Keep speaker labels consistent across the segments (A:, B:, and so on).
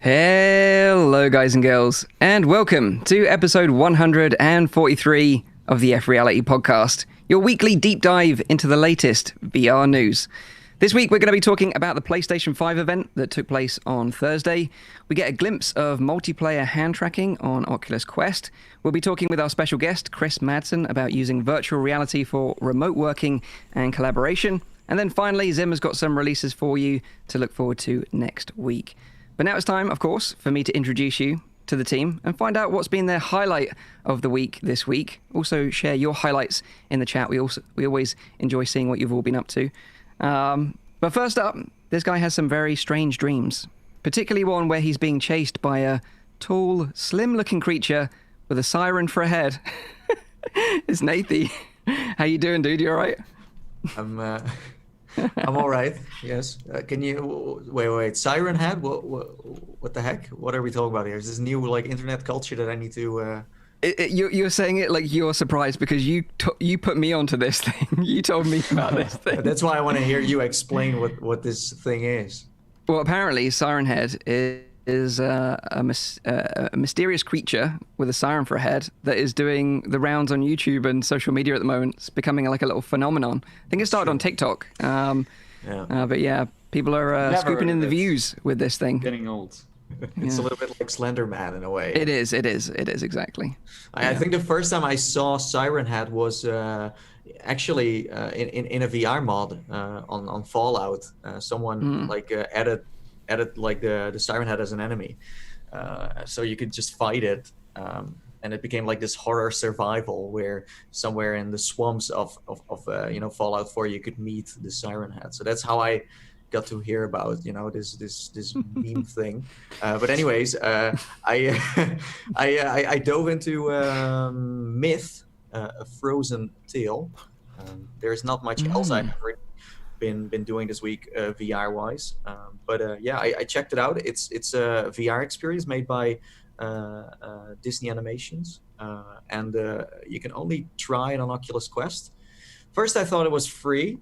A: Hello, guys and girls, and welcome to episode 143 of the FReality Podcast, your weekly deep dive into the latest VR news. This week, we're going to be talking about the PlayStation 5 event that took place on Thursday. We get a glimpse of multiplayer hand tracking on Oculus Quest. We'll be talking with our special guest, Chris Madsen, about using virtual reality for remote working and collaboration. And then finally, Zim has got some releases for you to look forward to next week. But now it's time, of course, for me to introduce you to the team and find out what's been their highlight of the week this week. Also share your highlights in the chat. We always enjoy seeing what you've all been up to. But first up, this guy has some very strange dreams, particularly one where he's being chased by a tall, slim-looking creature with a siren for a head. It's Nathy. How you doing, dude? You all right?
B: I'm all right. Yes. Can you wait? Siren head? What the heck? What are we talking about here? Is this new internet culture that I need to?
A: You're saying it like you're surprised because you put me onto this thing. You told me about this thing.
B: That's why I want to hear you explain what this thing is.
A: Well, apparently, Siren Head is a mysterious creature with a siren for a head that is doing the rounds on YouTube and social media at the moment. It's becoming like a little phenomenon. I think it started on TikTok. But yeah, people are scooping in the views with this thing.
C: Getting old.
B: It's a little bit like Slender Man in a way.
A: It is exactly.
B: I think the first time I saw Siren Head was actually in a VR mod on Fallout. Someone added like the Siren Head as an enemy, so you could just fight it, and it became like this horror survival where somewhere in the swamps of Fallout 4 you could meet the Siren Head. So that's how I got to hear about this meme thing. But anyways, I dove into Myth, a frozen tale. There's not much else I've been doing this week VR wise, but I checked it out. It's a VR experience made by Disney Animations, and you can only try it on Oculus Quest. First I thought it was free,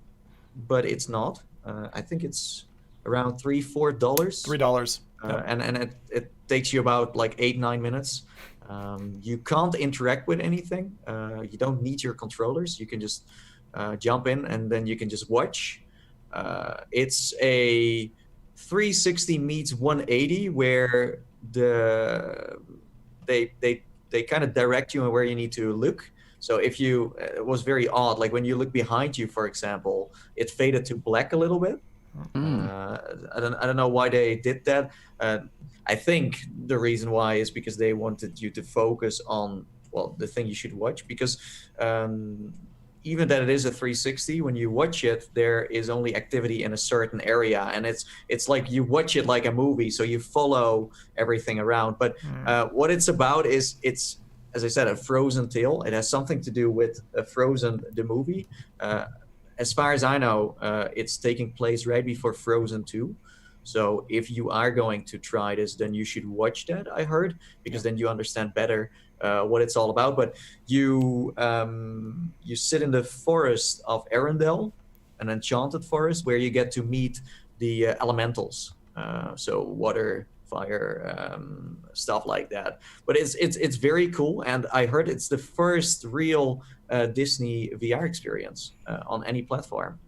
B: but it's not. I think it's around $3-4.
D: $3.
B: And it takes you about like 8-9 minutes. You can't interact with anything. You don't need your controllers. You can just jump in and then you can just watch. It's a 360 meets 180 where they kind of direct you on where you need to look. So it was very odd. Like when you look behind you, for example, it faded to black a little bit. I don't know why they did that. I think the reason why is because they wanted you to focus on the thing you should watch. Because even that it is a 360, when you watch it, there is only activity in a certain area, and it's like you watch it like a movie, so you follow everything around. But what it's about is it's, as I said, a Frozen tale. It has something to do with Frozen, the movie. As far as I know, it's taking place right before Frozen 2. So if you are going to try this, then you should watch that, I heard, because then you understand better what it's all about. But you sit in the forest of Arendelle, an enchanted forest, where you get to meet the elementals. So water, fire, stuff like that. But it's very cool, and I heard it's the first real Disney VR experience on any platform.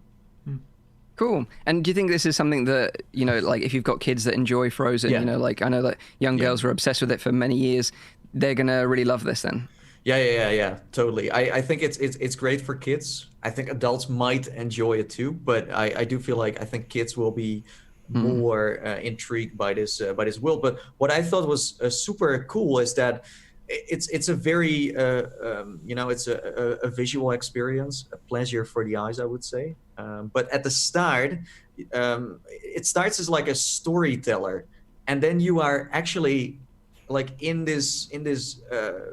A: Cool. And do you think this is something that, like if you've got kids that enjoy Frozen, I know that young girls were obsessed with it for many years, they're gonna really love this then?
B: Yeah, totally. I think it's great for kids. I think adults might enjoy it too, but I do feel like I think kids will be more intrigued by this world. But what I thought was super cool is that it's a very it's a visual experience, a pleasure for the eyes, I would say. But at the start, it starts as like a storyteller, and then you are actually like in this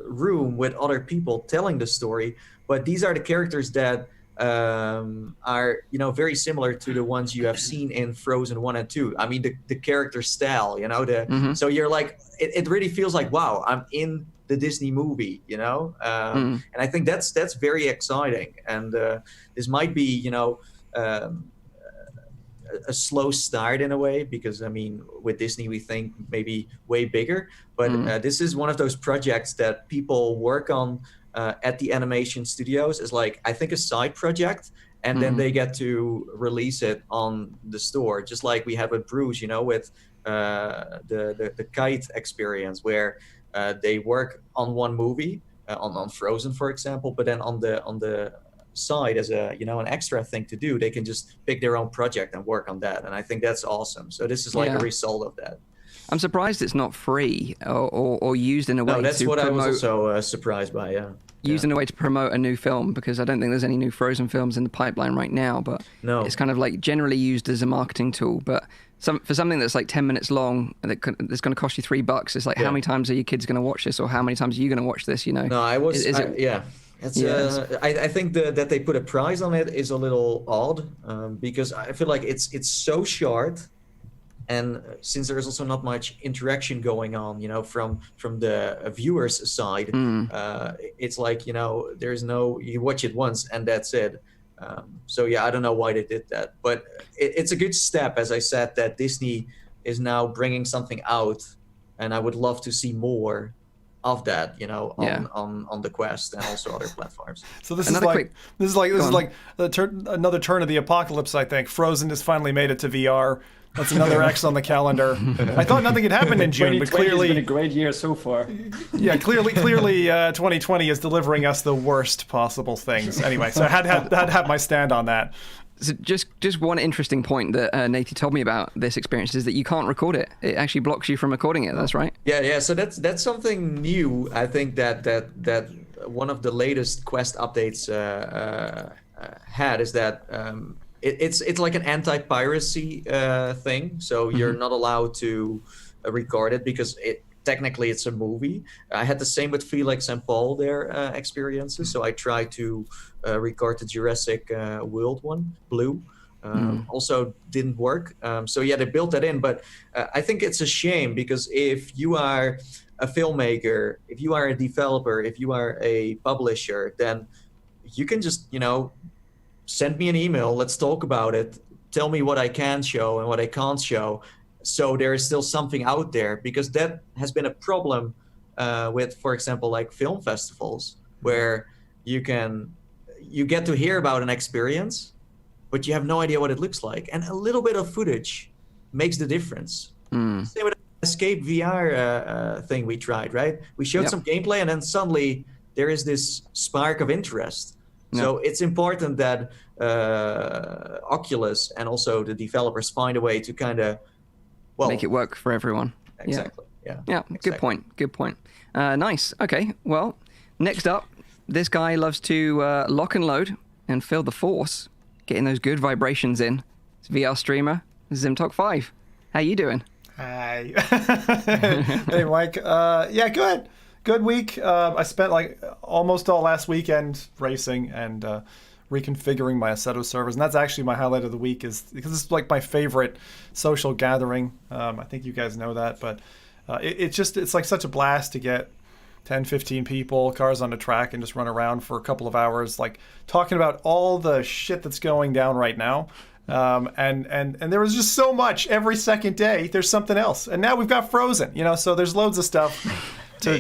B: room with other people telling the story. But these are the characters that are very similar to the ones you have seen in Frozen 1 and 2. I mean, the character style, so you're like, it really feels like, wow, I'm in the Disney movie, and I think that's very exciting. And this might be a slow start in a way, because I mean, with Disney we think maybe way bigger, but this is one of those projects that people work on at the animation studios as like, I think, a side project, and then they get to release it on the store, just like we had with Bruce, with the Kite experience, where they work on one movie, on Frozen, for example, but then on the side, as a an extra thing to do, they can just pick their own project and work on that, and I think that's awesome. So this is like a result of that.
A: I'm surprised it's not free or used in a way to promote.
B: No, that's what I was also surprised by.
A: Used in a way to promote a new film, because I don't think there's any new Frozen films in the pipeline right now, but it's kind of like generally used as a marketing tool. But for something that's like 10 minutes long that's going to cost you $3, it's like, how many times are your kids going to watch this, or how many times are you going to watch this?
B: No, I think that they put a price on it is a little odd, because I feel like it's so short, and since there's also not much interaction going on, from the viewer's side, it's like, there's no, you watch it once and that's it. So I don't know why they did that, but it's a good step, as I said, that Disney is now bringing something out, and I would love to see more of that, on the Quest and also other platforms.
C: So this is like another turn of the apocalypse. I think Frozen has finally made it to VR. That's another X on the calendar. I thought nothing had happened in June, but clearly
D: it's been a great year so far.
C: Yeah, clearly, 2020 is delivering us the worst possible things. Anyway, so I had to have my stand on that.
A: So just one interesting point that Nathy told me about this experience is that you can't record it. It actually blocks you from recording it. That's right.
B: Yeah. So that's something new. I think that one of the latest Quest updates had is that it's like an anti-piracy thing. So you're not allowed to record it, because technically it's a movie. I had the same with Felix and Paul, their experiences. So I tried to record the Jurassic World one, Blue. Also didn't work. So they built that in. But I think it's a shame, because if you are a filmmaker, if you are a developer, if you are a publisher, then you can just, send me an email. Let's talk about it. Tell me what I can show and what I can't show. So there is still something out there, because that has been a problem with, for example, like film festivals, where you get to hear about an experience, but you have no idea what it looks like. And a little bit of footage makes the difference. Same with the Escape VR thing we tried, right? We showed some gameplay, and then suddenly there is this spark of interest. So it's important that Oculus and also the developers find a way to kind of
A: make it work for everyone.
B: Exactly. Yeah.
A: Exactly. Good point. Nice. Okay. Well, next up, this guy loves to lock and load and feel the force, getting those good vibrations in. It's VR streamer ZimTalk5. How you doing?
C: Hi. Hey, Mike. Good week. I spent like almost all last weekend racing and reconfiguring my Assetto servers, and that's actually my highlight of the week, is because it's like my favorite social gathering. I think you guys know that, but it's like such a blast to get 10, 15 people, cars on the track, and just run around for a couple of hours, like talking about all the shit that's going down right now. And there was just so much every second day. There's something else, and now we've got Frozen. So there's loads of stuff to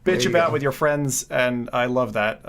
C: bitch about with your friends, and I love that.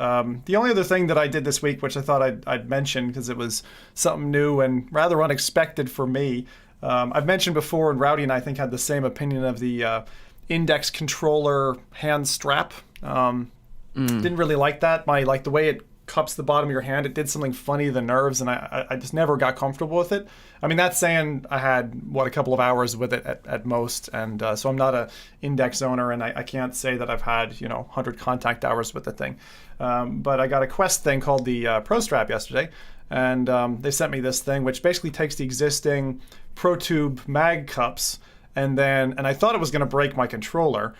C: The only other thing that I did this week, which I thought I'd mention because it was something new and rather unexpected for me, I've mentioned before, and Rowdy and I think had the same opinion of the index controller hand strap. Didn't really like that. The way it cups the bottom of your hand, it did something funny to the nerves, and I just never got comfortable with it. I mean, that's saying I had a couple of hours with it at most, and so I'm not a index owner, and I can't say that I've had 100 contact hours with the thing. But I got a Quest thing called the Pro Strap yesterday, and they sent me this thing which basically takes the existing ProTube mag cups, and I thought it was going to break my controller.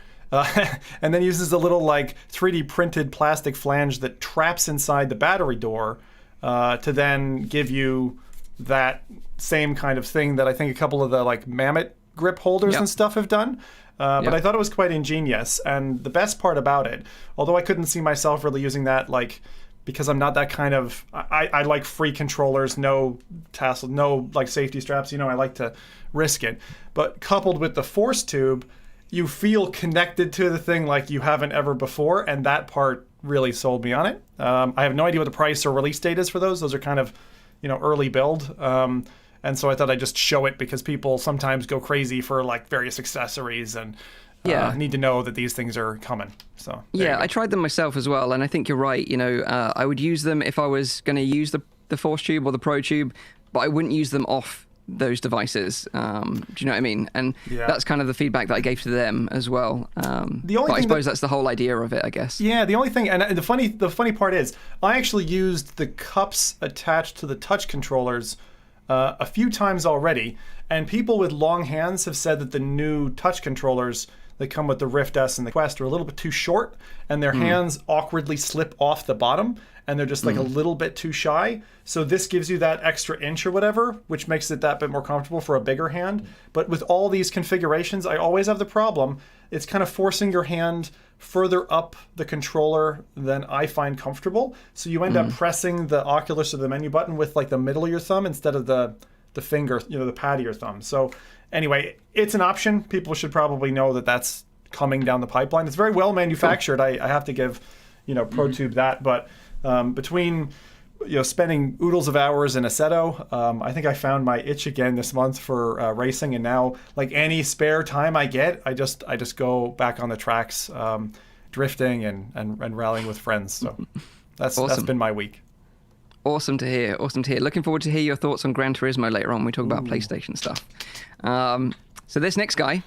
C: And then uses a little 3D printed plastic flange that traps inside the battery door to then give you that same kind of thing that I think a couple of the Mammoth grip holders and stuff have done. But I thought it was quite ingenious. And the best part about it, although I couldn't see myself really using that because I'm not that kind of, I like free controllers, no tassel, no like safety straps, I like to risk it. But coupled with the force tube, you feel connected to the thing like you haven't ever before, and that part really sold me on it. I have no idea what the price or release date is for those. Those are kind of, early build. And so I thought I'd just show it because people sometimes go crazy for like various accessories and need to know that these things are coming. So
A: I tried them myself as well, and I think you're right. I would use them if I was going to use the Force Tube or the Pro Tube, but I wouldn't use them off those devices. Do you know what I mean? And that's kind of the feedback that I gave to them as well. I suppose that's the whole idea of it, I guess.
C: Yeah, the only thing, and the funny part is, I actually used the cups attached to the touch controllers a few times already, and people with long hands have said that the new touch controllers that come with the Rift S and the Quest are a little bit too short, and their hands awkwardly slip off the bottom, and they're just like a little bit too shy. So this gives you that extra inch or whatever, which makes it that bit more comfortable for a bigger hand. But with all these configurations, I always have the problem. It's kind of forcing your hand further up the controller than I find comfortable. So you end up pressing the Oculus or the menu button with like the middle of your thumb instead of the finger, the pad of your thumb. So anyway, it's an option. People should probably know that that's coming down the pipeline. It's very well manufactured. I have to give, ProTube that. But between spending oodles of hours in Assetto, I think I found my itch again this month for racing, and now like any spare time I get, I just go back on the tracks, drifting and rallying with friends. So that's been my week.
A: Awesome to hear. Looking forward to hear your thoughts on Gran Turismo later on when we talk about PlayStation stuff. So this next guy,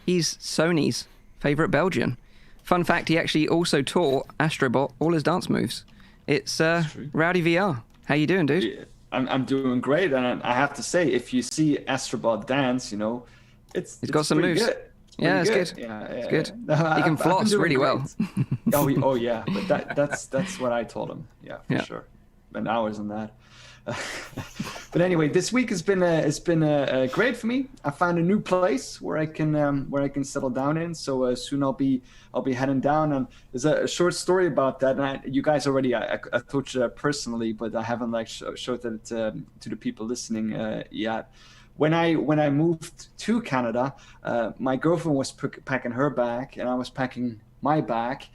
A: he's Sony's favorite Belgian. Fun fact, he actually also taught Astrobot all his dance moves. It's Rowdy VR. How you doing, dude?
D: Yeah, I'm doing great, and I have to say, if you see Astrobot dance, it's
A: got some moves.
D: Good.
A: It's good.
D: Yeah,
A: it's good. He can floss really well.
D: oh yeah, but that's what I told him. Yeah, for sure. Spent hours on that. But anyway, this week has been great for me. I found a new place where I can settle down in. So soon I'll be heading down. And there's a short story about that. And you guys already I told you that personally, but I haven't showed that to the people listening yet. When I moved to Canada, my girlfriend was packing her bag, and I was packing my bag.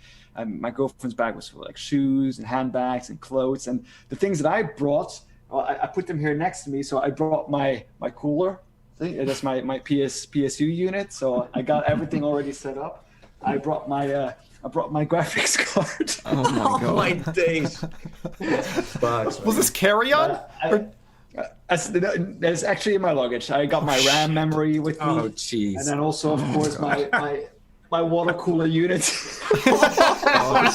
D: My girlfriend's bag was for like shoes and handbags and clothes, and the things that I brought, I put them here next to me. So I brought my cooler. See, that's my PSU unit. So I got everything already set up. I brought my graphics card.
A: Oh my god!
B: Oh my days!
C: Was this carry-on?
D: That's actually in my luggage. I got my RAM memory with me.
B: Oh jeez!
D: And then also, of course, my water cooler unit.
C: I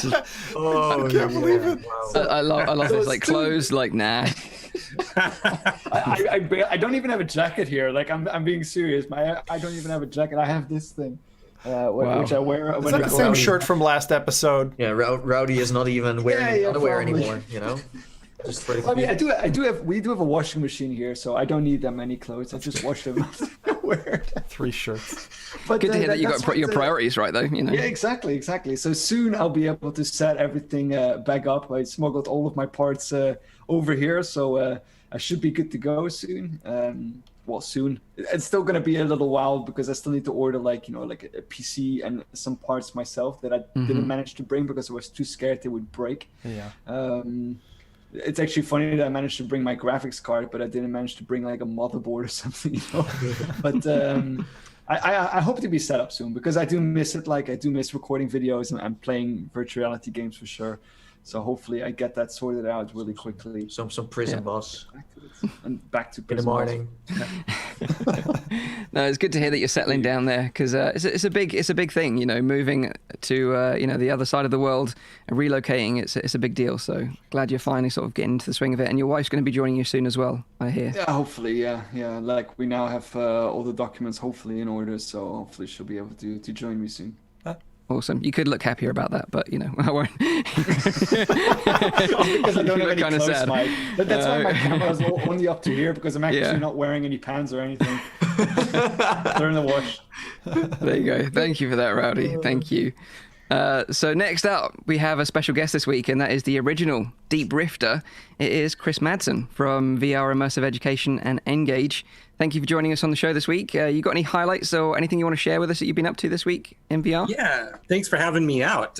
C: can't believe it.
B: Wow.
A: I love this. Like clothes, like nah.
D: I don't even have a jacket here. Like I'm being serious. I don't even have a jacket. I have this thing, which I wear.
C: Is that the same shirt from last episode?
B: Yeah, Rowdy is not even wearing underwear anymore. Just for the
D: I mean, we do have a washing machine here, so I don't need that many clothes. I just wash them. Wear
C: 3 shirts.
D: But
A: good to hear that you got your priorities right, though.
D: Yeah, exactly. So soon I'll be able to set everything back up. I smuggled all of my parts over here, so I should be good to go soon. Soon. It's still going to be a little while because I still need to order like a PC and some parts myself that I didn't manage to bring because I was too scared they would break.
C: Yeah.
D: It's actually funny that I managed to bring my graphics card, but I didn't manage to bring like a motherboard or something. But I hope to be set up soon because I do miss it. Like I do miss recording videos and playing virtual reality games for sure. So hopefully I get that sorted out really quickly.
B: Some prison boss.
D: And back to
B: in the morning.
A: No, it's good to hear that you're settling down there because it's a big thing. Moving to the other side of the world and relocating. It's a big deal. So glad you're finally sort of getting into the swing of it. And your wife's going to be joining you soon as well, I hear.
D: Yeah, hopefully. Yeah. Like we now have all the documents hopefully in order. So hopefully she'll be able to join me soon.
A: Awesome. You could look happier about that, but I won't.
D: Because I don't have any
A: kind of
D: clothes,
A: sad.
D: Mike. That's why my camera is only up to here because I'm actually not wearing any pants or anything. They're in the wash.
A: There you go. Thank you for that, Rowdy. Thank you. So next up, we have a special guest this week, and that is the original Deep Rifter. It is Chris Madsen from VR Immersive Education and Engage. Thank you for joining us on the show this week. You got any highlights or anything you want to share with us that you've been up to this week in VR?
E: Yeah, thanks for having me out.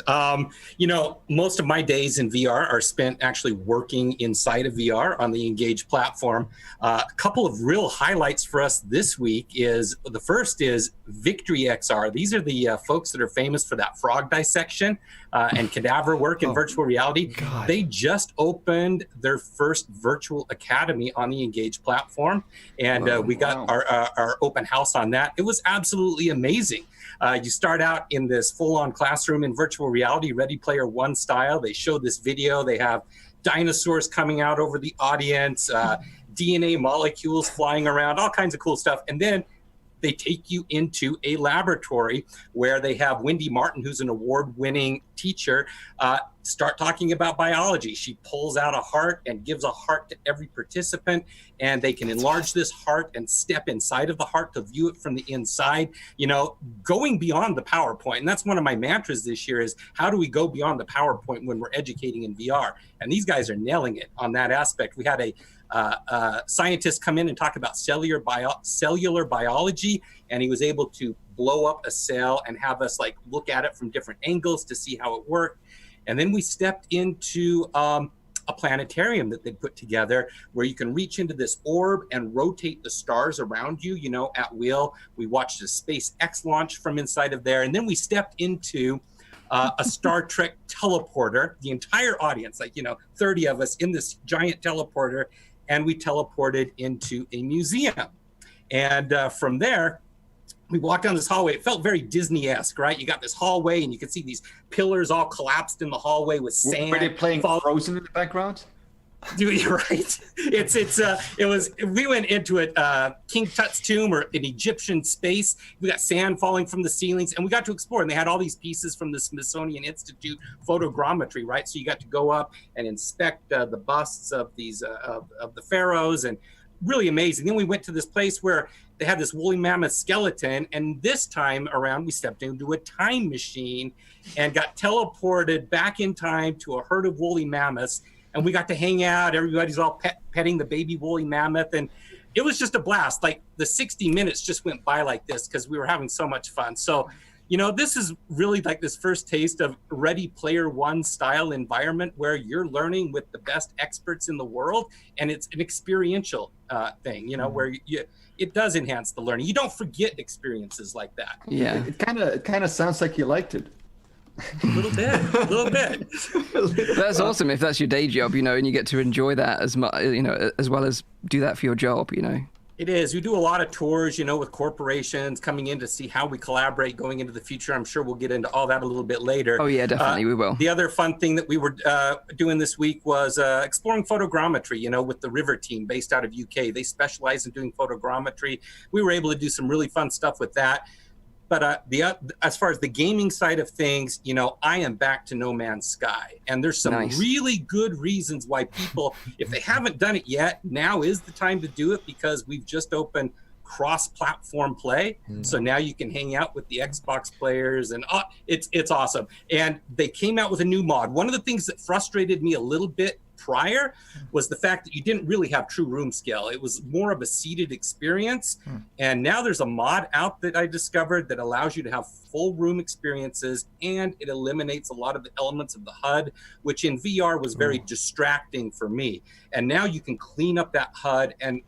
E: Most of my days in VR are spent actually working inside of VR on the Engage platform. A couple of real highlights for us this week is, the first is Victory XR. These are the folks that are famous for that frog dissection and cadaver work in virtual reality.
C: God.
E: They just opened their first virtual academy on the Engage platform, and we got our open house on that. It was absolutely amazing. You start out in this full-on classroom in virtual reality, Ready Player One style. They show this video. They have dinosaurs coming out over the audience, DNA molecules flying around, all kinds of cool stuff. And then they take you into a laboratory where they have Wendy Martin, who's an award-winning teacher, start talking about biology. She pulls out a heart and gives a heart to every participant, and they can enlarge this heart and step inside of the heart to view it from the inside, going beyond the PowerPoint. And that's one of my mantras this year is, how do we go beyond the PowerPoint when we're educating in VR? And these guys are nailing it on that aspect. We had a scientist come in and talk about cellular biology, and he was able to blow up a cell and have us look at it from different angles to see how it worked. And then we stepped into a planetarium that they put together where you can reach into this orb and rotate the stars around you, at will. We watched a SpaceX launch from inside of there. And then we stepped into a Star Trek teleporter, the entire audience, 30 of us in this giant teleporter, and we teleported into a museum. And from there, we walked down this hallway. It felt very Disney-esque, right? You got this hallway, and you could see these pillars all collapsed in the hallway with sand.
D: Were they playing Frozen in the background?
E: Dude, you're right. We went into it, King Tut's tomb, or an Egyptian space. We got sand falling from the ceilings, and we got to explore. And they had all these pieces from the Smithsonian Institute photogrammetry, right? So you got to go up and inspect the busts of these of the pharaohs, and really amazing. Then we went to this place where they had this woolly mammoth skeleton, and this time around we stepped into a time machine and got teleported back in time to a herd of woolly mammoths, and we got to hang out. Everybody's all petting the baby woolly mammoth, and it was just a blast. The 60 minutes just went by like this because we were having so much fun. So this is really this first taste of Ready Player One style environment where you're learning with the best experts in the world, and it's an experiential thing, where it does enhance the learning. You don't forget experiences like that.
A: Yeah.
D: It kind of sounds like you liked it.
E: A little bit.
A: That's awesome if that's your day job, and you get to enjoy that as much, as well as do that for your job,
E: It is. We do a lot of tours, with corporations coming in to see how we collaborate going into the future. I'm sure we'll get into all that a little bit later.
A: Oh, yeah, definitely. We will.
E: The other fun thing that we were doing this week was exploring photogrammetry, with the River team based out of UK. They specialize in doing photogrammetry. We were able to do some really fun stuff with that. But as far as the gaming side of things, I am back to No Man's Sky. And there's some really good reasons why people, if they haven't done it yet, now is the time to do it, because we've just opened cross-platform play. So now you can hang out with the Xbox players, and it's awesome. And they came out with a new mod. One of the things that frustrated me a little bit prior was the fact that you didn't really have true room scale. It was more of a seated experience. And now there's a mod out that I discovered that allows you to have full room experiences, and it eliminates a lot of the elements of the HUD, which in VR was very distracting for me. And now you can clean up that HUD, and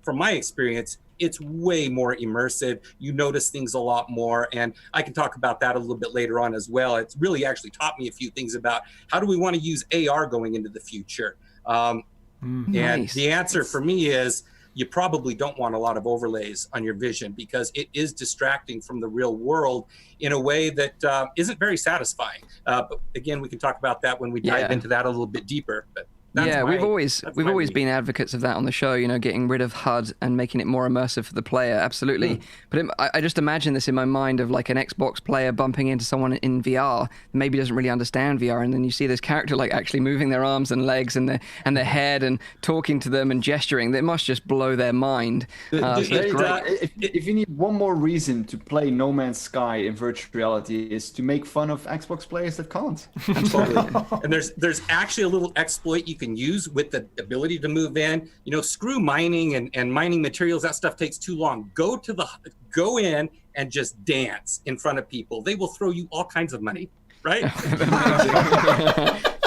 E: from my experience, it's way more immersive. You notice things a lot more, and I can talk about that a little bit later on as well. It's really actually taught me a few things about how do we want to use AR going into the future. And the answer for me is you probably don't want a lot of overlays on your vision, because it is distracting from the real world in a way that isn't very satisfying. But again, we can talk about that when we dive into that a little bit deeper. But
A: We've always been advocates of that on the show, you know, getting rid of HUD and making it more immersive for the player. Absolutely. But I just imagine this in my mind of like an Xbox player bumping into someone in VR that maybe doesn't really understand VR, and then you see this character like actually moving their arms and legs and their head and talking to them and gesturing. That must just blow their mind.
D: If you need one more reason to play No Man's Sky in virtual reality, is to make fun of Xbox players that can't.
E: Absolutely. And there's actually a little exploit you can use with the ability to move in. You know, screw mining and mining materials. That stuff takes too long. Go in and just dance in front of people. They will throw you all kinds of money, right?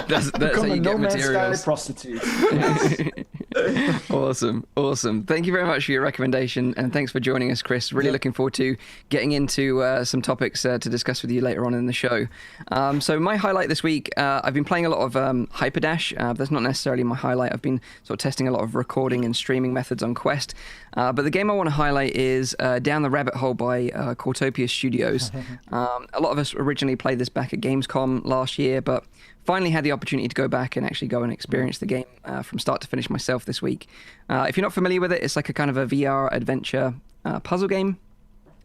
A: That's how you get materials.
D: Prostitute.
A: Awesome. Thank you very much for your recommendation, and thanks for joining us, Chris. Really looking forward to getting into some topics to discuss with you later on in the show. So my highlight this week, I've been playing a lot of Hyperdash. That's not necessarily my highlight. I've been sort of testing a lot of recording and streaming methods on Quest. But the game I want to highlight is Down the Rabbit Hole by Cortopia Studios. A lot of us originally played this back at Gamescom last year, but finally had the opportunity to go back and actually go and experience the game from start to finish myself this week. If you're not familiar with it, it's like a kind of a VR adventure puzzle game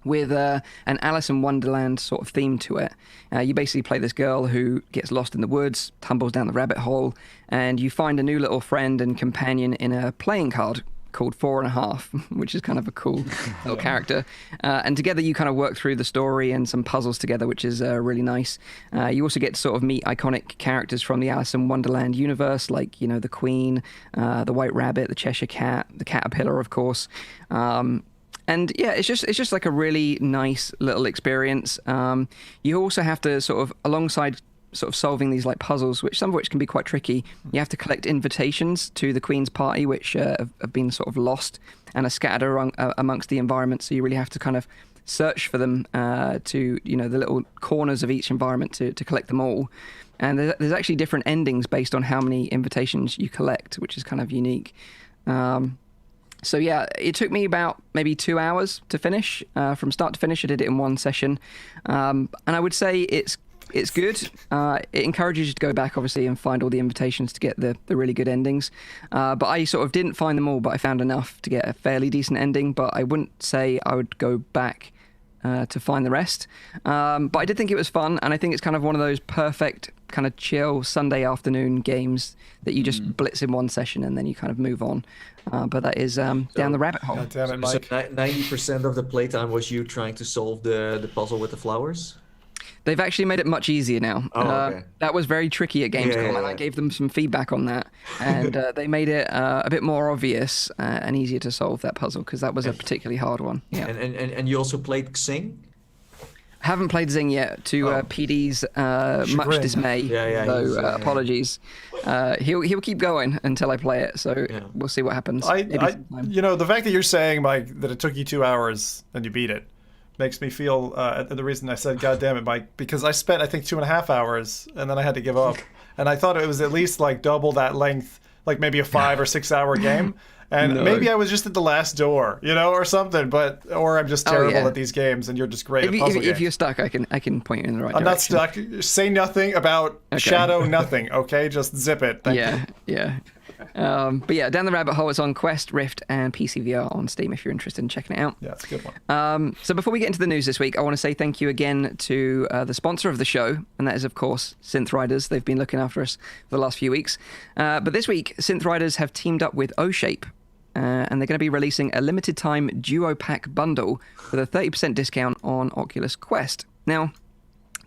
A: with an Alice in Wonderland sort of theme to it. You basically play this girl who gets lost in the woods, tumbles down the rabbit hole, and you find a new little friend and companion in a playing card called 4.5, which is kind of a cool little character. And together you kind of work through the story and some puzzles together, which is really nice. You also get to sort of meet iconic characters from the Alice in Wonderland universe, like, you know, the Queen, the White Rabbit, the Cheshire Cat, the Caterpillar, of course. And yeah, it's just like a really nice little experience. You also have to sort of, alongside sort of solving these like puzzles, which some of which can be quite tricky, you have to collect invitations to the Queen's party, which have been sort of lost and are scattered around, amongst the environment. So you really have to kind of search for them to, you know, the little corners of each environment to collect them all. And there's actually different endings based on how many invitations you collect, which is kind of unique. So yeah, it took me about maybe 2 hours to finish. From start to finish, I did it in one session. And I would say it's good. It encourages you to go back, obviously, and find all the invitations to get the really good endings. But I sort of didn't find them all, but I found enough to get a fairly decent ending. But I wouldn't say I would go back to find the rest. But I did think it was fun, and I think it's kind of one of those perfect kind of chill Sunday afternoon games that you just blitz in one session and then you kind of move on. But that is Down the Rabbit Hole.
C: God damn it, Mike.
B: So 90% of the playtime was you trying to solve the puzzle with the flowers?
A: They've actually made it much easier now.
B: Okay.
A: That was very tricky at Gamescom, and I gave them some feedback on that. And they made it a bit more obvious and easier to solve that puzzle, because that was a particularly hard one. Yeah.
B: And you also played Xing?
A: Haven't played Zing yet, to PD's much dismay. So apologies. He'll keep going until I play it, so we'll see what happens.
C: You know, the fact that you're saying, Mike, that it took you 2 hours and you beat it makes me feel the reason I said God damn it, Mike, because I spent I think 2.5 hours and then I had to give up, and I thought it was at least like double that length, like maybe a 5 or 6 hour game. And maybe I was just at the last door, you know, or something. Or I'm just terrible at these games, and you're just great at puzzle games.
A: If you're stuck, I can point you in the right
C: I'm
A: direction.
C: not stuck. Say nothing about Shadow. Nothing. Okay, just zip it. Thank you.
A: But yeah, Down the Rabbit Hole is on Quest, Rift, and PCVR on Steam if you're interested in checking it out.
C: Yeah, it's a good one.
A: So before we get into the news this week, I want to say thank you again to the sponsor of the show, and that is, of course, Synth Riders. They've been looking after us for the last few weeks. But this week, Synth Riders have teamed up with OhShape, and they're going to be releasing a limited time Duo Pack bundle with a 30% discount on Oculus Quest. Now,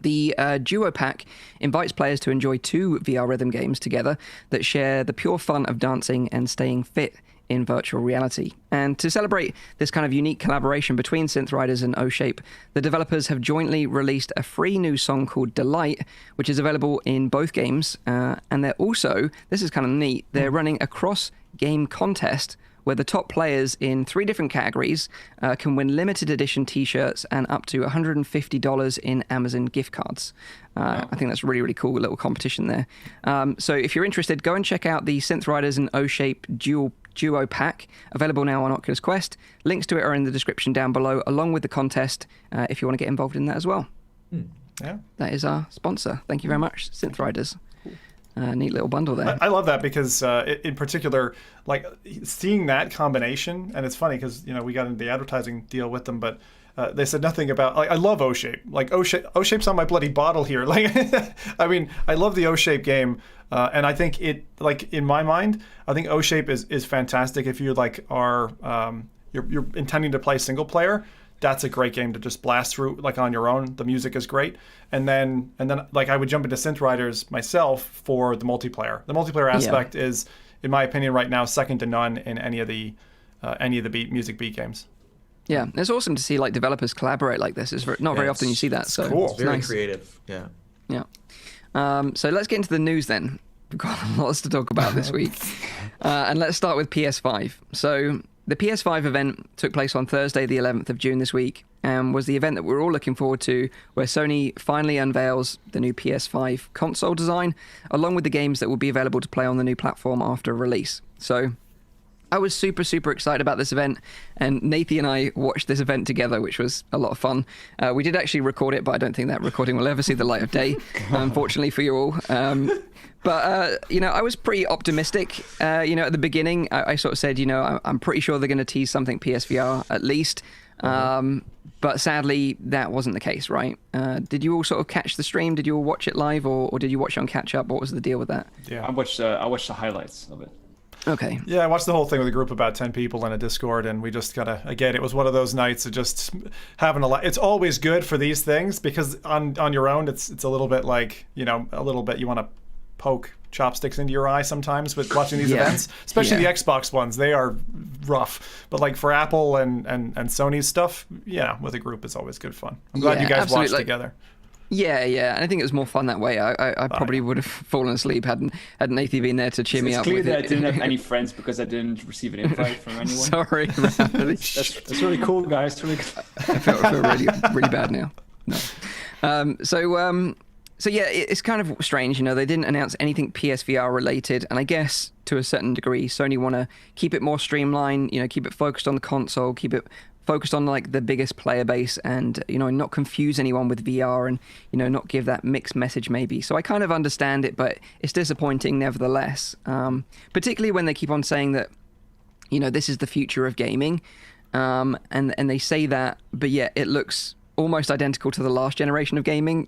A: the Duo Pack invites players to enjoy 2 VR rhythm games together that share the pure fun of dancing and staying fit in virtual reality. And to celebrate this kind of unique collaboration between Synth Riders and OhShape, the developers have jointly released a free new song called Delight, which is available in both games. And they're also, this is kind of neat, they're running a cross-game contest where the top players in 3 different categories can win limited edition t-shirts and up to $150 in Amazon gift cards. I think that's a really, really cool little competition there. So if you're interested, go and check out the Synth Riders and OhShape Duo Pack, available now on Oculus Quest. Links to it are in the description down below, along with the contest, if you want to get involved in that as well.
C: Yeah.
A: That is our sponsor. Thank you very much, Synth Riders. neat little bundle there.
C: I love that because in particular, like seeing that combination, and it's funny because we got into the advertising deal with them, but they said nothing about, like, I love OhShape. Like OhShape's on my bloody bottle here. Like, I mean, I love the OhShape game, and I think it, like, in my mind, I think OhShape is fantastic if you like are you're intending to play single player. That's a great game to just blast through, like, on your own. The music is great, and then like I would jump into Synth Riders myself for the multiplayer. The multiplayer aspect is, in my opinion, right now second to none in any of the music beat games.
A: Yeah, it's awesome to see like developers collaborate like this. It's not very often you see that. So
C: cool.
B: It's very
A: nice.
B: creative. Yeah.
A: Yeah. So let's get into the news then. We've got lots to talk about this week. And let's start with PS5. So the PS5 event took place on Thursday, the 11th of June this week, and was the event that we're all looking forward to, where Sony finally unveils the new PS5 console design, along with the games that will be available to play on the new platform after release. So I was super, super excited about this event, and Nathan and I watched this event together, which was a lot of fun. We did actually record it, but I don't think that recording will ever see the light of day, unfortunately for you all. But I was pretty optimistic. At the beginning, I sort of said, I'm pretty sure they're going to tease something PSVR at least. But sadly, that wasn't the case, right? Did you all sort of catch the stream? Did you all watch it live, or did you watch it on catch up? What was the deal with that?
C: Yeah,
D: I watched the highlights of it.
A: Okay.
C: Yeah, I watched the whole thing with a group of about 10 people in a Discord, and we just again, it was one of those nights of just having a lot. It's always good for these things because on your own, it's a little bit like, a little bit you want to poke chopsticks into your eye sometimes with watching these events, especially the Xbox ones. They are rough, but like for Apple and Sony's stuff, with a group, it's always good fun. I'm glad you guys watched together.
A: Yeah, and I think it was more fun that way. I probably would have fallen asleep hadn't Nathan been there to cheer me up.
D: It's clear
A: with
D: that
A: it.
D: I didn't have any friends because I didn't receive an invite from anyone.
A: Sorry,
D: that's really cool, guys. Really good.
A: I feel really, really bad now. No. So yeah, it's kind of strange. They didn't announce anything PSVR related, and I guess to a certain degree, Sony want to keep it more streamlined. Keep it focused on the console, keep it focused on like the biggest player base, and not confuse anyone with VR, and not give that mixed message maybe. So I kind of understand it, but it's disappointing nevertheless, particularly when they keep on saying that this is the future of gaming, and they say that, but yet it looks almost identical to the last generation of gaming,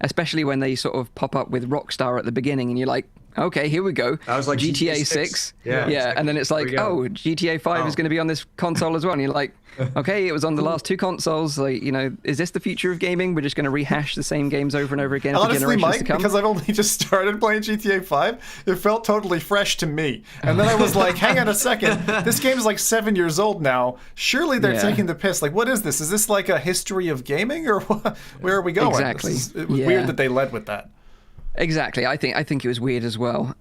A: especially when they sort of pop up with Rockstar at the beginning, and you're like, okay, here we go.
B: I was like
A: GTA 6. Yeah.
B: Exactly.
A: And then it's like, GTA 5 is going to be on this console as well. And you're like, okay, it was on the last two consoles. Like, is this the future of gaming? We're just going to rehash the same games over and over again for generations to come?
C: Because I've only just started playing GTA 5, it felt totally fresh to me. And then I was like, hang on a second. This game is like 7 years old now. Surely they're taking the piss. Like, what is this? Is this like a history of gaming, or where are we going?
A: Exactly.
C: It was weird that they led with that.
A: Exactly. I think it was weird as well.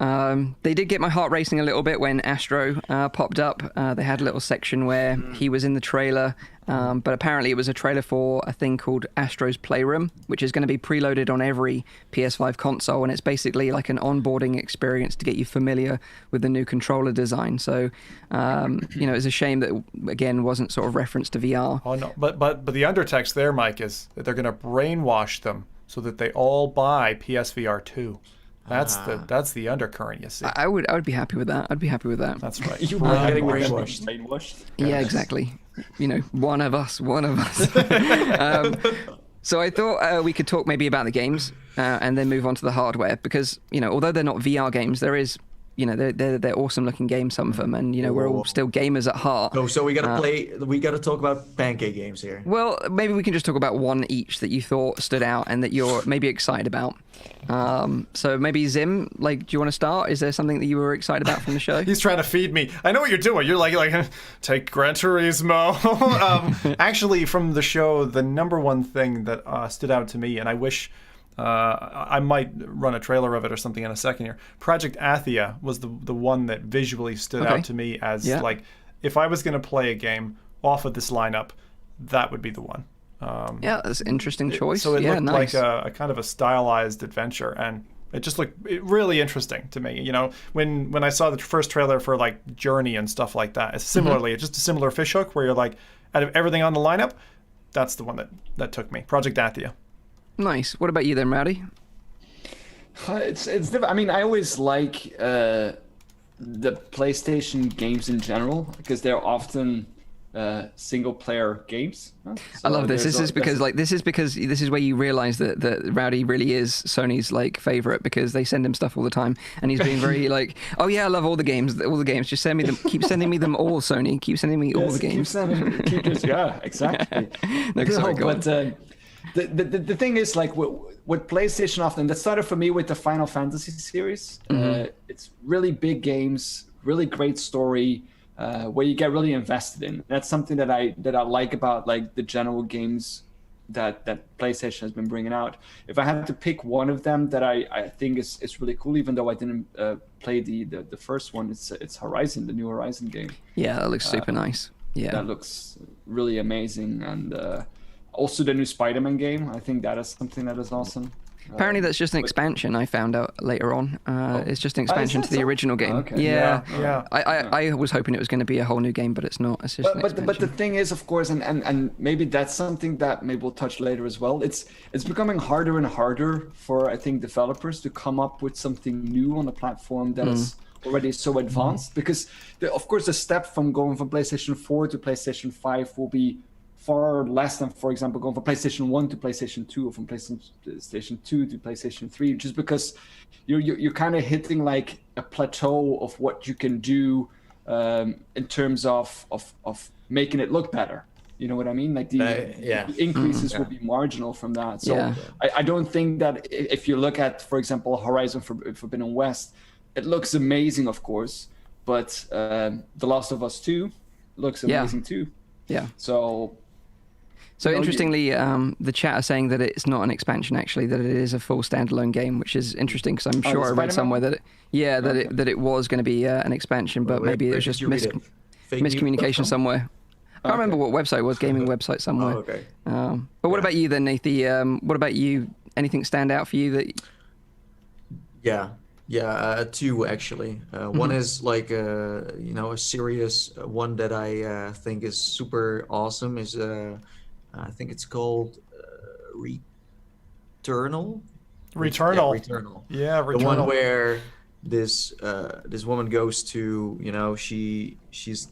A: They did get my heart racing a little bit when Astro popped up. They had a little section where he was in the trailer, but apparently it was a trailer for a thing called Astro's Playroom, which is going to be preloaded on every PS5 console, and it's basically like an onboarding experience to get you familiar with the new controller design. So, it's a shame that, again, wasn't sort of referenced to VR.
C: Oh, no. But the undertext there, Mike, is that they're going to brainwash them so that they all buy PSVR2. That's the undercurrent, you see.
A: I would be happy with that. I'd be happy with that.
C: That's right.
B: You were getting brainwashed.
A: Yeah, exactly. One of us. So I thought we could talk maybe about the games and then move on to the hardware, because although they're not VR games, there is they're awesome looking games, some of them, and we're all still gamers at heart.
B: So we gotta talk about pancake games here.
A: Well, maybe we can just talk about one each that you thought stood out and that you're maybe excited about. So maybe Zim, do you want to start? Is there something that you were excited about from the show?
C: He's trying to feed me. I know what you're doing. You're like take Gran Turismo. Actually, from the show, the number one thing that stood out to me, and I wish I might run a trailer of it or something in a second here. Project Athia was the one that visually stood out to me as like, if I was going to play a game off of this lineup, that would be the one.
A: That's an interesting choice.
C: So it looked
A: nice.
C: like a kind of a stylized adventure, and it just looked really interesting to me. When I saw the first trailer for like Journey and stuff like that, it's similarly it's just a similar fishhook where you're like, out of everything on the lineup, that's the one that took me. Project Athia.
A: Nice. What about you then, Rowdy?
D: It's different. I mean, I always like the PlayStation games in general because they're often single player games. Huh?
A: I love this. This is because this is where you realize that Rowdy really is Sony's like favorite, because they send him stuff all the time and he's being very like, oh yeah, I love all the games. Just send me them. Keep sending me them all, Sony. Keep sending me all the games.
D: Yeah, exactly. The thing is, like with PlayStation often, that started for me with the Final Fantasy series. It's really big games, really great story, where you get really invested in. That's something that I like about like the general games that PlayStation has been bringing out. If I had to pick one of them that I think is really cool, even though I didn't play the first one, it's Horizon, the new Horizon game.
A: Yeah, that looks super nice. Yeah,
D: that looks really amazing. And also the new Spider-Man game, I think that is something that is awesome.
A: Apparently that's just an expansion, I found out later on. It's just an expansion to the original game.
D: Okay.
A: Yeah. I was hoping it was going to be a whole new game, but it's not. It's just an expansion.
D: But the thing is, of course, and maybe that's something that maybe we'll touch later as well. It's becoming harder and harder for, I think, developers to come up with something new on a platform that is already so advanced. Because, of course, the step from going from PlayStation 4 to PlayStation 5 will be far less than, for example, going from PlayStation 1 to PlayStation 2 or from PlayStation 2 to PlayStation 3, just because you're kind of hitting like a plateau of what you can do in terms of making it look better. You know what I mean? Like the increases will be marginal from that. So I don't think that if you look at, for example, Horizon Forbidden West, it looks amazing, of course, but The Last of Us 2 looks amazing too. Yeah.
A: So interestingly, the chat are saying that it's not an expansion, actually, that it is a full standalone game, which is interesting because I'm sure I read somewhere that it was going to be an expansion, but maybe it was just miscommunication somewhere. I can't remember what website it was, gaming website somewhere.
B: Oh, okay.
A: But what about you then, Nathan? What about you? Anything stand out for you that?
B: Yeah, two actually. One is like a serious one that I think is super awesome. Is I think it's called Returnal.
C: Returnal. Yeah, Returnal.
B: The one where this woman goes to, she's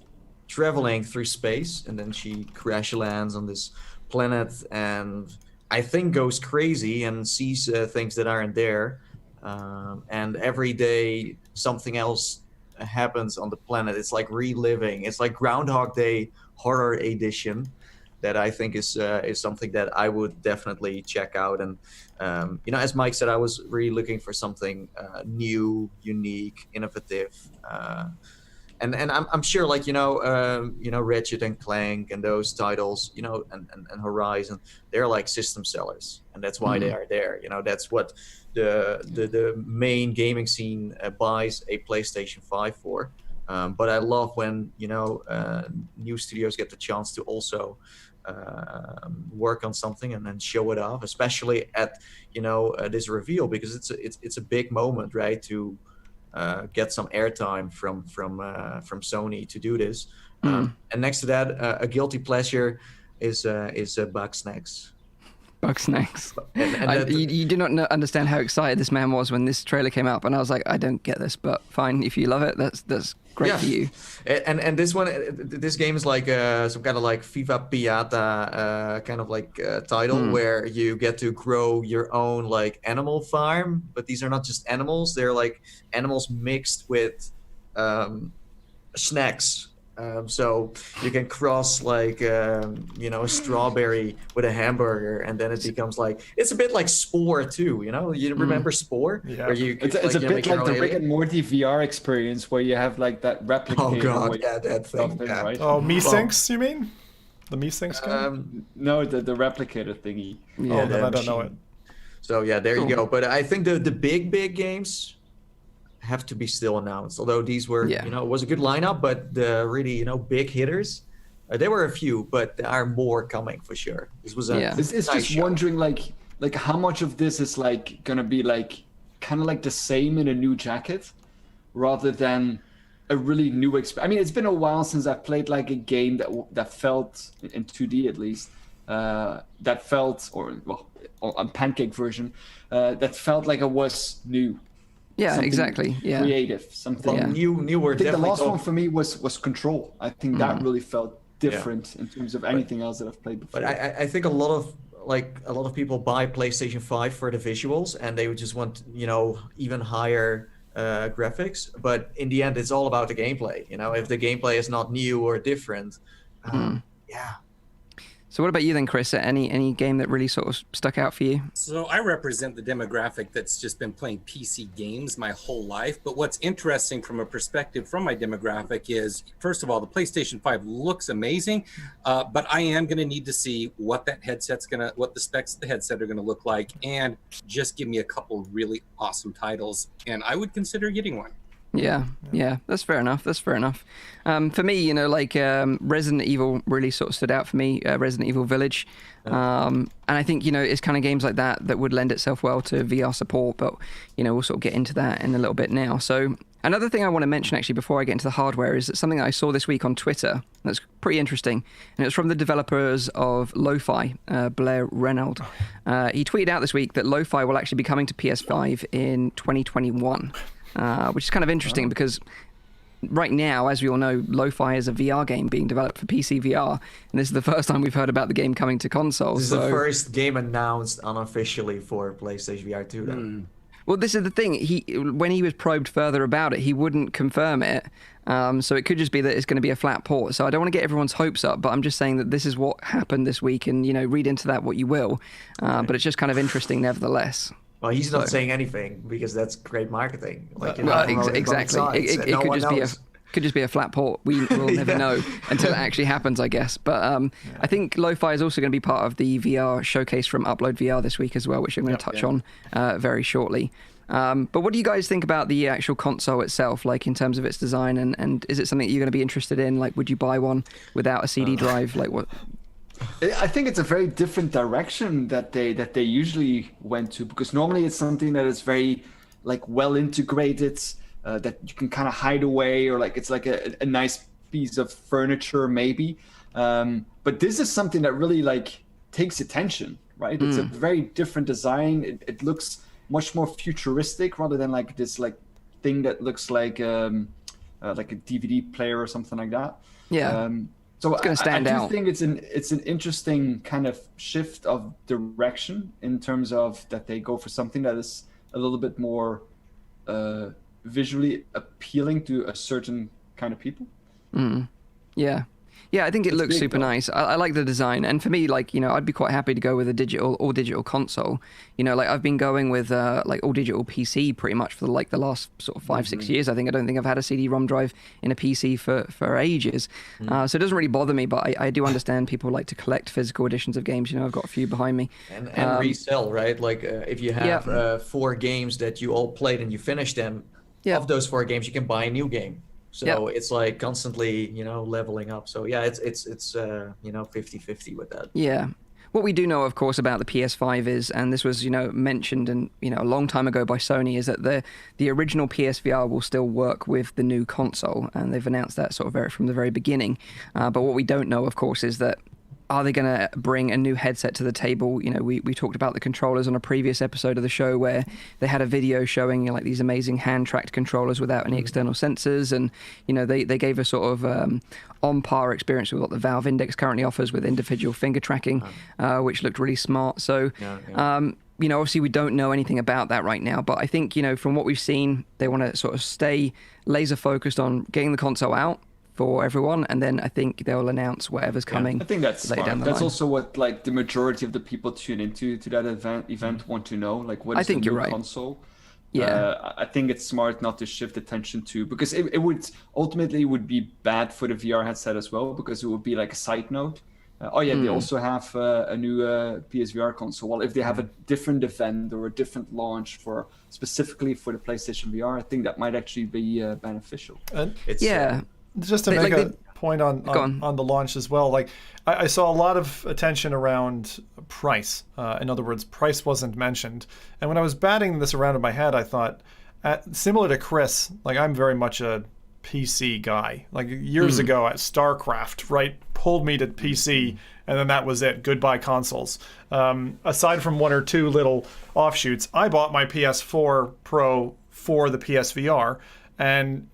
B: traveling through space and then she crash lands on this planet and I think goes crazy and sees things that aren't there. And every day something else happens on the planet. It's like reliving. It's like Groundhog Day horror edition. That I think is something that I would definitely check out. And as Mike said, I was really looking for something new, unique, innovative, and I'm sure like Ratchet and Clank and those titles, and Horizon, they're like system sellers, and that's why they are there. That's what the main gaming scene buys a PlayStation 5 for. But I love when new studios get the chance to also work on something and then show it off, especially at this reveal, because it's a big moment, right? To get some airtime from Sony to do this. And next to that, a guilty pleasure is Bugsnax.
A: Bugsnax. You do not understand how excited this man was when this trailer came out, and I was like, I don't get this, but fine, if you love it, that's great for you.
B: And this game is like some kind of like Viva Piata kind of like title where you get to grow your own like animal farm, but these are not just animals; they're like animals mixed with snacks. So you can cross like a strawberry with a hamburger, and then it becomes like it's a bit like Spore too. You remember Spore?
C: Yeah.
B: Where you
D: it's a bit like the Rick and Morty VR experience where you have like that replicator.
B: Oh god, yeah, that thing.
D: Yeah. Right?
C: Oh, Meesinks, you mean? The Meesinks game?
D: No, the replicator thingy.
C: Yeah, then I don't know it.
B: So yeah, there you go. But I think the big games have to be still announced, although these were it was a good lineup, but the really big hitters, there were a few, but there are more coming for sure. This was
D: it's
B: nice
D: just
B: show.
D: wondering like how much of this is like gonna be like kind of like the same in a new jacket rather than a really new experience. I mean, it's been a while since I've played like a game that felt in 2D at least that felt, or a pancake version, that felt like it was new.
A: Yeah,
D: Something
A: exactly. Yeah,
D: creative. Something
B: new word.
D: I think the last one for me was Control. I think that really felt different in terms of anything else that I've played before.
B: But I think a lot of people buy PlayStation 5 for the visuals, and they would just want, even higher graphics. But in the end, it's all about the gameplay. If the gameplay is not new or different, yeah.
A: So what about you then, Chris? Any game that really sort of stuck out for you?
E: So I represent the demographic that's just been playing PC games my whole life. But what's interesting from a perspective from my demographic is, first of all, the PlayStation 5 looks amazing, but I am going to need to see what the specs of the headset are going to look like, and just give me a couple really awesome titles, and I would consider getting one. Yeah, that's fair enough. For me, Resident Evil really sort of stood out for me, Resident Evil Village. And I think, it's kind of games like that would lend itself well to VR support, but, we'll sort of get into that in a little bit now. So another thing I want to mention actually before I get into the hardware is that something that I saw this week on Twitter that's pretty interesting. And it was from the developers of Lo-Fi, Blair Reynolds. He tweeted out this week that Lo-Fi will actually be coming to PS5 in 2021. Which is kind of interesting because right now, as we all know, Lo-Fi is a VR game being developed for PC VR, and this is the first time we've heard about the game coming to consoles.
B: This is the first game announced unofficially for PlayStation VR2. Then.
A: Well, this is the thing. When he was probed further about it, he wouldn't confirm it. So it could just be that it's going to be a flat port. So I don't want to get everyone's hopes up, but I'm just saying that this is what happened this week, and read into that what you will. But it's just kind of interesting, nevertheless.
B: Well, he's not saying anything because that's great marketing.
A: Exactly. It could just be a flat port. We'll never know until it actually happens, I guess. But I think Lo-Fi is also going to be part of the VR showcase from Upload VR this week as well, which I'm going to touch on very shortly. But what do you guys think about the actual console itself, like in terms of its design, and is it something you're going to be interested in? Like, would you buy one without a CD drive? Like what?
D: I think it's a very different direction that they usually went to, because normally it's something that is very well integrated, that you can kind of hide away, or it's like a nice piece of furniture maybe. But this is something that really takes attention, right? It's a very different design. It looks much more futuristic rather than this thing that looks like a DVD player or something like that.
A: Yeah.
D: So
A: it's going to stand out.
D: I do think it's an interesting kind of shift of direction in terms of that they go for something that is a little bit more visually appealing to a certain kind of people.
A: Yeah, I think it looks super nice. I like the design, and for me, I'd be quite happy to go with a all digital console. I've been going with all digital PC pretty much for the last sort of 5-6 years. I don't think I've had a CD-ROM drive in a PC for ages. So it doesn't really bother me, but I do understand people like to collect physical editions of games. I've got a few behind me.
B: And resell, right? If you have 4 games that you all played and you finished them, of those 4 games, you can buy a new game. So it's constantly, leveling up. So yeah, it's 50-50 with that.
A: Yeah. What we do know, of course, about the PS5 is, and this was, mentioned and, a long time ago by Sony, is that the original PSVR will still work with the new console, and they've announced that sort of from the very beginning. But what we don't know, of course, is that are they going to bring a new headset to the table? We talked about the controllers on a previous episode of the show where they had a video showing these amazing hand-tracked controllers without any external sensors, and they gave a sort of on-par experience with what the Valve Index currently offers with individual finger tracking, which looked really smart. So. Obviously we don't know anything about that right now, but I think, from what we've seen, they want to sort of stay laser focused on getting the console out for everyone, and then I think they'll announce whatever's coming.
D: I think that's smart. That's also what the majority of the people tune into that event want to know. What is the new console?
A: Yeah,
D: I think it's smart not to shift attention to, because it would ultimately be bad for the VR headset as well, because it would be like a side note. They also have a new PSVR console. Well, if they have a different event or a different launch specifically for the PlayStation VR, I think that might actually be beneficial.
C: Just to make a point on the launch as well, I saw a lot of attention around price. In other words, price wasn't mentioned. And when I was batting this around in my head, I thought, similar to Chris, I'm very much a PC guy. Like years ago at StarCraft, right? Pulled me to PC, and then that was it. Goodbye consoles. Aside from one or two little offshoots, I bought my PS4 Pro for the PSVR, and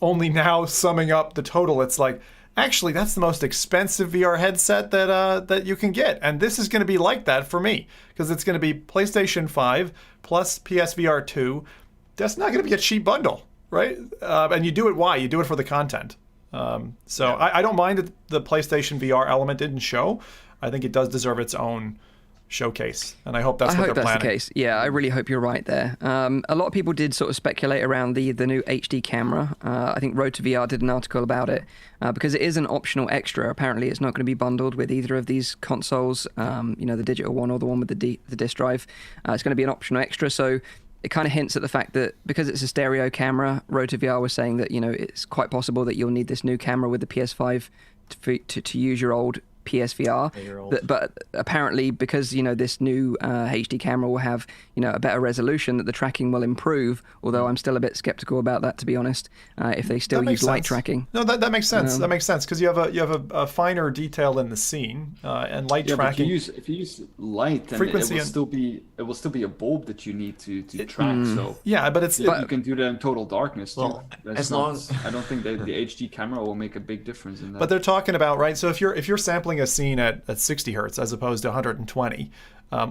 C: only now summing up the total, it's like, actually, that's the most expensive VR headset that you can get, and this is going to be like that for me because it's going to be PlayStation 5 plus PSVR 2. That's not going to be a cheap bundle, right? And you do it why? You do it for the content. I don't mind that the PlayStation VR element didn't show. I think it does deserve its own showcase, and I hope that's what they're planning.
A: The case. Yeah, I really hope you're right there. A lot of people did sort of speculate around the new HD camera. I think Road to VR did an article about it because it is an optional extra. Apparently, it's not going to be bundled with either of these consoles. The digital one or the one with the disc drive. It's going to be an optional extra. So it kind of hints at the fact that because it's a stereo camera, Road to VR was saying that it's quite possible that you'll need this new camera with the PS5 to use your old PSVR, but apparently because this new HD camera will have a better resolution, that the tracking will improve. Although I'm still a bit skeptical about that, to be honest. If they still use light tracking,
C: no, that makes sense. That makes sense because you have a finer detail in the scene and light tracking.
D: If you use light, then
C: frequency,
D: it will still be a bulb that you need to track. So
C: yeah, but
D: you can do that in total darkness too.
B: Well,
D: I don't think that the HD camera will make a big difference in that.
C: But they're talking about, right? So if you're sampling a scene at 60 hertz as opposed to 120,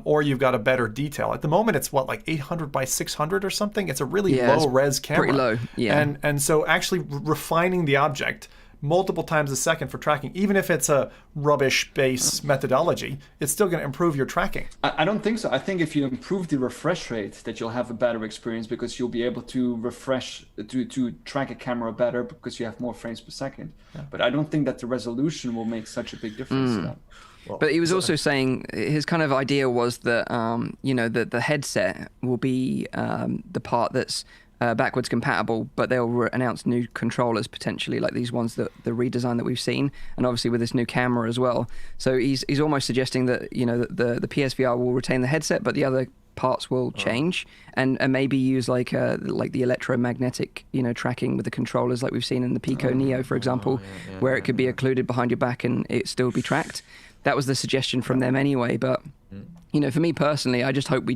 C: or you've got a better detail. At the moment, it's like 800 by 600 or something. It's a really low res camera.
A: Pretty low, yeah.
C: And so actually refining the object multiple times a second for tracking, even if it's a rubbish base methodology, it's still going to improve your tracking.
D: I don't think so. I think if you improve the refresh rate, that you'll have a better experience because you'll be able to refresh, to track a camera better because you have more frames per second. Yeah. But I don't think that the resolution will make such a big difference to that.
A: Well, but he was also saying his kind of idea was that, that the headset will be the part that's backwards compatible, but they'll announce new controllers potentially, like these ones, the redesign that we've seen, and obviously with this new camera as well. So he's almost suggesting that the PSVR will retain the headset, but the other parts will change, and maybe use like the electromagnetic tracking with the controllers, like we've seen in the Pico Neo, for example, where it could be occluded behind your back and it still be tracked. That was the suggestion from them anyway, but for me personally, I just hope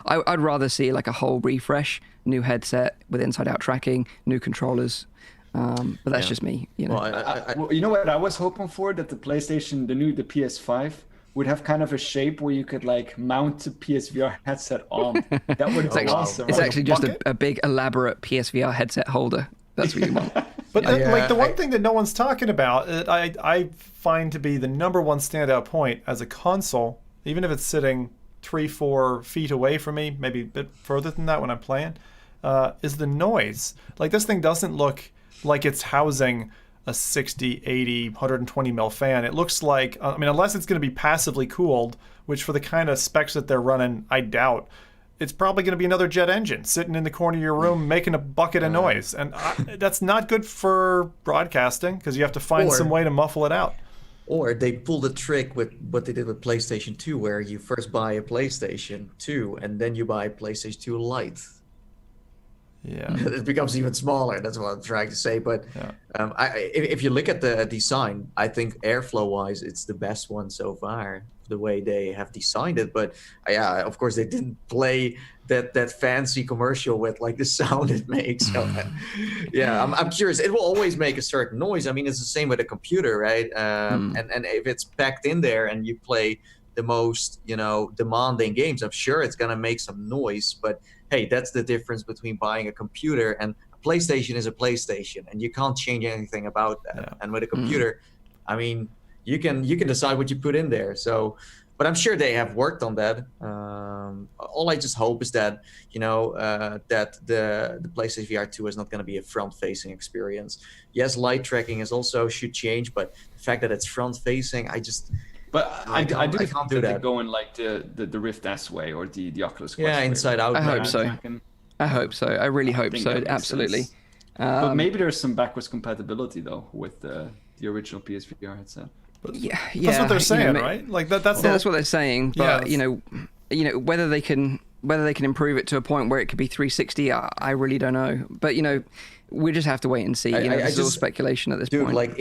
A: I'd rather see like a whole refresh, new headset with inside-out tracking, new controllers. But that's just me.
D: Well, you know what I was hoping for? That the PlayStation, the PS5, would have kind of a shape where you could like mount a PSVR headset on. That would be awesome.
A: It's actually just a big elaborate PSVR headset holder. That's what you want.
C: But the one thing that no one's talking about, I find to be the number one standout point as a console, even if it's sitting 3-4 feet away from me, maybe a bit further than that when I'm playing, is the noise. Like this thing doesn't look like it's housing a 60, 80, 120 mil fan. It looks like, unless it's going to be passively cooled, which for the kind of specs that they're running, I doubt, it's probably going to be another jet engine sitting in the corner of your room making a bucket of noise. And that's not good for broadcasting because you have to find some way to muffle it out.
B: Or they pull the trick with what they did with PlayStation 2, where you first buy a PlayStation 2 and then you buy a PlayStation 2 Lite.
C: Yeah,
B: it becomes even smaller. That's what I'm trying to say. But if you look at the design, I think airflow-wise, it's the best one so far, the way they have designed it. But of course, they didn't play that fancy commercial with like the sound it makes. So, I'm curious. It will always make a certain noise. I mean, it's the same with a computer, right? And if it's packed in there and you play the most demanding games, I'm sure it's gonna make some noise. But hey, that's the difference between buying a computer and a PlayStation is a PlayStation, and you can't change anything about that. Yeah. And with a computer, I mean, you can decide what you put in there. So, but I'm sure they have worked on that. All I just hope is that that the PlayStation VR 2 is not going to be a front-facing experience. Yes, light tracking should change, but the fact that it's front-facing, I do
D: think they're going like the Rift S way or the Oculus Quest.
B: Yeah, inside out.
A: I hope so. I really hope so. Absolutely.
D: But maybe there's some backwards compatibility though with the original PSVR headset.
C: That's what they're saying, right? Like that's what
A: they're saying. But whether they can whether they can improve it to a point where it could be 360, I really don't know. But, we just have to wait and see. It's all speculation at this point.
B: Dude, like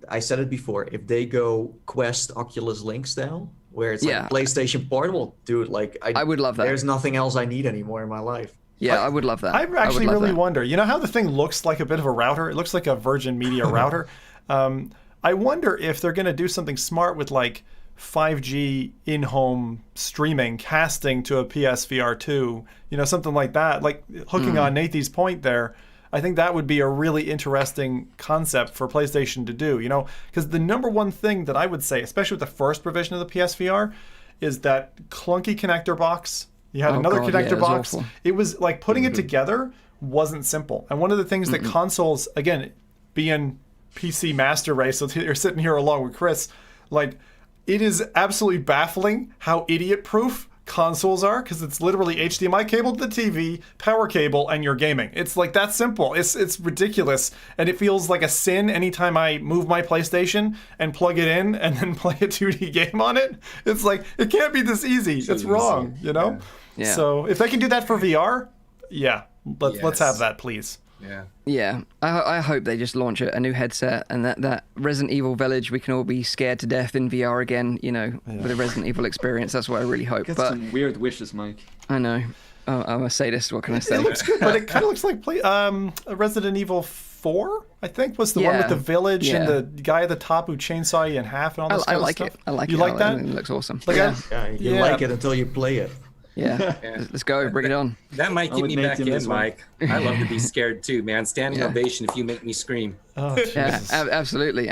B: I said it before, if they go Quest Oculus Link style, where it's like PlayStation Portable, dude, like
A: I would love that.
B: There's nothing else I need anymore in my life.
A: Yeah, I would love that.
C: I actually really wonder. You know how the thing looks like a bit of a router? It looks like a Virgin Media router. I wonder if they're going to do something smart with like 5G in-home streaming, casting to a PSVR2, something like that. Like hooking on Nathan's point there, I think that would be a really interesting concept for PlayStation to do, because the number one thing that I would say, especially with the first provision of the PSVR, is that clunky connector box. You had another connector box. It was like putting it together wasn't simple. And one of the things that consoles, again, being PC master race, so you're sitting here along with Chris, like it is absolutely baffling how idiot-proof consoles are, because it's literally HDMI cable to the TV, power cable, and you're gaming. It's like that simple. It's ridiculous, and it feels like a sin anytime I move my PlayStation and plug it in and then play a 2D game on it. It's like, it can't be this easy. It's wrong,
A: Yeah.
C: So if they can do that for VR, let's have that, please.
A: Yeah. I hope they just launch a new headset, and that Resident Evil Village, we can all be scared to death in VR again, with a Resident Evil experience. That's what I really hope.
D: That's some weird wishes, Mike.
A: I know. I'm a sadist. What can I say?
C: It looks good, but it kind of looks like Resident Evil 4, I think, was the one with the village and the guy at the top who chainsaw you in half and all this kind of stuff.
A: I like it.
C: You like that?
A: It looks awesome.
C: Like
B: You like it until you play it.
A: Yeah. Let's go. Bring it on.
E: That might get me back in, Mike. I love to be scared too, man. Standing ovation if you make me scream.
C: Oh,
A: yeah, absolutely.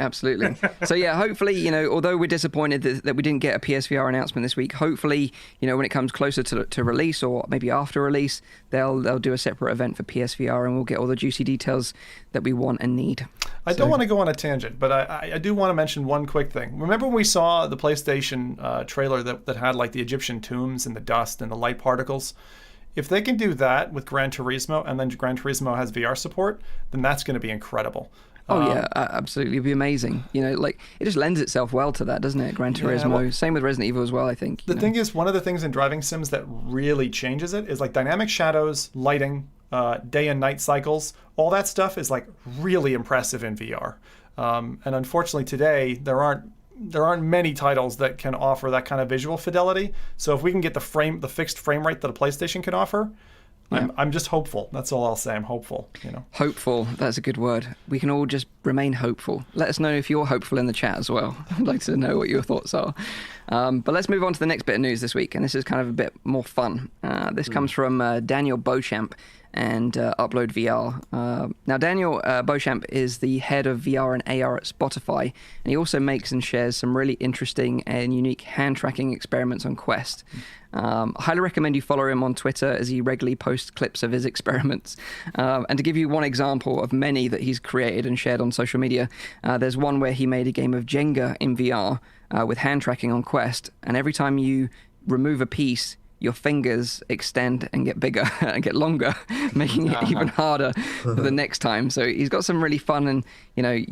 A: So yeah, hopefully, although we're disappointed that we didn't get a PSVR announcement this week, hopefully, when it comes closer to release, or maybe after release, they'll do a separate event for PSVR, and we'll get all the juicy details that we want and need.
C: I don't want to go on a tangent, but I do want to mention one quick thing. Remember when we saw the PlayStation trailer that had like the Egyptian tombs and the dust and the light particles? If they can do that with Gran Turismo, and then Gran Turismo has VR support, then that's going to be incredible.
A: Oh yeah, absolutely. It'd be amazing. Like it just lends itself well to that, doesn't it? Gran Turismo. Same with Resident Evil as well, I think.
C: The thing is, one of the things in driving sims that really changes it is like dynamic shadows, lighting, day and night cycles. All that stuff is like really impressive in VR. And unfortunately today, there aren't many titles that can offer that kind of visual fidelity. So if we can get the fixed frame rate that a PlayStation can offer, I'm just hopeful. That's all I'll say. I'm hopeful.
A: Hopeful. That's a good word. We can all just remain hopeful. Let us know if you're hopeful in the chat as well. I'd like to know what your thoughts are. But let's move on to the next bit of news this week, and this is kind of a bit more fun. This comes from Daniel Beauchamp and Upload VR. Now, Daniel Beauchamp is the head of VR and AR at Spotify, and he also makes and shares some really interesting and unique hand tracking experiments on Quest. I highly recommend you follow him on Twitter, as he regularly posts clips of his experiments. And to give you one example of many that he's created and shared on social media, there's one where he made a game of Jenga in VR with hand tracking on Quest, and every time you remove a piece, your fingers extend and get bigger and get longer, making it even harder for the next time. So he's got some really fun and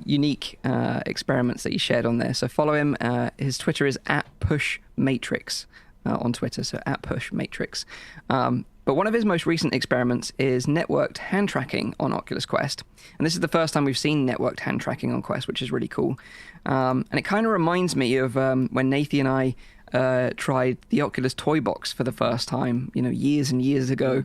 A: unique experiments that he shared on there. So follow him. His Twitter is @pushmatrix on Twitter. So @pushmatrix. But one of his most recent experiments is networked hand tracking on Oculus Quest. And this is the first time we've seen networked hand tracking on Quest, which is really cool. And it kind of reminds me of when Nathan and I tried the Oculus toy box for the first time, years and years ago.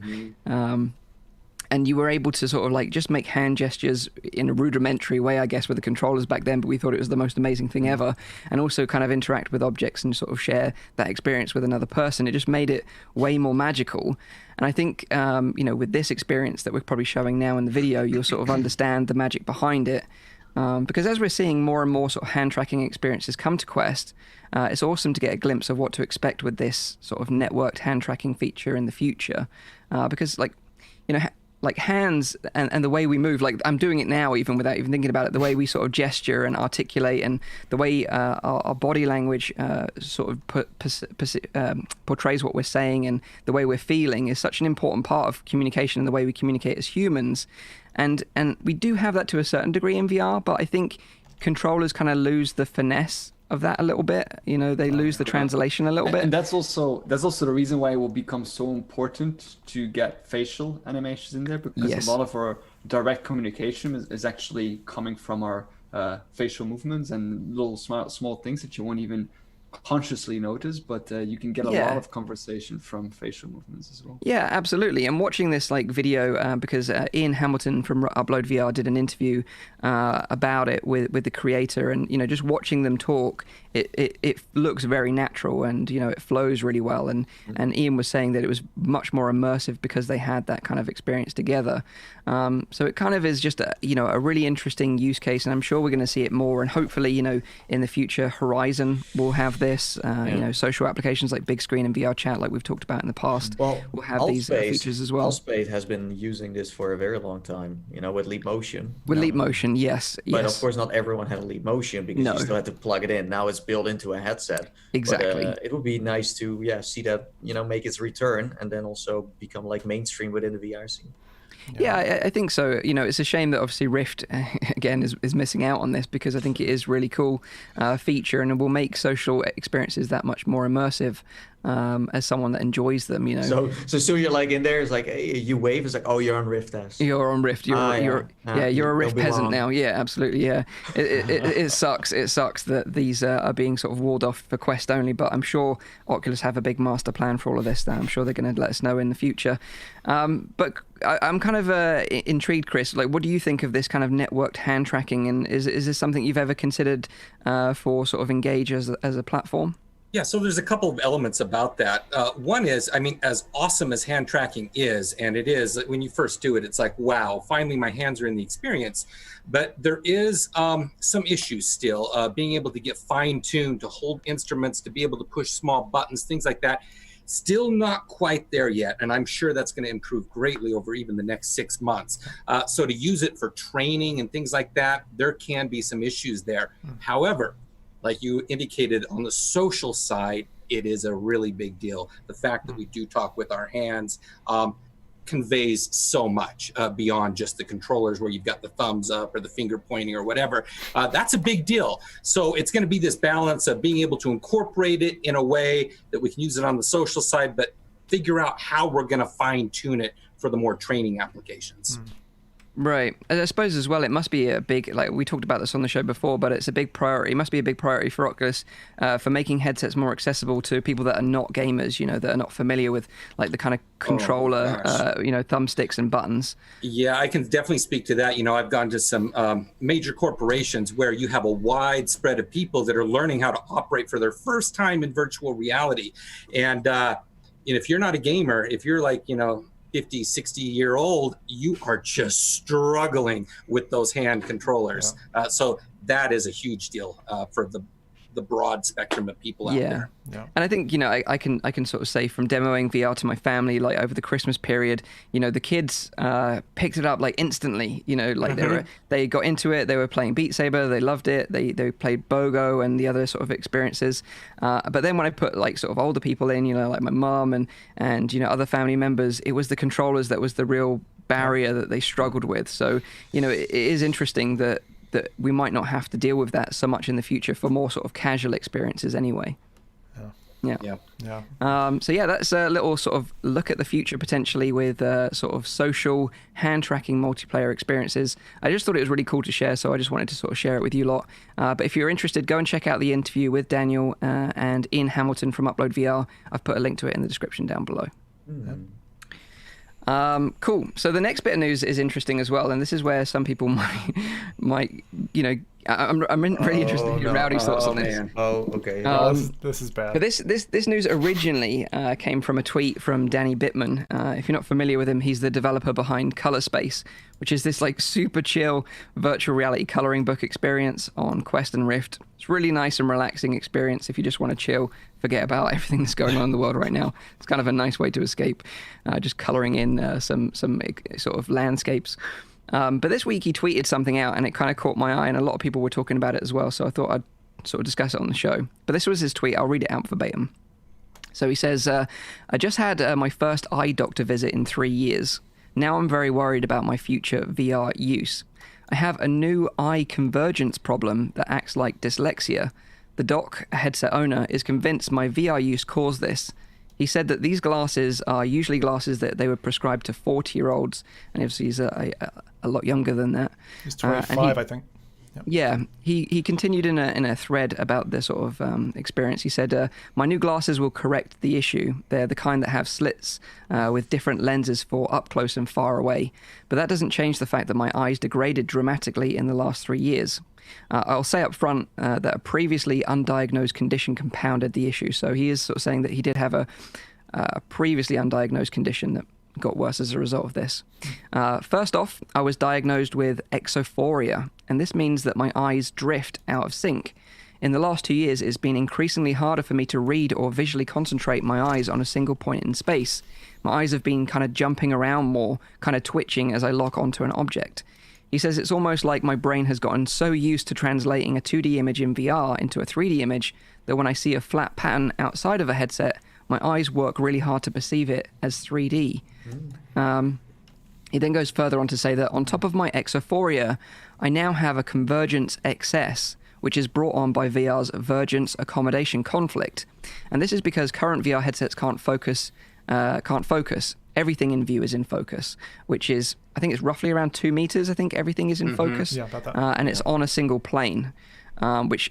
A: And you were able to sort of like just make hand gestures in a rudimentary way, I guess, with the controllers back then, but we thought it was the most amazing thing ever. And also kind of interact with objects and sort of share that experience with another person. It just made it way more magical. And I think, with this experience that we're probably showing now in the video, you'll sort of understand the magic behind it. Because as we're seeing more and more sort of hand tracking experiences come to Quest, it's awesome to get a glimpse of what to expect with this sort of networked hand tracking feature in the future. Because like hands and the way we move, like I'm doing it now even without even thinking about it, the way we sort of gesture and articulate and the way our body language sort of portrays what we're saying and the way we're feeling is such an important part of communication and the way we communicate as humans. And we do have that to a certain degree in VR, but I think controllers kind of lose the finesse of that a little bit. You know, they lose the translation a little bit.
D: And that's also the reason why it will become so important to get facial animations in there, because a lot of our direct communication is actually coming from our facial movements and little small things that you won't even consciously notice, but you can get a lot of conversation from facial movements as well.
A: Yeah, absolutely. And watching this like video, because Ian Hamilton from Upload VR did an interview about it with the creator, and you know, just watching them talk, it looks very natural, and you know, it flows really well. And Ian was saying that it was much more immersive because they had that kind of experience together. So it kind of is just a really interesting use case, and I'm sure we're going to see it more. And hopefully, you know, in the future, Horizon will have this. You know, social applications like big screen and VR chat, like we've talked about in the past, will have these features as well.
B: OhShape has been using this for a very long time. You know, with Leap Motion.
A: With Leap Motion, yes.
B: But of course, not everyone had a Leap Motion because you still had to plug it in. Now it's built into a headset.
A: Exactly.
B: But, it would be nice to see that, you know, make its return and then also become like mainstream within the VR scene.
A: Yeah, I think so. You know, it's a shame that obviously Rift, again, is missing out on this, because I think it is really cool feature, and it will make social experiences that much more immersive as someone that enjoys them, you know.
B: So you're like in there, it's like, hey, you wave, it's like, oh, you're on Rift S.
A: You're on Rift. You're a Rift peasant now. Yeah, absolutely. Yeah, it sucks. It sucks that these are being sort of walled off for Quest only, but I'm sure Oculus have a big master plan for all of this that I'm sure they're going to let us know in the future. But I'm kind of intrigued, Chris. Like, what do you think of this kind of networked hand tracking, and is this something you've ever considered for sort of Engage as a platform?
E: Yeah, so there's a couple of elements about that. One is, I mean, as awesome as hand tracking is, and it is, when you first do it, it's like, wow, finally my hands are in the experience. But there is some issues still, being able to get fine-tuned, to hold instruments, to be able to push small buttons, things like that. Still not quite there yet, and I'm sure that's going to improve greatly over even the next 6 months. So to use it for training and things like that, there can be some issues there. However, like you indicated, on the social side, it is a really big deal. The fact that we do talk with our hands conveys so much beyond just the controllers where you've got the thumbs up or the finger pointing or whatever. That's a big deal. So it's going to be this balance of being able to incorporate it in a way that we can use it on the social side, but figure out how we're going to fine tune it for the more training applications.
A: Right. I suppose as well, it must be a big, like we talked about this on the show before, but it's a big priority. It must be a big priority for Oculus for making headsets more accessible to people that are not gamers, you know, that are not familiar with like the kind of controller, you know, thumbsticks and buttons.
E: Yeah, I can definitely speak to that. You know, I've gone to some major corporations where you have a wide spread of people that are learning how to operate for their first time in virtual reality. And, you know, if you're not a gamer, if you're like, you know, 50, 60-year-old, you are just struggling with those hand controllers. Yeah. So that is a huge deal for the broad spectrum of people out there.
A: Yeah. And I think, you know, I can sort of say from demoing VR to my family, like over the Christmas period, you know, the kids picked it up like instantly, you know, like they got into it, they were playing Beat Saber, they loved it, they played BOGO and the other sort of experiences. But then when I put like sort of older people in, you know, like my mom and you know, other family members, it was the controllers that was the real barrier that they struggled with. So, you know, it is interesting that we might not have to deal with that so much in the future for more sort of casual experiences anyway. Yeah. So yeah, that's a little sort of look at the future potentially with sort of social hand tracking multiplayer experiences. I just thought it was really cool to share, so I just wanted to sort of share it with you lot. But if you're interested, go and check out the interview with Daniel and Ian Hamilton from Upload VR. I've put a link to it in the description down below. Cool. So the next bit of news is interesting as well, and this is where some people might you know, I'm really interested in your Rowdy's thoughts on this.
B: Man. Oh, okay.
C: This is bad.
A: But this news originally came from a tweet from Danny Bittman. If you're not familiar with him, he's the developer behind Color Space, which is this like super chill virtual reality coloring book experience on Quest and Rift. It's really nice and relaxing experience if you just want to chill, forget about everything that's going on in the world right now. It's kind of a nice way to escape, just coloring in some sort of landscapes. But this week he tweeted something out and it kind of caught my eye, and a lot of people were talking about it as well, so I thought I'd sort of discuss it on the show. But this was his tweet. I'll read it out verbatim. So he says, I just had my first eye doctor visit in 3 years. Now I'm very worried about my future VR use. I have a new eye convergence problem that acts like dyslexia. The doc, a headset owner, is convinced my VR use caused this. He said that these glasses are usually glasses that they would prescribe to 40-year-olds, and obviously he's a lot younger than that.
C: He's 25, I think. Yep.
A: Yeah, he continued in a thread about this sort of experience. He said, my new glasses will correct the issue. They're the kind that have slits with different lenses for up close and far away. But that doesn't change the fact that my eyes degraded dramatically in the last 3 years. I'll say up front that a previously undiagnosed condition compounded the issue. So he is sort of saying that he did have a previously undiagnosed condition that got worse as a result of this. First off, I was diagnosed with exophoria, and this means that my eyes drift out of sync. In the last 2 years, it's been increasingly harder for me to read or visually concentrate my eyes on a single point in space. My eyes have been kind of jumping around more, kind of twitching as I lock onto an object. He says it's almost like my brain has gotten so used to translating a 2D image in VR into a 3D image that when I see a flat pattern outside of a headset, my eyes work really hard to perceive it as 3D. He then goes further on to say that on top of my exophoria, I now have a convergence excess, which is brought on by VR's vergence accommodation conflict. And this is because current VR headsets can't focus. Everything in view is in focus, which is, I think it's roughly around 2 meters. I think everything is in focus.
C: Yeah, about that.
A: And it's on a single plane. Which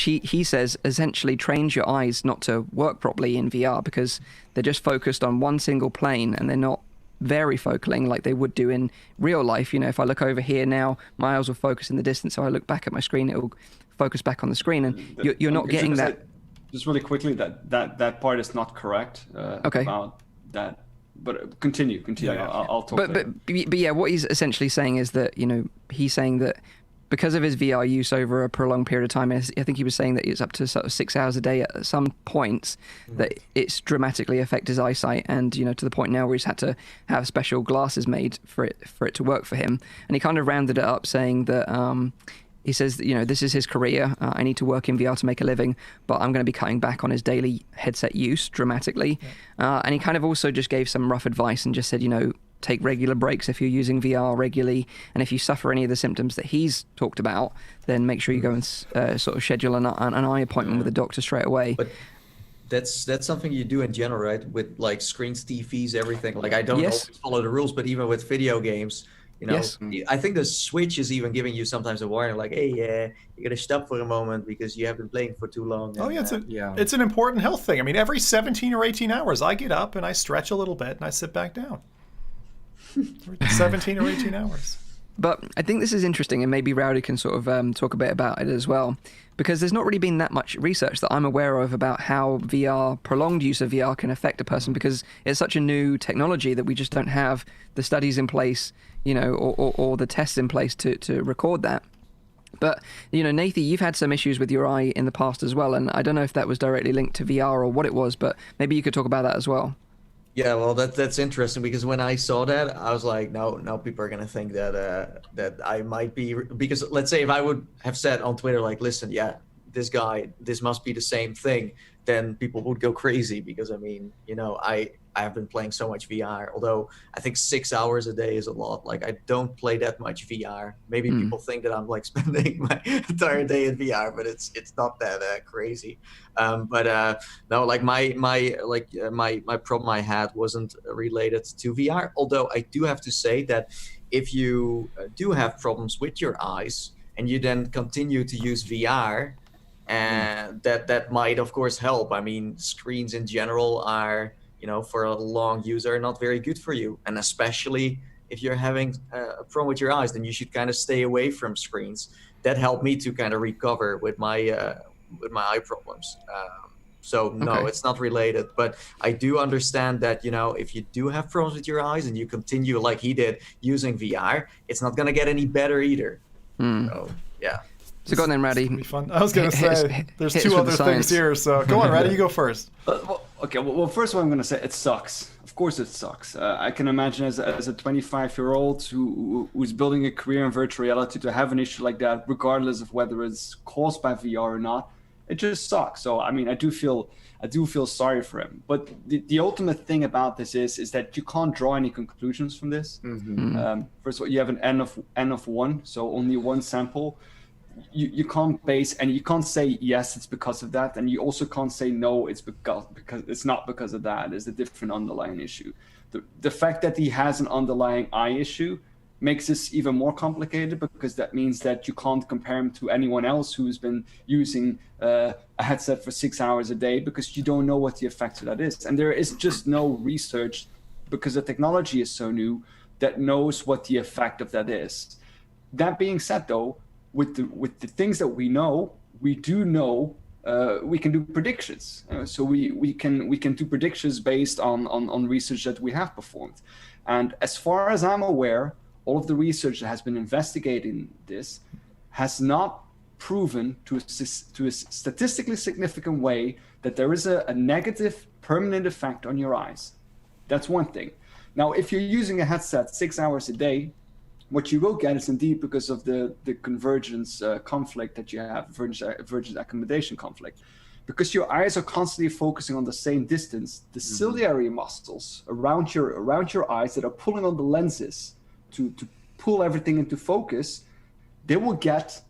A: he says essentially trains your eyes not to work properly in VR because they're just focused on one single plane and they're not varifocalling like they would do in real life. You know, if I look over here now, my eyes will focus in the distance. So I look back at my screen, it will focus back on the screen, and you're not getting that.
D: Just really quickly, that part is not correct.
A: Okay.
D: About that, but continue.
C: Yeah.
D: I'll talk.
A: But yeah, what he's essentially saying is that, you know, he's saying that because of his VR use over a prolonged period of time, I think he was saying that it's up to sort of 6 hours a day at some points, that it's dramatically affected his eyesight, and, you know, to the point now where he's had to have special glasses made for it to work for him. And he kind of rounded it up saying that he says that, you know, this is his career. I need to work in VR to make a living, but I'm going to be cutting back on his daily headset use dramatically. And he kind of also just gave some rough advice and just said, you know, take regular breaks if you're using VR regularly, and if you suffer any of the symptoms that he's talked about, then make sure you go and sort of schedule an eye appointment with a doctor straight away.
B: But that's something you do in general, right? With like screens, TVs, everything. Like I don't always follow the rules, but even with video games, you know, I think the Switch is even giving you sometimes a warning, like, hey, you gotta stop for a moment because you have been playing for too long.
C: Oh,
B: and,
C: yeah, it's an important health thing. I mean, every 17 or 18 hours, I get up and I stretch a little bit and I sit back down. 17 or 18 hours.
A: But I think this is interesting, and maybe Rowdy can sort of talk a bit about it as well, because there's not really been that much research that I'm aware of about how prolonged use of VR can affect a person, because it's such a new technology that we just don't have the studies in place, you know, or the tests in place to record that. But, you know, Nathan, you've had some issues with your eye in the past as well, and I don't know if that was directly linked to VR or what it was, but maybe you could talk about that as well.
B: Yeah, well, that's interesting, because when I saw that, I was like, no, people are gonna think that I might be, because let's say if I would have said on Twitter, like, listen, yeah, this must be the same thing, then people would go crazy, because I mean, you know, I have been playing so much VR, although I think 6 hours a day is a lot. Like, I don't play that much VR. Maybe people think that I'm like spending my entire day in VR, but it's not that crazy. No, like my problem I had wasn't related to VR. Although I do have to say that if you do have problems with your eyes and you then continue to use VR, and that might of course help. I mean, screens in general are, you know, for a long user, not very good for you. And especially if you're having a problem with your eyes, then you should kind of stay away from screens. That helped me to kind of recover with my eye problems. No, it's not related. But I do understand that, you know, if you do have problems with your eyes and you continue like he did using VR, it's not going to get any better either. So, yeah.
A: So go on then, Rowdy.
C: Be fun. I was going to say, there's two other things here, so go on, Rowdy, you go first.
D: Well, first of all, I'm going to say it sucks. Of course it sucks. I can imagine as a 25-year-old who's building a career in virtual reality to have an issue like that, regardless of whether it's caused by VR or not, it just sucks. So, I mean, I do feel sorry for him. But the ultimate thing about this is that you can't draw any conclusions from this. First of all, you have an N of 1, so only one sample. you can't base, and you can't say yes, it's because of that, and you also can't say no, it's because it's not because of that. There's a different underlying issue. The fact that he has an underlying eye issue makes this even more complicated, because that means that you can't compare him to anyone else who's been using a headset for 6 hours a day, because you don't know what the effect of that is. And there is just no research, because the technology is so new, that knows what the effect of that is. That being said, though, with the things that we know, we do know we can do predictions. So we can do predictions based on research that we have performed. And as far as I'm aware, all of the research that has been investigating this has not proven to a statistically significant way that there is a negative permanent effect on your eyes. That's one thing. Now, if you're using a headset 6 hours a day, what you will get is indeed, because of the convergence conflict that you have, convergence accommodation conflict, because your eyes are constantly focusing on the same distance, the ciliary muscles around your eyes that are pulling on the lenses to pull everything into focus, they will get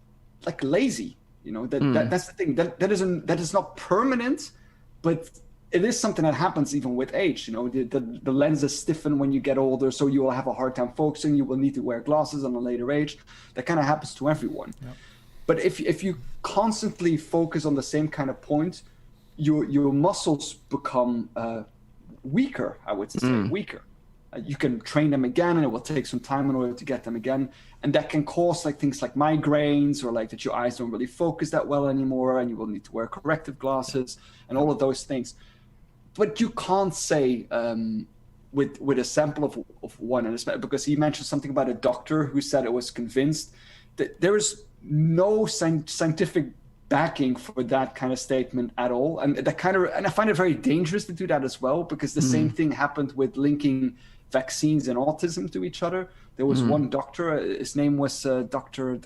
D: like lazy. That's the thing. That is not permanent, but it is something that happens even with age. The lenses stiffen when you get older, so you will have a hard time focusing. You will need to wear glasses on a later age. That kind of happens to everyone. Yep. But if you constantly focus on the same kind of point, your muscles become weaker, I would say, weaker. You can train them again, and it will take some time in order to get them again. And that can cause things like migraines, or that your eyes don't really focus that well anymore, and you will need to wear corrective glasses and all of those things. But you can't say with a sample of one, and because he mentioned something about a doctor who said it was convinced that there is no scientific backing for that kind of statement at all. And I find it very dangerous to do that as well, because the same thing happened with linking vaccines and autism to each other. There was one doctor, his name was Dr.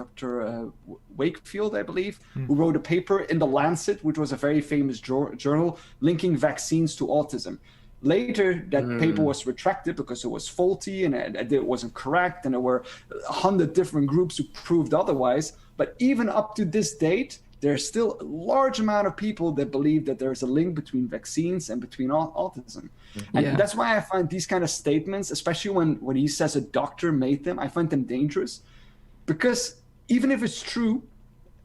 D: Wakefield, I believe, who wrote a paper in The Lancet, which was a very famous journal, linking vaccines to autism. Later, that paper was retracted because it was faulty and it wasn't correct, and there were 100 different groups who proved otherwise. But even up to this date, there's still a large amount of people that believe that there's a link between vaccines and between autism. And that's why I find these kind of statements, especially when he says a doctor made them, I find them dangerous. Because even if it's true,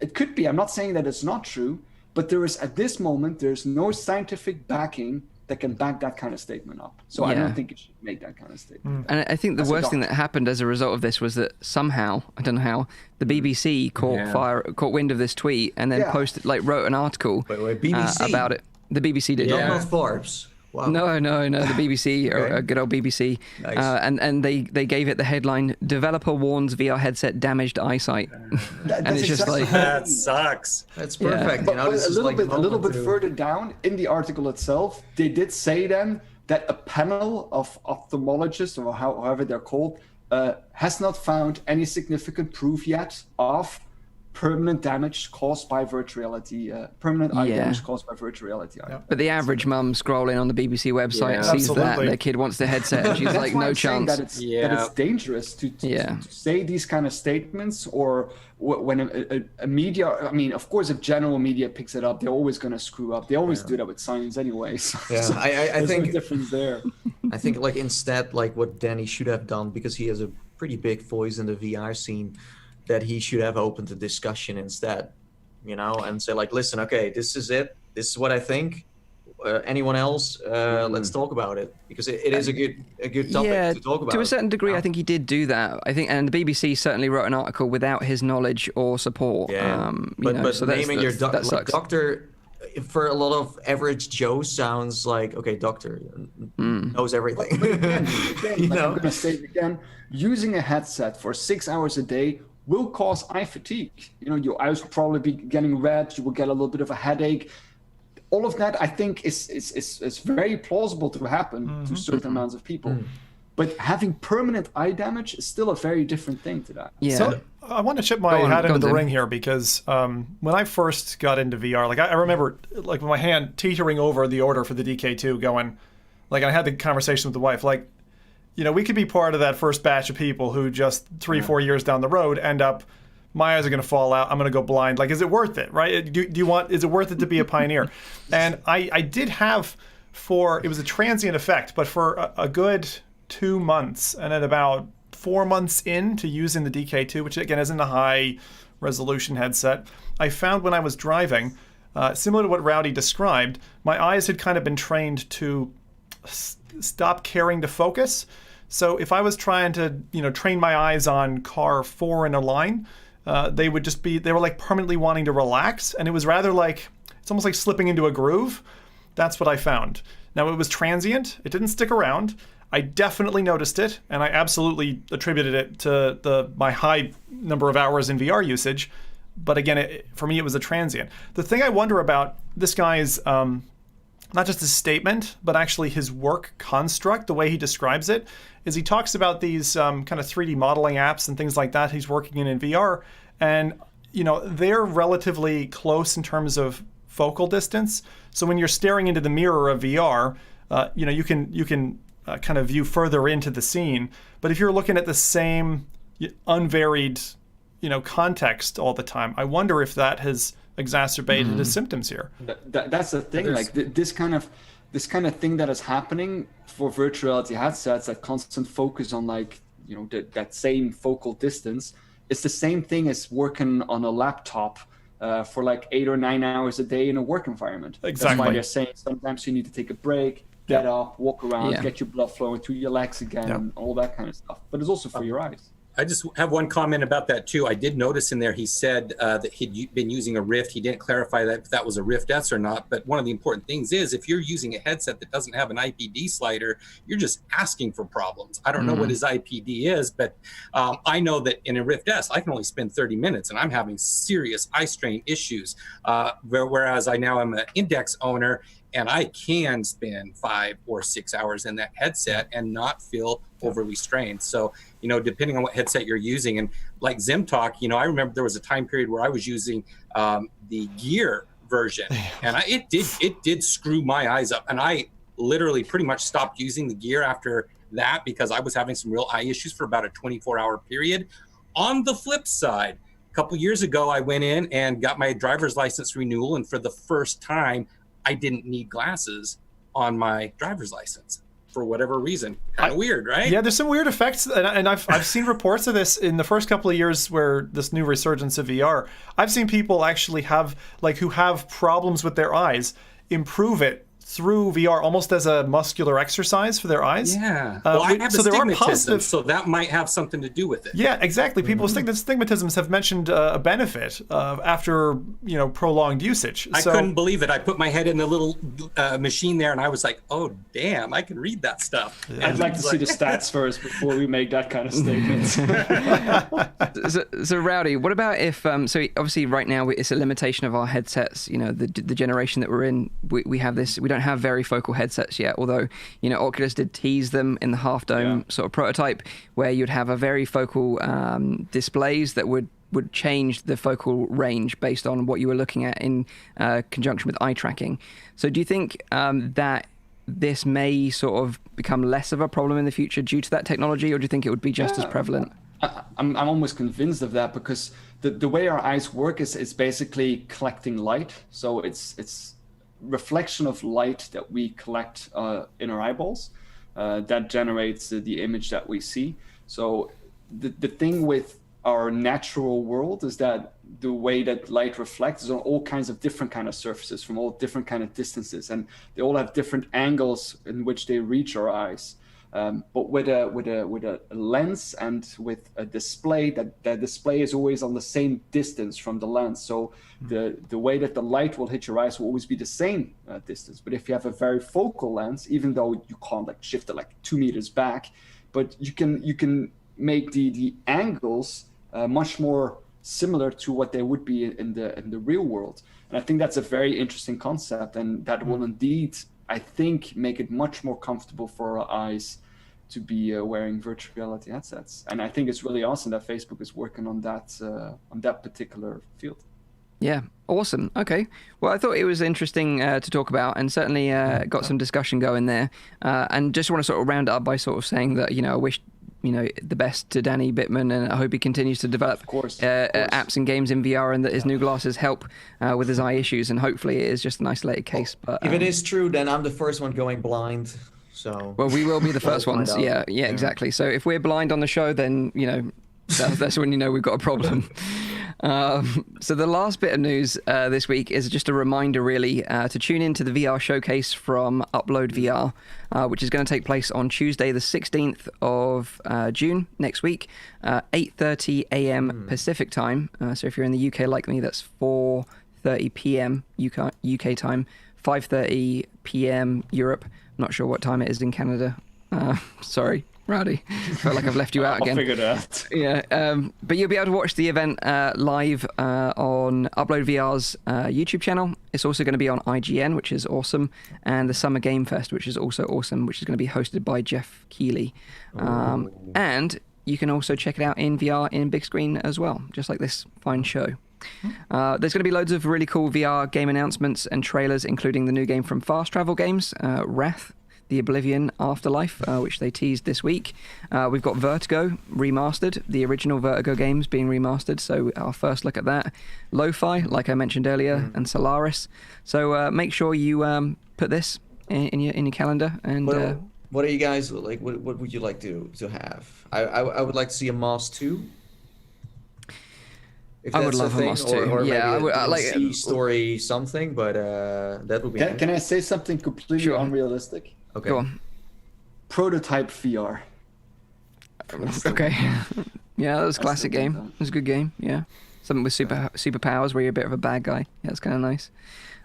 D: it could be, I'm not saying that it's not true, but at this moment, there's no scientific backing that can back that kind of statement up. So I don't think you should make that kind of statement.
A: And I think the worst thing that happened as a result of this was that somehow, I don't know how, the BBC caught wind of this tweet and then wrote an article
B: BBC?
A: about it. The BBC did.
B: Not Forbes. Wow.
A: No, the BBC, or good old BBC.
B: Nice.
A: And they gave it the headline, "Developer warns VR headset damaged eyesight." And it's just
E: that sucks.
B: That's perfect.
D: But a little bit further down in the article itself, they did say then that a panel of ophthalmologists, or however they're called, has not found any significant proof yet of permanent damage caused by virtual reality, permanent eye damage caused by virtual reality.
A: But the average mum scrolling on the BBC website sees that their kid wants the headset, and she's like, no chance.
D: That it's dangerous to say these kind of statements, or when a media, I mean, of course, if general media picks it up, they're always going to screw up. They always do that with science anyway. So
B: I think
D: no difference there.
B: I think instead, what Danny should have done, because he has a pretty big voice in the VR scene, that he should have opened the discussion instead, and say listen, okay, this is it. This is what I think. Anyone else? Let's talk about it, because it is a good topic to talk about.
A: To a certain degree, I think he did do that. I think, and the BBC certainly wrote an article without his knowledge or support.
B: Yeah, but so naming your doctor for a lot of average Joe sounds like, okay, doctor knows everything.
D: But again, I'm going to say it again. Using a headset for 6 hours a day will cause eye fatigue. Your eyes will probably be getting red. You will get a little bit of a headache. All of that, I think, is very plausible to happen to certain amounts of people. But having permanent eye damage is still a very different thing to that.
C: Yeah. So I want to chip my hat into the ring here, because when I first got into VR, I remember with my hand teetering over the order for the DK2 going, I had the conversation with the wife, we could be part of that first batch of people who just 3-4 years down the road end up my eyes are going to fall out. I'm going to go blind. Like, is it worth it, right? Is it worth it to be a pioneer? And I did have it was a transient effect, but for a good 2 months, and at about 4 months into using the DK2, which again isn't a high resolution headset, I found when I was driving, similar to what Rowdy described, my eyes had kind of been trained to stop caring to focus. So if I was trying to, train my eyes on car 4 in a line, they were like permanently wanting to relax. And it was rather like, it's almost like slipping into a groove. That's what I found. Now, it was transient. It didn't stick around. I definitely noticed it, and I absolutely attributed it to my high number of hours in VR usage. But again, for me, it was a transient. The thing I wonder about this guy's, not just his statement, but actually his work construct, the way he describes it, is he talks about these kind of 3D modeling apps and things like that he's working in VR. And, they're relatively close in terms of focal distance. So when you're staring into the mirror of VR, you can kind of view further into the scene. But if you're looking at the same unvaried, context all the time, I wonder if that has exacerbated his symptoms here.
D: That's the thing. Like this kind of thing that is happening for virtual reality headsets, that constant focus on that same focal distance, it's the same thing as working on a laptop for 8 or 9 hours a day in a work environment.
C: Exactly.
D: That's why they're saying sometimes you need to take a break, get up, walk around, get your blood flowing through your legs again, and all that kind of stuff. But it's also for your eyes.
E: I just have one comment about that too. I did notice in there he said that he'd been using a Rift. He didn't clarify that if that was a Rift S or not. But one of the important things is if you're using a headset that doesn't have an IPD slider, you're just asking for problems. I don't know what his IPD is, but I know that in a Rift S, I can only spend 30 minutes and I'm having serious eye strain issues. Whereas I now am an Index owner and I can spend 5 or 6 hours in that headset and not feel overly strained. So, depending on what headset you're using, and like Zim Talk, I remember there was a time period where I was using the Gear version, and it did screw my eyes up, and I literally pretty much stopped using the Gear after that because I was having some real eye issues for about a 24-hour period. On the flip side, a couple years ago, I went in and got my driver's license renewal, and for the first time, I didn't need glasses on my driver's license for whatever reason. Kind of weird, right?
C: Yeah, there's some weird effects, and I've seen reports of this in the first couple of years where this new resurgence of VR. I've seen people actually who have problems with their eyes improve it through VR almost as a muscular exercise for their eyes.
E: Yeah. Well, I have astigmatism, so that might have something to do with it.
C: Yeah, exactly. People with astigmatisms have mentioned a benefit after prolonged usage.
E: I couldn't believe it. I put my head in the little machine there, and I was like, "Oh, damn! I can read that stuff."
C: Yeah.
D: I'd like to see the stats first before we make that kind of statement.
A: So Rowdy, what about if? So obviously, right now it's a limitation of our headsets. The generation that we're in, we have this. We don't have very focal headsets yet, although Oculus did tease them in the half dome sort of prototype where you'd have a very focal displays that would change the focal range based on what you were looking at in conjunction with eye tracking. So do you think that this may sort of become less of a problem in the future due to that technology, or do you think it would be just as prevalent?
D: I'm almost convinced of that, because the way our eyes work is basically collecting light. So it's reflection of light that we collect in our eyeballs that generates the image that we see. So the thing with our natural world is that the way that light reflects is on all kinds of different kind of surfaces from all different kind of distances, and they all have different angles in which they reach our eyes. But with a lens and with a display, that display is always on the same distance from the lens. So the way that the light will hit your eyes will always be the same distance. But if you have a very focal lens, even though you can't shift it 2 meters back, but you can make the angles much more similar to what they would be in the real world. And I think that's a very interesting concept, and that will indeed, I think, make it much more comfortable for our eyes to be wearing virtual reality headsets. And I think it's really awesome that Facebook is working on that particular field.
A: Yeah, awesome. Okay. Well, I thought it was interesting to talk about, and certainly got some discussion going there. And just want to sort of round it up by sort of saying that, I wish the best to Danny Bittman, and I hope he continues to develop apps and games in VR, and that his new glasses help with his eye issues, and hopefully it is just an isolated case. But
B: if it is true, then I'm the first one going blind. So
A: we will be the first ones. Yeah, exactly. So if we're blind on the show, then that's when we've got a problem. So the last bit of news this week is just a reminder, really, to tune into the VR showcase from Upload VR, which is going to take place on Tuesday, the 16th of June, next week, 8:30 a.m. Pacific time. So if you're in the UK like me, that's 4:30 p.m. UK time, 5:30 p.m. Europe. I'm not sure what time it is in Canada. Sorry. Rowdy, I feel like I've left you out again.
D: I'll figure it out.
A: Yeah, but you'll be able to watch the event live on Upload VR's YouTube channel. It's also going to be on IGN, which is awesome, and the Summer Game Fest, which is also awesome, which is going to be hosted by Jeff Keighley. And you can also check it out in VR in big screen as well, just like this fine show. There's going to be loads of really cool VR game announcements and trailers, including the new game from Fast Travel Games, Wrath, The Oblivion Afterlife, which they teased this week. We've got Vertigo Remastered, the original Vertigo games being remastered, so our first look at that. Lo-Fi, like I mentioned earlier, and Solaris. So make sure you put this in your calendar. And
B: what are you guys like? What would you like to have? I would like to see a Moss 2. If
A: I would love a Moss 2.
B: Or
A: yeah,
B: maybe
A: I like
B: story something, but that would be.
D: Can I say something completely unrealistic?
B: Okay.
A: Go on.
D: Prototype VR.
A: Okay. Yeah, that was a classic game. It was a good game. Yeah, something with superpowers where you're a bit of a bad guy. Yeah, it's kind of nice.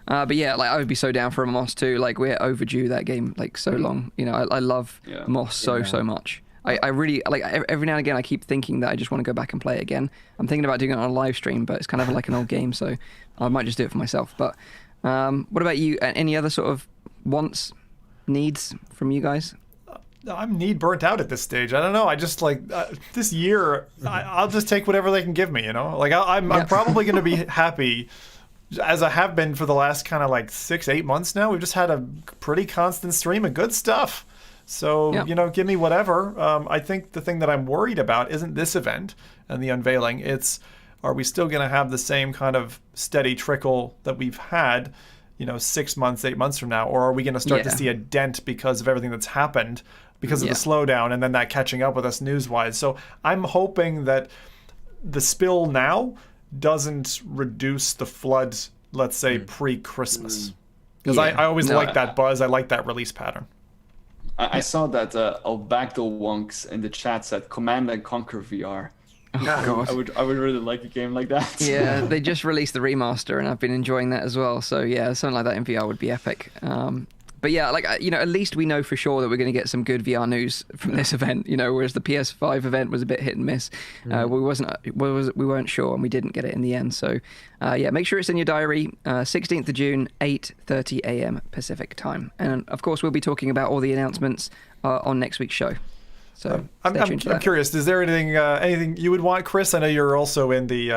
A: But yeah, like I would be so down for a Moss 2. Like we're overdue that game like so long. I love Moss so much. I really like every now and again I keep thinking that I just want to go back and play it again. I'm thinking about doing it on a live stream, but it's kind of like an old game, so I might just do it for myself. But what about you? Any other sort of wants, needs from you guys?
C: I'm need burnt out at this stage. I don't know. I just like this year. I'll just take whatever they can give me. Like I'm probably going to be happy, as I have been for the last kind of like 6-8 months now. We've just had a pretty constant stream of good stuff. So, give me whatever. I think the thing that I'm worried about isn't this event and the unveiling. It's, are we still going to have the same kind of steady trickle that we've had, 6 months, 8 months from now? Or are we going to start to see a dent because of everything that's happened, because of the slowdown and then that catching up with us news-wise? So I'm hoping that the spill now doesn't reduce the flood, let's say, pre-Christmas. Because I always like that buzz. I like that release pattern.
D: I saw that Albacto Wonks in the chat said Command and Conquer VR.
A: Oh, God.
D: I would really like a game like that.
A: Yeah, they just released the remaster, and I've been enjoying that as well. So yeah, something like that in VR would be epic. But yeah, like at least we know for sure that we're going to get some good VR news from this event. Whereas the PS5 event was a bit hit and miss. We weren't sure, and we didn't get it in the end. So yeah, make sure it's in your diary. 16th of June, 8:30 a.m. Pacific time, and of course we'll be talking about all the announcements on next week's show. So
C: I'm curious. Is there anything you would want, Chris? I know you're also in the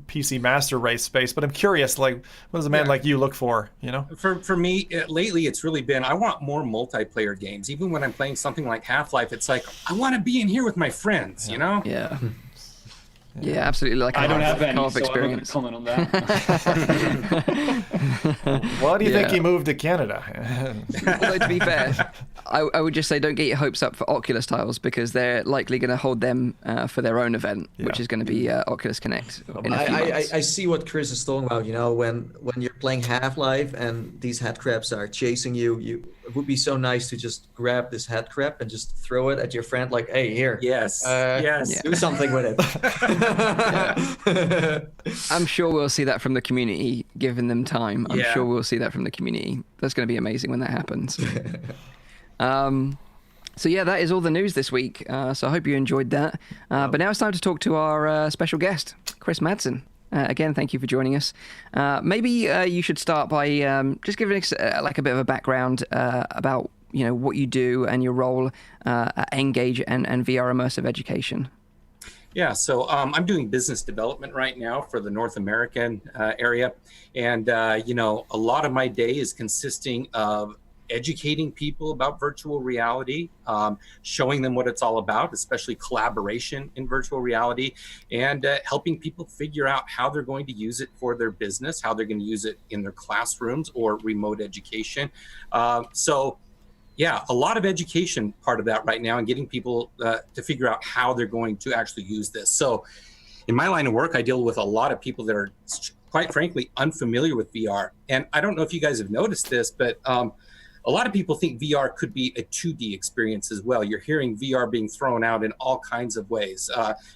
C: PC Master Race space, but I'm curious. Like, what does a man like you look for?
E: For me, lately, it's really been I want more multiplayer games. Even when I'm playing something like Half-Life, it's like I want to be in in here with my friends.
A: Yeah. Yeah, absolutely. Like
D: I don't have any,
A: co-op
D: so
A: experience.
D: I'm not going to comment on that.
C: Why do you think he moved to Canada?
A: Although, to be fair, I would just say don't get your hopes up for Oculus titles, because they're likely going to hold them for their own event, which is going to be Oculus Connect.
B: I see what Chris is talking about. When you're playing Half-Life and these headcrabs are chasing you, it would be so nice to just grab this headcrab and just throw it at your friend, like, hey, here.
E: Yes.
B: Do something with it.
A: I'm sure we'll see that from the community, given them time. I'm sure we'll see that from the community. That's going to be amazing when that happens. So yeah, that is all the news this week. So I hope you enjoyed that. But now it's time to talk to our special guest, Chris Madsen. Again, thank you for joining us. Maybe you should start by just giving us like a bit of a background about what you do and your role at Engage and VR Immersive Education.
E: Yeah, so I'm doing business development right now for the North American area. And, a lot of my day is consisting of educating people about virtual reality, showing them what it's all about, especially collaboration in virtual reality, and helping people figure out how they're going to use it for their business, how they're going to use it in their classrooms or remote education. So yeah, a lot of education part of that right now, and getting people to figure out how they're going to actually use this. So in my line of work, I deal with a lot of people that are, quite frankly, unfamiliar with VR. And I don't know if you guys have noticed this, but a lot of people think VR could be a 2D experience as well. You're hearing VR being thrown out in all kinds of ways.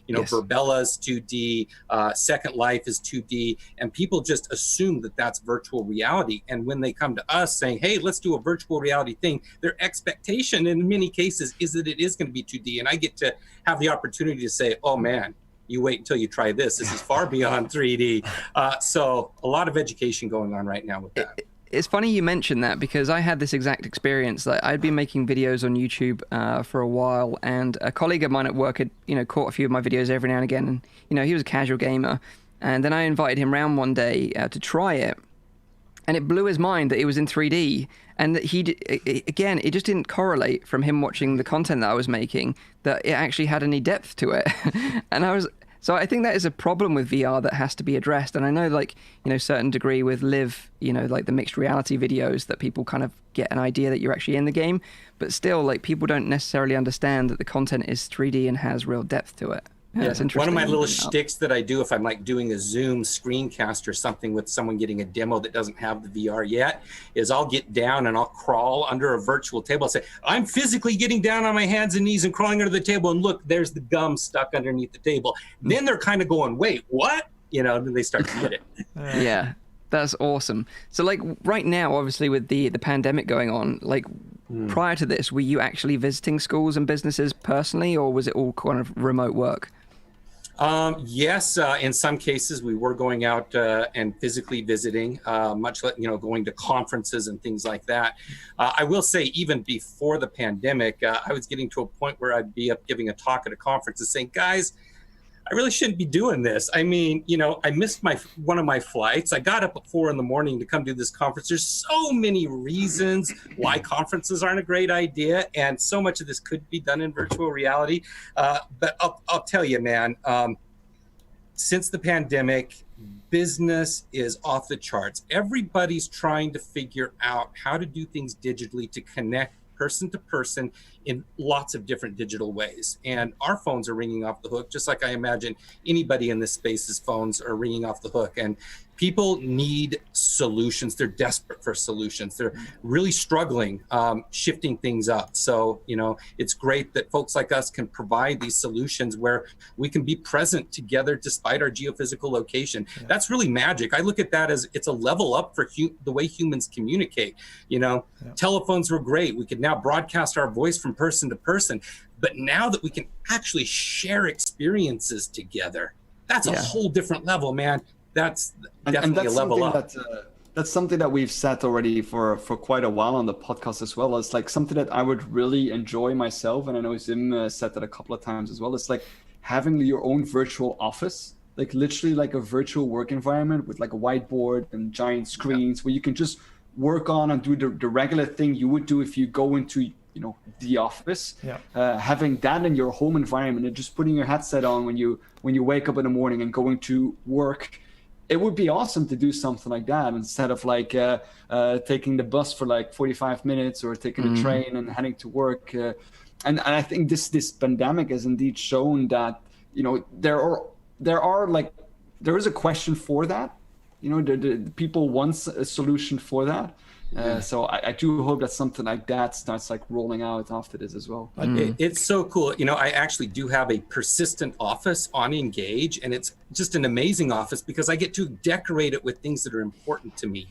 A: Yes.
E: Verbella's 2D, Second Life is 2D, and people just assume that that's virtual reality. And when they come to us saying, hey, let's do a virtual reality thing, their expectation in many cases is that it is going to be 2D. And I get to have the opportunity to say, oh man, you wait until you try this. This is far beyond 3D. So a lot of education going on right now with that.
A: It's funny you mentioned that, because I had this exact experience. Like, I'd been making videos on YouTube for a while, and a colleague of mine at work had, caught a few of my videos every now and again. And, he was a casual gamer. And then I invited him round one day to try it. And it blew his mind that it was in 3D. And that again, it just didn't correlate from him watching the content that I was making, that it actually had any depth to it. So I think that is a problem with VR that has to be addressed. And I know, certain degree with Live, the mixed reality videos, that people kind of get an idea that you're actually in the game. But still, people don't necessarily understand that the content is 3D and has real depth to it. Yeah, it's interesting.
E: One of my little shticks that I do if I'm doing a Zoom screencast or something with someone getting a demo that doesn't have the VR yet, is I'll get down and I'll crawl under a virtual table. I'll say, I'm physically getting down on my hands and knees and crawling under the table, and look, there's the gum stuck underneath the table. Then they're kind of going, wait, what? Then they start to get it.
A: Yeah, that's awesome. So right now, obviously with the pandemic going on, prior to this, were you actually visiting schools and businesses personally, or was it all kind of remote work?
E: Yes, in some cases we were going out and physically visiting, much like, going to conferences and things like that. I will say, even before the pandemic, I was getting to a point where I'd be up giving a talk at a conference and saying, guys, I really shouldn't be doing this. I mean, I missed one of my flights. I got up at 4 a.m. to come do this conference. There's so many reasons why conferences aren't a great idea, and so much of this could be done in virtual reality. But I'll tell you, man, since the pandemic, business is off the charts. Everybody's trying to figure out how to do things digitally to connect person to person in lots of different digital ways. And our phones are ringing off the hook, just like I imagine anybody in this space's phones are ringing off the hook. And people need solutions. They're desperate for solutions. They're really struggling shifting things up. So, it's great that folks like us can provide these solutions where we can be present together despite our geophysical location. Yeah. That's really magic. I look at that as it's a level up for the way humans communicate. Telephones were great. We could now broadcast our voice from person to person. But now that we can actually share experiences together, that's a whole different level, man. That's definitely a level up.
D: That's something that we've said already for quite a while on the podcast as well. It's something that I would really enjoy myself, and I know Zim said that a couple of times as well. It's having your own virtual office, literally a virtual work environment with a whiteboard and giant screens where you can just work on and do the regular thing you would do if you go into the office. Having that in your home environment and just putting your headset on when you wake up in the morning and going to work. It would be awesome to do something like that instead of taking the bus for 45 minutes or taking the train and heading to work. And I think this pandemic has indeed shown that, there is a question for that. The people want a solution for that. So I do hope that something like that starts rolling out after this as well.
E: It's so cool. I actually do have a persistent office on Engage, and it's just an amazing office because I get to decorate it with things that are important to me.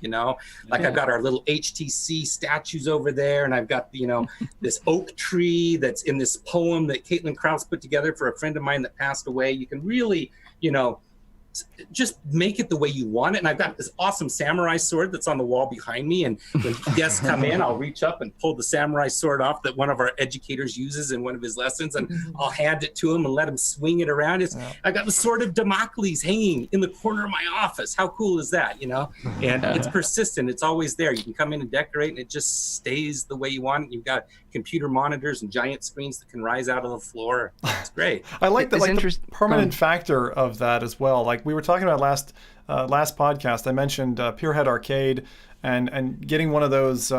E: I've got our little HTC statues over there, and I've got this oak tree that's in this poem that Caitlin Krause put together for a friend of mine that passed away. You can really just make it the way you want it. And I've got this awesome samurai sword that's on the wall behind me. And when guests come in, I'll reach up and pull the samurai sword off that one of our educators uses in one of his lessons. And I'll hand it to him and let him swing it around. I got the sword of Damocles hanging in the corner of my office. How cool is that, you know? And it's persistent. It's always there. You can come in and decorate and it just stays the way you want it. You've got computer monitors and giant screens that can rise out of the floor. It's great.
C: I like that, like the permanent factor of that as well. Like we were talking about last podcast, I mentioned Peerhead Arcade and getting one of those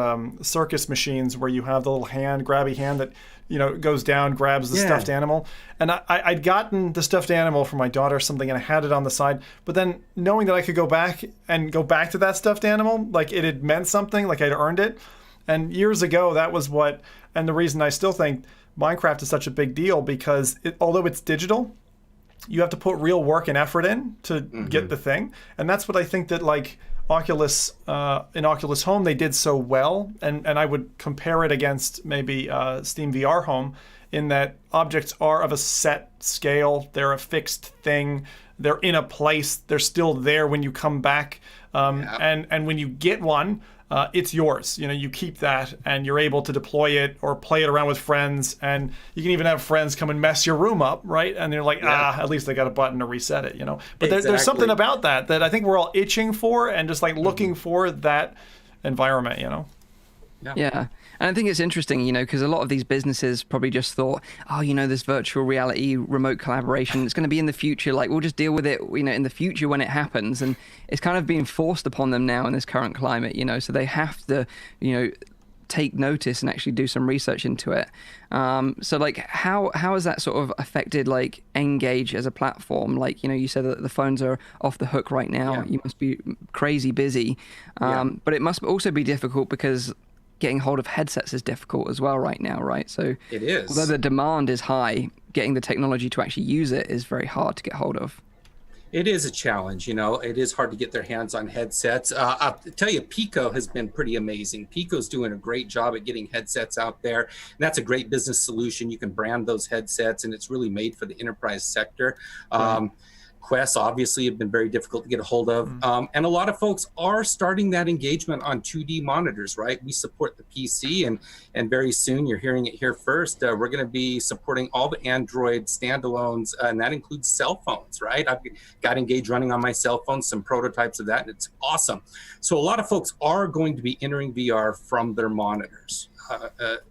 C: circus machines where you have the little grabby hand that, you know, goes down, grabs the stuffed animal. And I'd gotten the stuffed animal for my daughter or something, and I had it on the side. But then knowing that I could go back to that stuffed animal, like it had meant something, like I'd earned it. And years ago, that was and the reason I still think Minecraft is such a big deal, because although it's digital, you have to put real work and effort in to get the thing. And that's what I think that like Oculus, in Oculus Home, they did so well. And I would compare it against maybe Steam VR Home, in that objects are of a set scale. They're a fixed thing. They're in a place. They're still there when you come back. And when you get one, it's yours. You know, you keep that and you're able to deploy it or play it around with friends. And you can even have friends come and mess your room up, right? And they're like, at least they got a button to reset it, you know? But there's something about that I think we're all itching for, and just like looking for that environment, you know?
A: Yeah. And I think it's interesting, you know, because a lot of these businesses probably just thought, oh, you know, this virtual reality remote collaboration, it's going to be in the future. Like, we'll just deal with it, you know, in the future when it happens. And it's kind of being forced upon them now in this current climate, you know, so they have to, you know, take notice and actually do some research into it. So like, how has that sort of affected like Engage as a platform? Like, you know, you said that the phones are off the hook right now. You must be crazy busy. But it must also be difficult because getting hold of headsets is difficult as well right now, right? So
E: it is. Although
A: the demand is high, getting the technology to actually use it is very hard to get hold of.
E: It is a challenge, you know. It is hard to get their hands on headsets. I'll tell you, Pico has been pretty amazing. Pico's doing a great job at getting headsets out there. And that's a great business solution. You can brand those headsets, and it's really made for the enterprise sector. Quests obviously have been very difficult to get a hold of. And a lot of folks are starting that engagement on 2D monitors, right? We support the PC, and very soon, you're hearing it here first, we're going to be supporting all the Android standalones, and that includes cell phones, right? I've got Engage running on my cell phone, some prototypes of that, and it's awesome. So a lot of folks are going to be entering VR from their monitors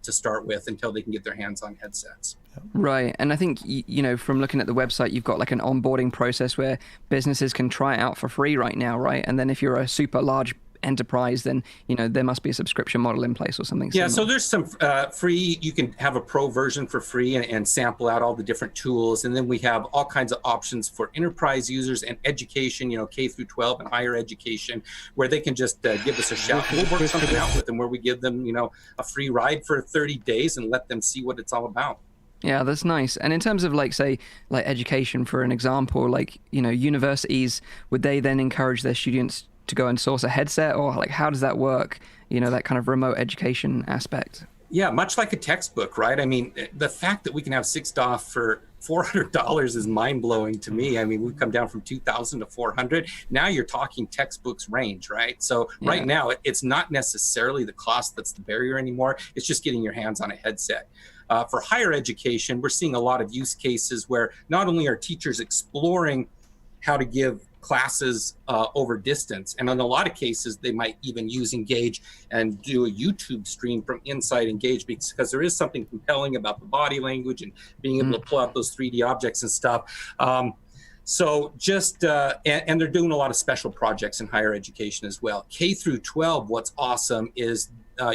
E: to start with until they can get their hands on headsets.
A: Right. And I think, you know, from looking at the website, you've got like an onboarding process where businesses can try it out for free right now, right? And then if you're a super large enterprise, then, you know, there must be a subscription model in place or something similar.
E: So there's some free, you can have a pro version for free and sample out all the different tools. And then we have all kinds of options for enterprise users and education, you know, K through 12 and higher education, where they can just give us a shout. We'll work something out with them where we give them, you know, a free ride for 30 days and let them see what it's all about.
A: Yeah, that's nice. And in terms of like, say, like education, for an example, like, you know, universities, would they then encourage their students to go and source a headset, or like, how does that work? You know, that kind of remote education aspect.
E: Yeah, much like a textbook, right? I mean, the fact that we can have 6 DOF for $400 is mind-blowing to me. I mean, we've come down from 2,000 to 400. Now you're talking textbooks range, right? So right now, it's not necessarily the cost that's the barrier anymore. It's just getting your hands on a headset. For higher education, we're seeing a lot of use cases where not only are teachers exploring how to give classes over distance, and in a lot of cases, they might even use Engage and do a YouTube stream from inside Engage, because there is something compelling about the body language and being able to pull out those 3D objects and stuff. So just, and they're doing a lot of special projects in higher education as well. K through 12, what's awesome is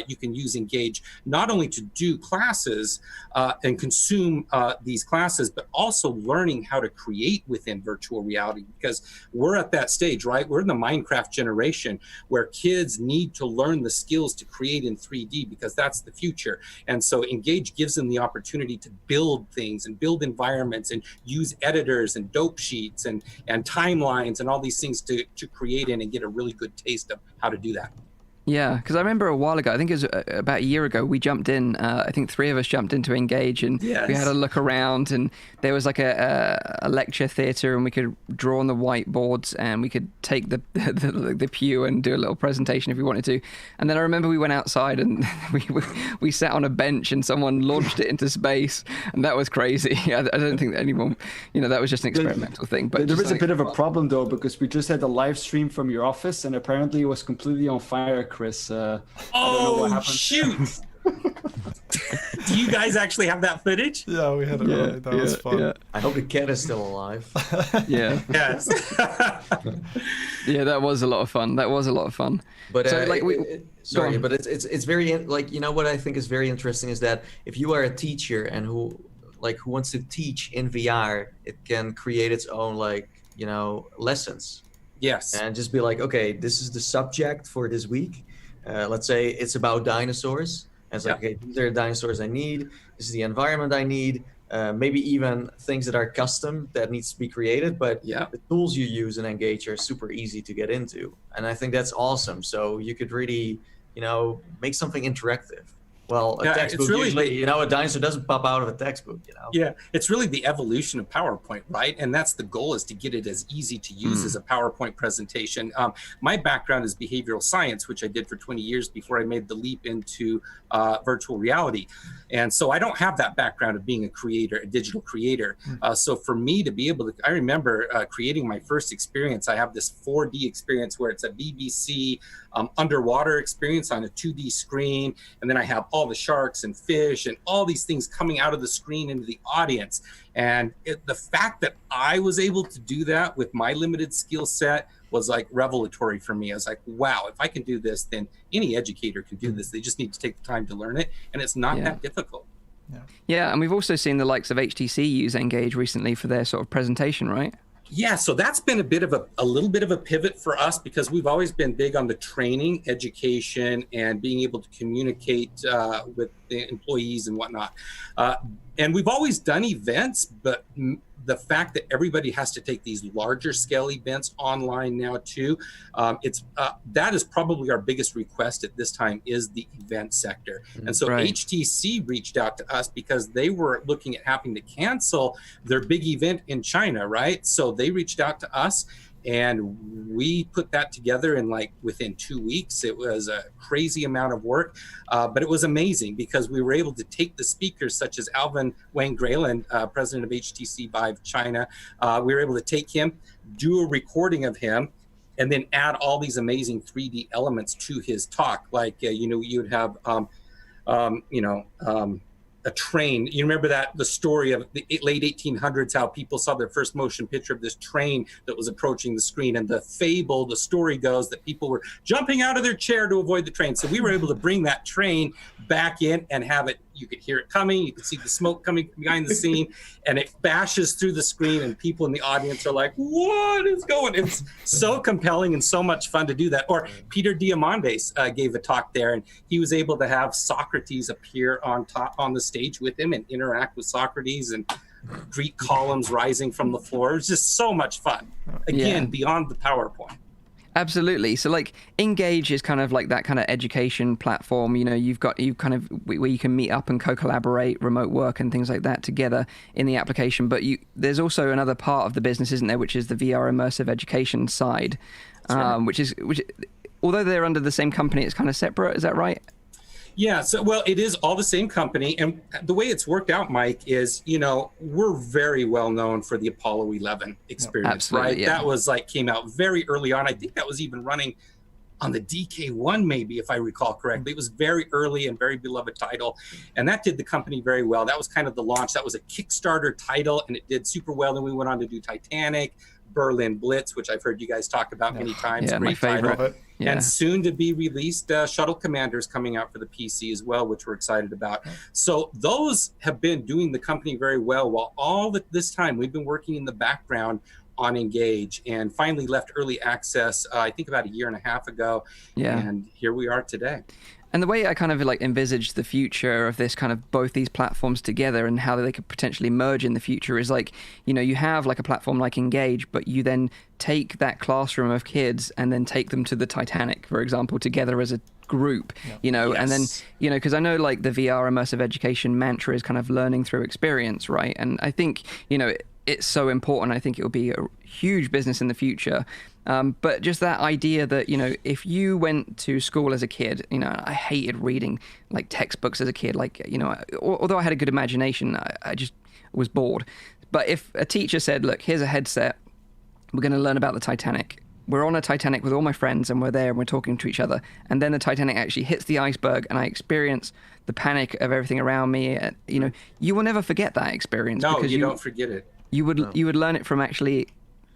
E: you can use Engage not only to do classes and consume these classes, but also learning how to create within virtual reality, because we're at that stage, right? We're in the Minecraft generation where kids need to learn the skills to create in 3D, because that's the future. And so Engage gives them the opportunity to build things and build environments and use editors and dope sheets and timelines and all these things to create in and get a really good taste of how to do that.
A: Yeah, because I remember a while ago, I think it was about a year ago, we jumped in, I think 3 of us jumped into Engage, and
E: Yes.
A: we had a look around, and there was like a lecture theatre, and we could draw on the whiteboards, and we could take the pew and do a little presentation if we wanted to. And then I remember we went outside, and we sat on a bench, and someone launched it into space, and that was crazy. I don't think that anyone, that was just an experimental thing. But
D: there was a bit of a problem though, because we just had a live stream from your office, and apparently it was completely on fire, Chris. I don't know what happened.
E: Shoot! Do you guys actually have that footage?
C: Yeah, we had it. Right. That was fun.
A: Yeah.
B: I hope the cat is still alive.
A: Yeah.
E: Yes.
A: Yeah, that was a lot of fun.
B: But
A: So, like,
B: sorry,
A: on.
B: but it's very what I think is very interesting is that if you are a teacher and who wants to teach in VR, it can create its own lessons.
E: Yes.
B: And just be like, okay, this is the subject for this week. Let's say it's about dinosaurs. And it's like, okay, these are the dinosaurs I need. This is the environment I need. Maybe even things that are custom that needs to be created. But the tools you use in Engage are super easy to get into. And I think that's awesome. So you could really, make something interactive. Well, a textbook
E: really
B: usually, a dinosaur doesn't pop out of a textbook,
E: Yeah, it's really the evolution of PowerPoint, right? And that's the goal, is to get it as easy to use as a PowerPoint presentation. My background is behavioral science, which I did for 20 years before I made the leap into virtual reality. And so I don't have that background of being a digital creator. So for me to be able to, I remember creating my first experience. I have this 4D experience where it's a BBC underwater experience on a 2D screen. And then I have all the sharks and fish and all these things coming out of the screen into the audience. And the fact that I was able to do that with my limited skill set was like revelatory for me. I was like, wow, if I can do this, then any educator can do this. They just need to take the time to learn it. And it's not that difficult.
A: Yeah, and we've also seen the likes of HTC use Engage recently for their sort of presentation, right?
E: Yeah, so that's been a little bit of a pivot for us, because we've always been big on the training, education, and being able to communicate with the employees and whatnot. And we've always done events, but the fact that everybody has to take these larger scale events online now too, that is probably our biggest request at this time, is the event sector. And so HTC reached out to us because they were looking at having to cancel their big event in China, right? So they reached out to us, and we put that together in within 2 weeks. It was a crazy amount of work, but it was amazing because we were able to take the speakers such as Alvin Wang Grayland, president of HTC Vive China. We were able to take him, do a recording of him, and then add all these amazing 3D elements to his talk. You'd have, a train. You remember the story of the late 1800s, how people saw their first motion picture of this train that was approaching the screen, and the story goes that people were jumping out of their chair to avoid the train. So we were able to bring that train back in and have it, you could hear it coming, you could see the smoke coming behind the scene, and it bashes through the screen, and people in the audience are like, what is going? It's so compelling and so much fun to do that. Or Peter Diamandis gave a talk there, and he was able to have Socrates appear on the stage with him and interact with Socrates, and Greek columns rising from the floor. It was just so much fun. Again, beyond the PowerPoint.
A: Absolutely. So Engage is kind of like that kind of education platform. You kind of where you can meet up and co-collaborate, remote work and things like that together in the application. But there's also another part of the business, isn't there, which is the VR immersive education side, which although they're under the same company, it's kind of separate. Is that right?
E: Yeah, so, it is all the same company. And the way it's worked out, Mike, is, we're very well known for the Apollo 11 experience, right? Yeah. That was came out very early on. I think that was even running on the DK1, maybe, if I recall correctly. It was very early and very beloved title. And that did the company very well. That was kind of the launch. That was a Kickstarter title, and it did super well. Then we went on to do Titanic, Berlin Blitz, which I've heard you guys talk about many times.
A: Yeah,
E: great
A: my favorite.
E: title. Yeah. And soon to be released Shuttle Commanders coming out for the PC as well, which we're excited about. So those have been doing the company very well, while this time we've been working in the background on Engage, and finally left early access, I think about 1.5 years ago. Yeah. And here we are today.
A: And the way I kind of like envisage the future of this kind of both these platforms together and how they could potentially merge in the future is like, you know, you have like a platform like Engage, but you then take that classroom of kids and then take them to the Titanic, for example, together as a group, you know, and then, you know, because I know like the VR immersive education mantra is kind of learning through experience, right? And I think, you know, it's so important. I think it will be a huge business in the future. But just that idea that, you know, if you went to school as a kid, you know, I hated reading like textbooks as a kid, like, you know, although I had a good imagination, I just was bored. But if a teacher said, look, here's a headset, we're going to learn about the Titanic. We're on a Titanic with all my friends and we're there and we're talking to each other. And then the Titanic actually hits the iceberg and I experience the panic of everything around me. You know, you will never forget that experience.
E: No,
A: because
E: you don't forget it.
A: You would learn it from actually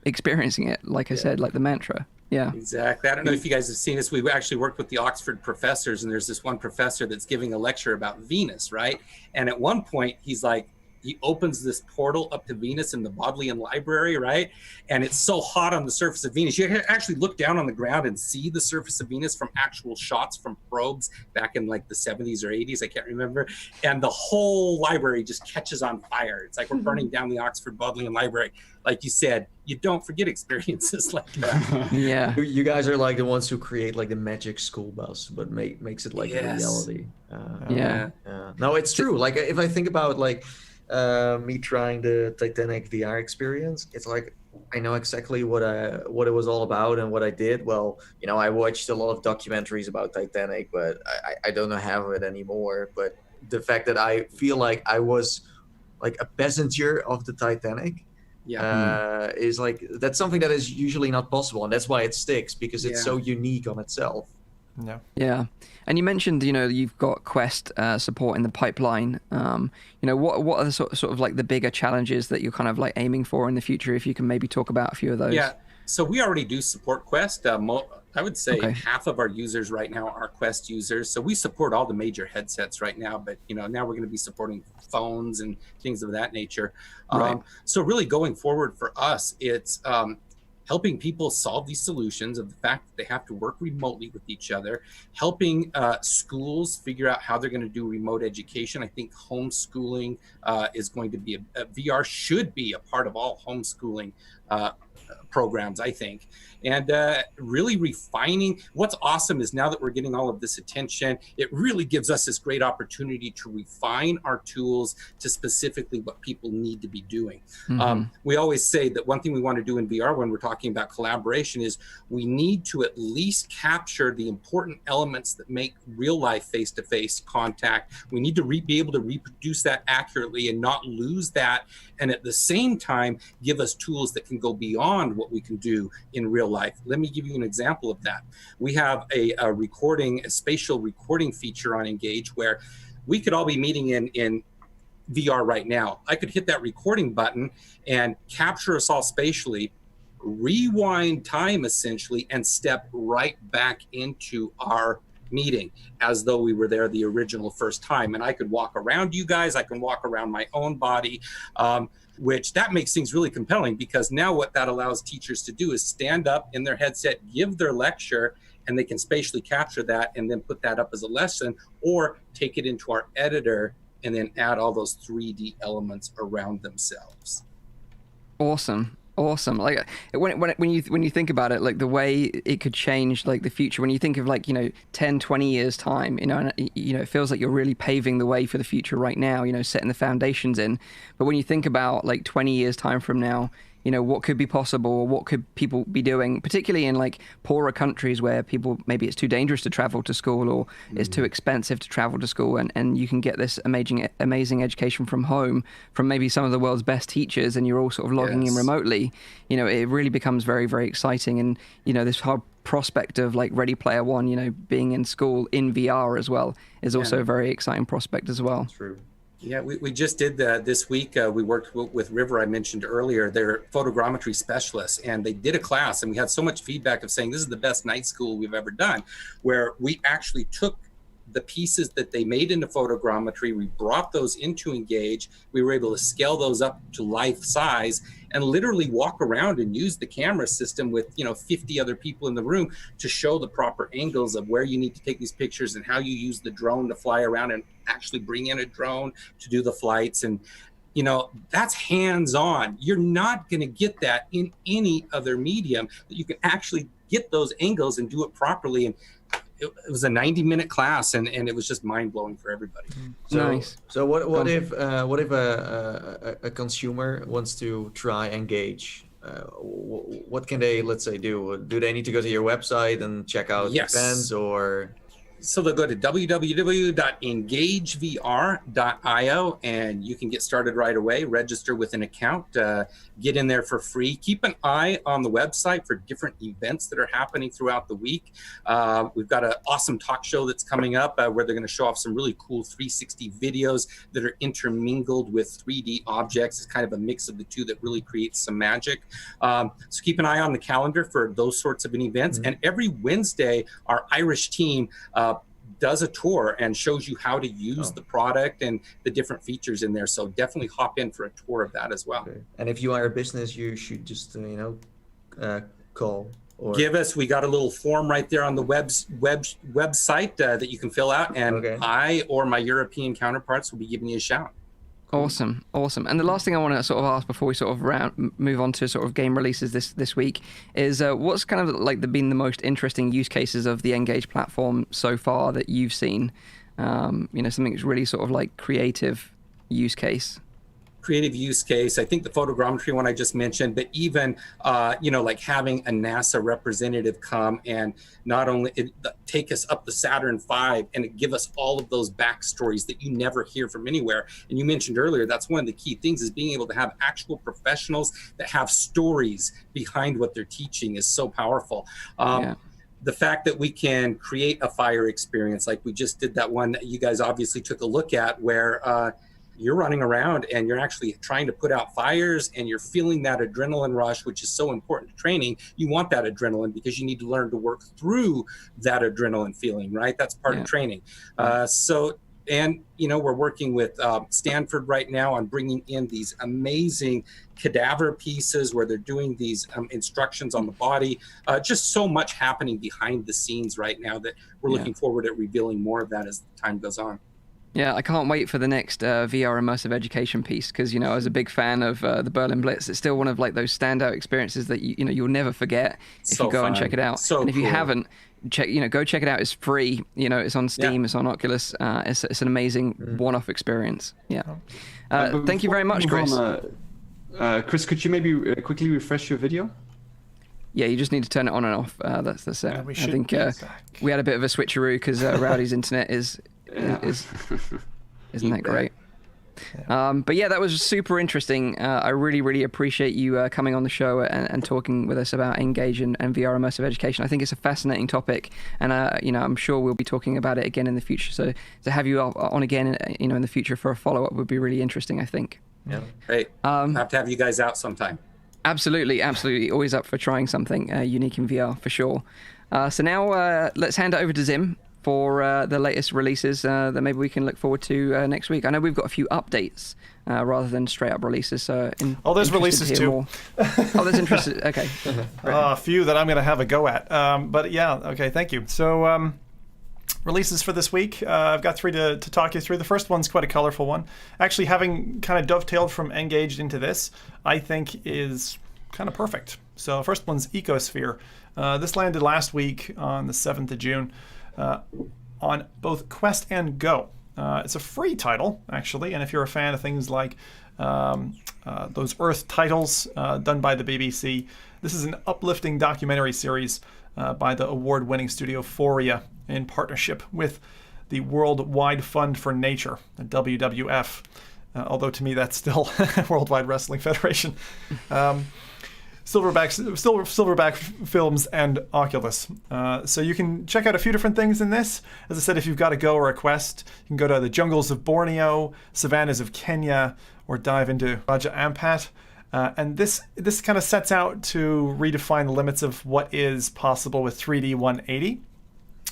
A: experiencing it, like I said, like the mantra. Yeah,
E: exactly. I don't know if you guys have seen this. We've actually worked with the Oxford professors, and there's this one professor that's giving a lecture about Venus, right? And at one point, he's like, he opens this portal up to Venus in the Bodleian Library, right? And it's so hot on the surface of Venus. You can actually look down on the ground and see the surface of Venus from actual shots from probes back in like the 70s or 80s, I can't remember. And the whole library just catches on fire. It's like we're burning down the Oxford Bodleian Library. Like you said, you don't forget experiences like that.
A: Yeah.
B: You guys are like the ones who create like the magic school bus, but makes it like a reality.
A: Yeah.
B: No, it's true. Like if I think about like me trying the Titanic VR experience, it's like I know exactly what it was all about and what I did. Well, you know, I watched a lot of documentaries about Titanic, but I don't have it anymore. But the fact that I feel like I was like a passenger of the Titanic is like, that's something that is usually not possible, and that's why it sticks, because it's so unique on itself.
A: Yeah. And you mentioned, you know, you've got Quest support in the pipeline. You know, what are the sort of like the bigger challenges that you're kind of like aiming for in the future, if you can maybe talk about a few of those?
E: Yeah. So we already do support Quest. I would say half of our users right now are Quest users. So we support all the major headsets right now, but you know, now we're going to be supporting phones and things of that nature.
A: Right.
E: So really going forward for us, it's helping people solve these solutions of the fact that they have to work remotely with each other, helping schools figure out how they're going to do remote education. I think homeschooling is going to be VR should be a part of all homeschooling programs, I think. And really refining. What's awesome is now that we're getting all of this attention, it really gives us this great opportunity to refine our tools to specifically what people need to be doing. We always say that one thing we want to do in VR when we're talking about collaboration is we need to at least capture the important elements that make real life face-to-face contact. We need to be able to reproduce that accurately and not lose that. And at the same time, give us tools that can go beyond what we can do in real life. Let me give you an example of that. We have a spatial recording feature on Engage where we could all be meeting in VR right now. I could hit that recording button and capture us all spatially, rewind time essentially, and step right back into our meeting as though we were there the original first time. And I could walk around you guys, I can walk around my own body, which that makes things really compelling, because now what that allows teachers to do is stand up in their headset, give their lecture, and they can spatially capture that and then put that up as a lesson, or take it into our editor and then add all those 3D elements around themselves.
A: Awesome. Like when you think about it, like the way it could change like the future, when you think of like, you know, 10, 20 years time, you know, and, you know, it feels like you're really paving the way for the future right now, you know, setting the foundations in. But when you think about like 20 years time from now, you know, what could be possible, what could people be doing, particularly in like poorer countries where people, maybe it's too dangerous to travel to school, or it's too expensive to travel to school, and you can get this amazing education from home from maybe some of the world's best teachers, and you're all sort of logging in remotely. You know, it really becomes very, very exciting. And, you know, this whole prospect of like Ready Player One, you know, being in school in VR as well is also a very exciting prospect as well.
B: True.
E: Yeah, we just did this week. We worked with River, I mentioned earlier. They're photogrammetry specialists, and they did a class, and we had so much feedback of saying this is the best night school we've ever done, where we actually took the pieces that they made into photogrammetry, we brought those into Engage. We were able to scale those up to life size and literally walk around and use the camera system with 50 other people in the room to show the proper angles of where you need to take these pictures and how you use the drone to fly around and actually bring in a drone to do the flights. And that's hands-on. You're not going to get that in any other medium, that you can actually get those angles and do it properly. And it was a 90-minute class, and it was just mind-blowing for everybody.
A: Nice.
B: So what if a consumer wants to try Engage? What can they, let's say, do? Do they need to go to your website and check out events, or?
E: So they'll go to www.engagevr.io and you can get started right away, register with an account, get in there for free. Keep an eye on the website for different events that are happening throughout the week. We've got an awesome talk show that's coming up where they're going to show off some really cool 360 videos that are intermingled with 3D objects. It's kind of a mix of the two that really creates some magic. So keep an eye on the calendar for those sorts of events. And every Wednesday, our Irish team does a tour and shows you how to use the product and the different features in there. So definitely hop in for a tour of that as well.
B: Okay. And if you are a business, you should just call or
E: give us. We got a little form right there on the website that you can fill out, and I or my European counterparts will be giving you a shout.
A: Awesome. And the last thing I want to sort of ask before we sort of move on to sort of game releases this week is what's kind of like been the most interesting use cases of the Engage platform so far that you've seen? Something that's really sort of like creative use case.
E: Creative use case. I think the photogrammetry one I just mentioned, but even, like having a NASA representative come and not only take us up the Saturn V and give us all of those backstories that you never hear from anywhere. And you mentioned earlier, that's one of the key things, is being able to have actual professionals that have stories behind what they're teaching is so powerful. The fact that we can create a fire experience, like we just did that one that you guys obviously took a look at, where you're running around and you're actually trying to put out fires and you're feeling that adrenaline rush, which is so important to training. You want that adrenaline because you need to learn to work through that adrenaline feeling, right? That's part of training. We're working with Stanford right now on bringing in these amazing cadaver pieces where they're doing these instructions on the body. Just so much happening behind the scenes right now that we're looking forward to revealing more of that as time goes on.
A: Yeah, I can't wait for the next VR immersive education piece because, I was a big fan of the Berlin Blitz. It's still one of like those standout experiences that you'll never forget if you go and check it out. And if you haven't, go check it out. It's free. It's on Steam. It's on Oculus. It's an amazing one-off experience. Yeah. Thank you very much, Chris.
D: Chris, could you maybe quickly refresh your video?
A: Yeah, you just need to turn it on and off. That's it. I think we had a bit of a switcheroo because Rowdy's internet isn't that great? But yeah, that was super interesting. I really, really appreciate you coming on the show and talking with us about Engage and VR immersive education. I think it's a fascinating topic, and I'm sure we'll be talking about it again in the future. So to have you on again, in the future for a follow-up would be really interesting, I think.
E: Yeah, great. Have to have you guys out sometime.
A: Absolutely. Always up for trying something unique in VR for sure. So now let's hand it over to Zim for the latest releases that maybe we can look forward to next week. I know we've got a few updates rather than straight up releases. So
C: there's releases too.
A: There's interesting. Okay.
C: A few that I'm going to have a go at. But yeah, okay, thank you. So releases for this week. I've got 3 to talk you through. The first one's quite a colorful one. Actually, having kind of dovetailed from Engaged into this, I think is kind of perfect. So first one's Ecosphere. This landed last week on the 7th of June. On both Quest and Go. It's a free title, actually, and if you're a fan of things like those Earth titles done by the BBC, this is an uplifting documentary series by the award-winning studio Foria in partnership with the Worldwide Fund for Nature, the WWF, although to me that's still Worldwide Wrestling Federation. Silverback Films and Oculus. So you can check out a few different things in this. As I said, if you've got a Go or a Quest, you can go to the jungles of Borneo, savannas of Kenya, or dive into Raja Ampat. And this kind of sets out to redefine the limits of what is possible with 3D 180.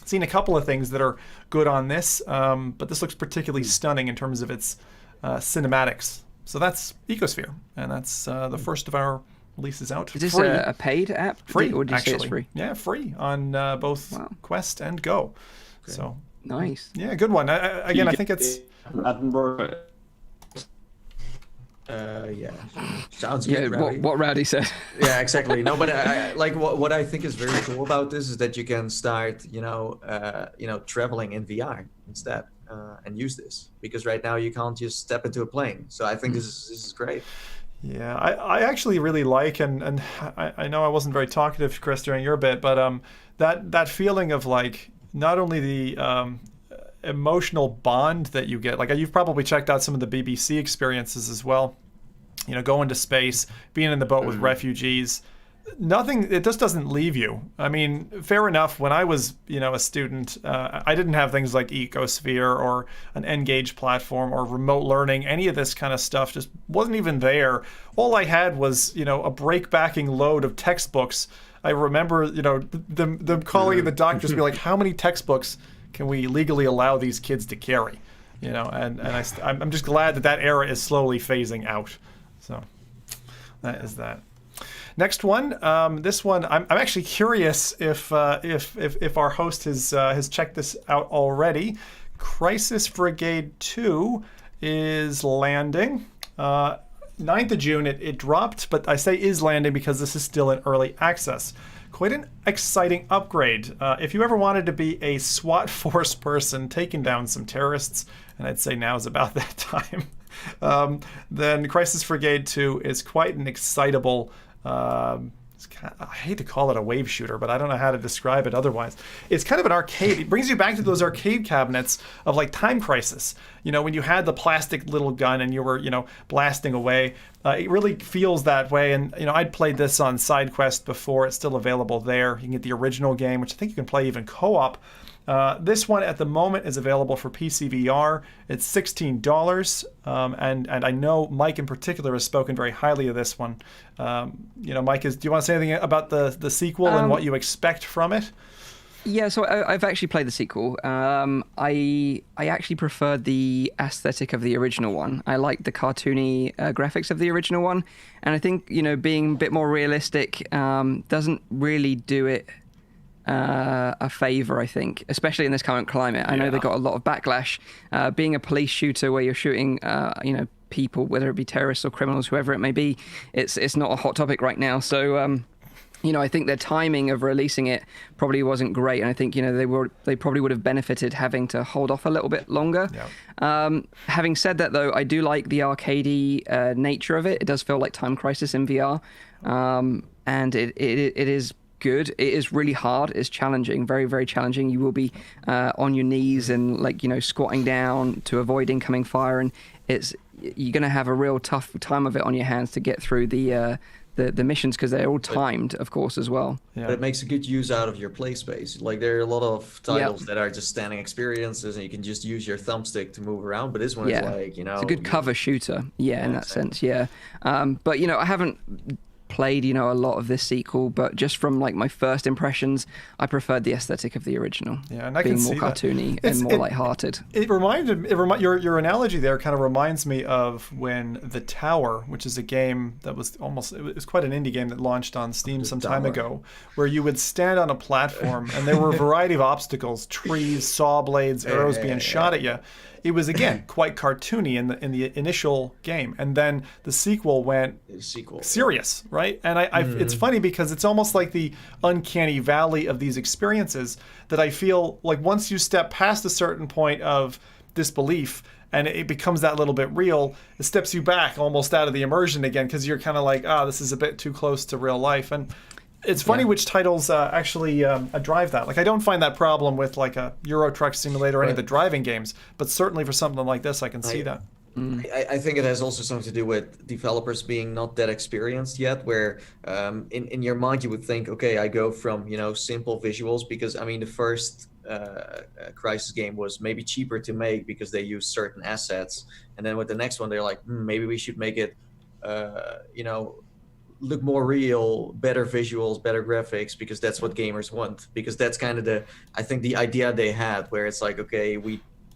C: seen a couple of things that are good on this, but this looks particularly stunning in terms of its cinematics. So that's Ecosphere, and that's the first of our releases out.
A: Is this a paid app?
C: Free,
A: or did you
C: actually.
A: say it's free?
C: Yeah, free on both Quest and Go. Okay. So
A: nice.
C: Yeah, good one. I think it's.
B: Yeah, sounds good.
A: Yeah, what Rowdy said.
B: Yeah, exactly. No, but I like what I think is very cool about this is that you can start, traveling in VR instead, and use this, because right now you can't just step into a plane. So I think this is great.
C: Yeah, I actually really like, and I know I wasn't very talkative, Chris, during your bit, but that feeling of like not only the emotional bond that you get, like you've probably checked out some of the BBC experiences as well, going to space, being in the boat with refugees. It just doesn't leave you. I mean, fair enough, when I was a student, I didn't have things like Ecosphere or an N-Gage platform or remote learning. Any of this kind of stuff just wasn't even there. All I had was a break-backing load of textbooks. I remember them calling in the doctors to be like, how many textbooks can we legally allow these kids to carry? I'm just glad that era is slowly phasing out. So that is that. Next one, this one I'm actually curious if our host has checked this out already. Crisis Brigade 2 is landing. 9th of June it dropped, but I say is landing because this is still in early access. Quite an exciting upgrade. If you ever wanted to be a SWAT force person taking down some terrorists, and I'd say now is about that time, then Crisis Brigade 2 is quite an excitable, I hate to call it a wave shooter, but I don't know how to describe it otherwise. It's kind of an arcade. It brings you back to those arcade cabinets of like Time Crisis. When you had the plastic little gun and you were, blasting away. It really feels that way. And, I'd played this on SideQuest before. It's still available there. You can get the original game, which I think you can play even co-op. This one at the moment is available for PC VR. It's $16, and I know Mike in particular has spoken very highly of this one. Mike, do you want to say anything about the sequel and what you expect from it?
A: Yeah, so I've actually played the sequel. I actually preferred the aesthetic of the original one. I like the cartoony graphics of the original one, and I think being a bit more realistic doesn't really do it a favor, I think, especially in this current climate. I know they got a lot of backlash. Being a police shooter where you're shooting, people, whether it be terrorists or criminals, whoever it may be, it's not a hot topic right now. So, I think their timing of releasing it probably wasn't great, and I think they probably would have benefited having to hold off a little bit longer. Yeah. Having said that, though, I do like the arcadey nature of it. It does feel like Time Crisis in VR, and it is good. It is really hard. It's challenging, very, very challenging. You will be on your knees and squatting down to avoid incoming fire, and you're going to have a real tough time of it on your hands to get through the missions, because they're all timed, of course, as well.
B: Yeah. But it makes a good use out of your play space. Like, there are a lot of titles that are just standing experiences, and you can just use your thumbstick to move around. But this one is like,
A: it's a good cover shooter. Yeah, in that sense. Yeah. But I haven't played a lot of this sequel, but just from my first impressions, I preferred the aesthetic of the original.
C: Yeah, and I
A: being
C: can
A: more
C: see
A: cartoony and more lighthearted.
C: Your analogy there kind of reminds me of when The Tower, which is a game that was it was quite an indie game that launched on Steam some time ago, where you would stand on a platform and there were a variety of obstacles, trees, saw blades, arrows being shot at you. It was, again, quite cartoony in the initial game, and then the sequel went serious, right? And it's funny because it's almost like the uncanny valley of these experiences that I feel like once you step past a certain point of disbelief and it becomes that little bit real, it steps you back almost out of the immersion again, because you're kind of like, this is a bit too close to real life. And it's funny which titles actually drive that. Like, I don't find that problem with like a Euro Truck Simulator or any of the driving games, but certainly for something like this, I can see that.
B: I think it has also something to do with developers being not that experienced yet, where in your mind you would think, okay, I go from simple visuals, because the first Crysis game was maybe cheaper to make because they used certain assets, and then with the next one they're like, maybe we should make it look more real, better visuals, better graphics, because that's what gamers want. Because that's kind of I think the idea they had, where it's like, okay,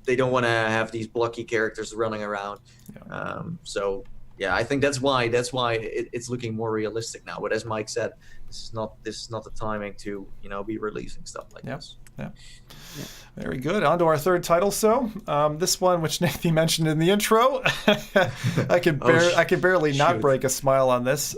B: they don't want to have these blocky characters running around. Yeah. So yeah, I think that's why it's looking more realistic now. But as Mike said, this is not the timing to be releasing stuff like this.
C: Yeah. Very good. On to our third title. So this one, which Nathan mentioned in the intro, I could barely not break a smile on this.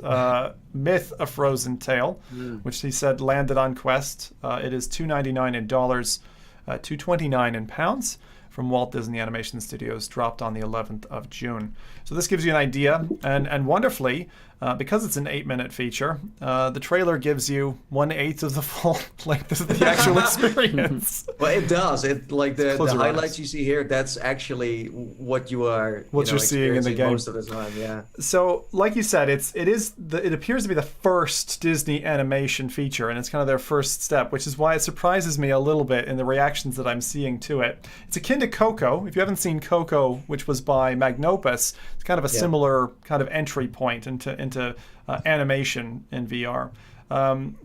C: Myth: A Frozen Tale, which he said landed on Quest. It is $2.99 in dollars, $2.29 in pounds. From Walt Disney Animation Studios, dropped on the 11th of June. So this gives you an idea, and wonderfully, because it's an 8-minute feature, the trailer gives you 1/8 of the full length of the actual experience.
B: Well, it does. It like the highlights you see here. That's actually what you're
C: seeing in the game
B: most of the time. Yeah.
C: So, like you said, it appears to be the first Disney animation feature, and it's kind of their first step, which is why it surprises me a little bit in the reactions that I'm seeing to it. It's akin to Coco. If you haven't seen Coco, which was by Magnopus, it's kind of a similar kind of entry point into animation in VR.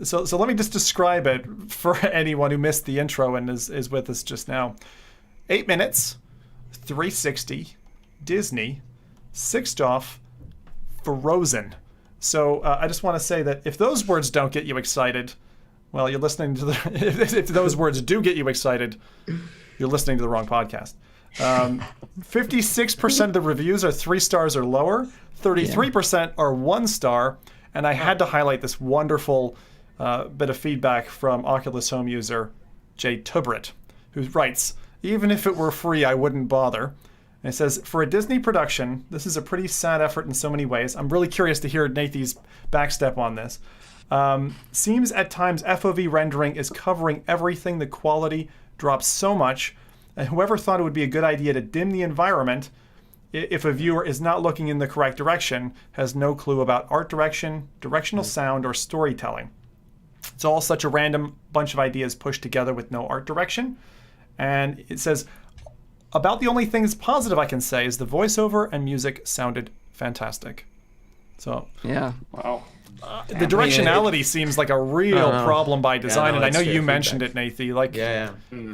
C: So let me just describe it for anyone who missed the intro and is with us just now. 8 minutes, 360, Disney, 6th off, Frozen. So I just want to say that if those words don't get you excited, well, you're listening to if those words do get you excited, you're listening to the wrong podcast. 56% of the reviews are 3 stars or lower. 33% are 1 star. And I had to highlight this wonderful bit of feedback from Oculus Home user Jay Tubrit, who writes, "Even if it were free, I wouldn't bother." And it says, "For a Disney production, this is a pretty sad effort in so many ways." I'm really curious to hear Nathan's backstep on this. "Seems at times FOV rendering is covering everything. The quality drops so much. And whoever thought it would be a good idea to dim the environment if a viewer is not looking in the correct direction has no clue about art direction, directional sound, or storytelling. It's all such a random bunch of ideas pushed together with no art direction." And it says, "About the only things positive I can say is the voiceover and music sounded fantastic." So
A: yeah,
D: wow.
C: The directionality seems like a real problem by design, and I know you mentioned it, Nathan. Like,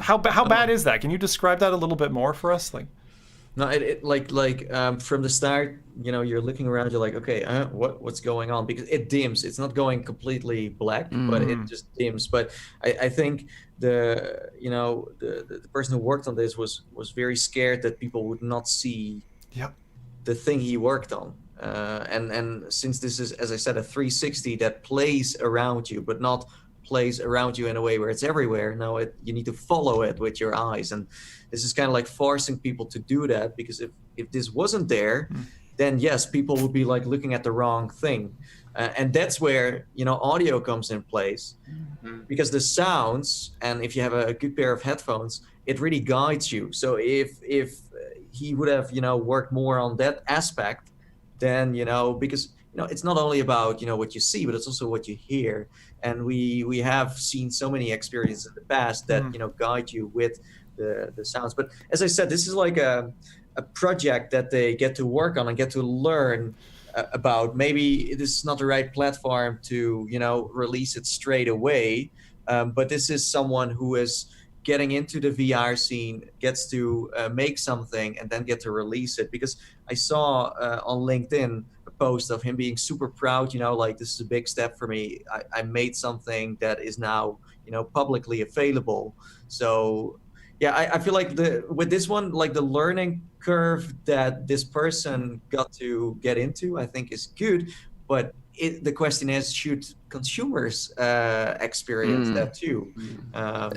C: how bad is that? Can you describe that a little bit more for us? Like,
B: no, from the start, you're looking around, you're like, okay, what's going on? Because it dims. It's not going completely black, but it just dims. But I think the person who worked on this was very scared that people would not see the thing he worked on. And since this is, as I said, a 360 that plays around you, but not plays around you in a way where it's everywhere. No, you need to follow it with your eyes. And this is kind of like forcing people to do that, because if this wasn't there, then yes, people would be like looking at the wrong thing. And that's where, audio comes in place, because the sounds, and if you have a good pair of headphones, it really guides you. So if he would have, worked more on that aspect, then, because, it's not only about, what you see, but it's also what you hear. And we have seen so many experiences in the past that, guide you with the sounds. But as I said, this is like a project that they get to work on and get to learn about. Maybe this is not the right platform to, release it straight away. But this is someone who is getting into the VR scene, gets to make something and then get to release it. Because I saw on LinkedIn a post of him being super proud, like, this is a big step for me. I made something that is now, publicly available. So yeah, I feel like with this one, like, the learning curve that this person got to get into, I think is good. But the question is, should consumers experience that too?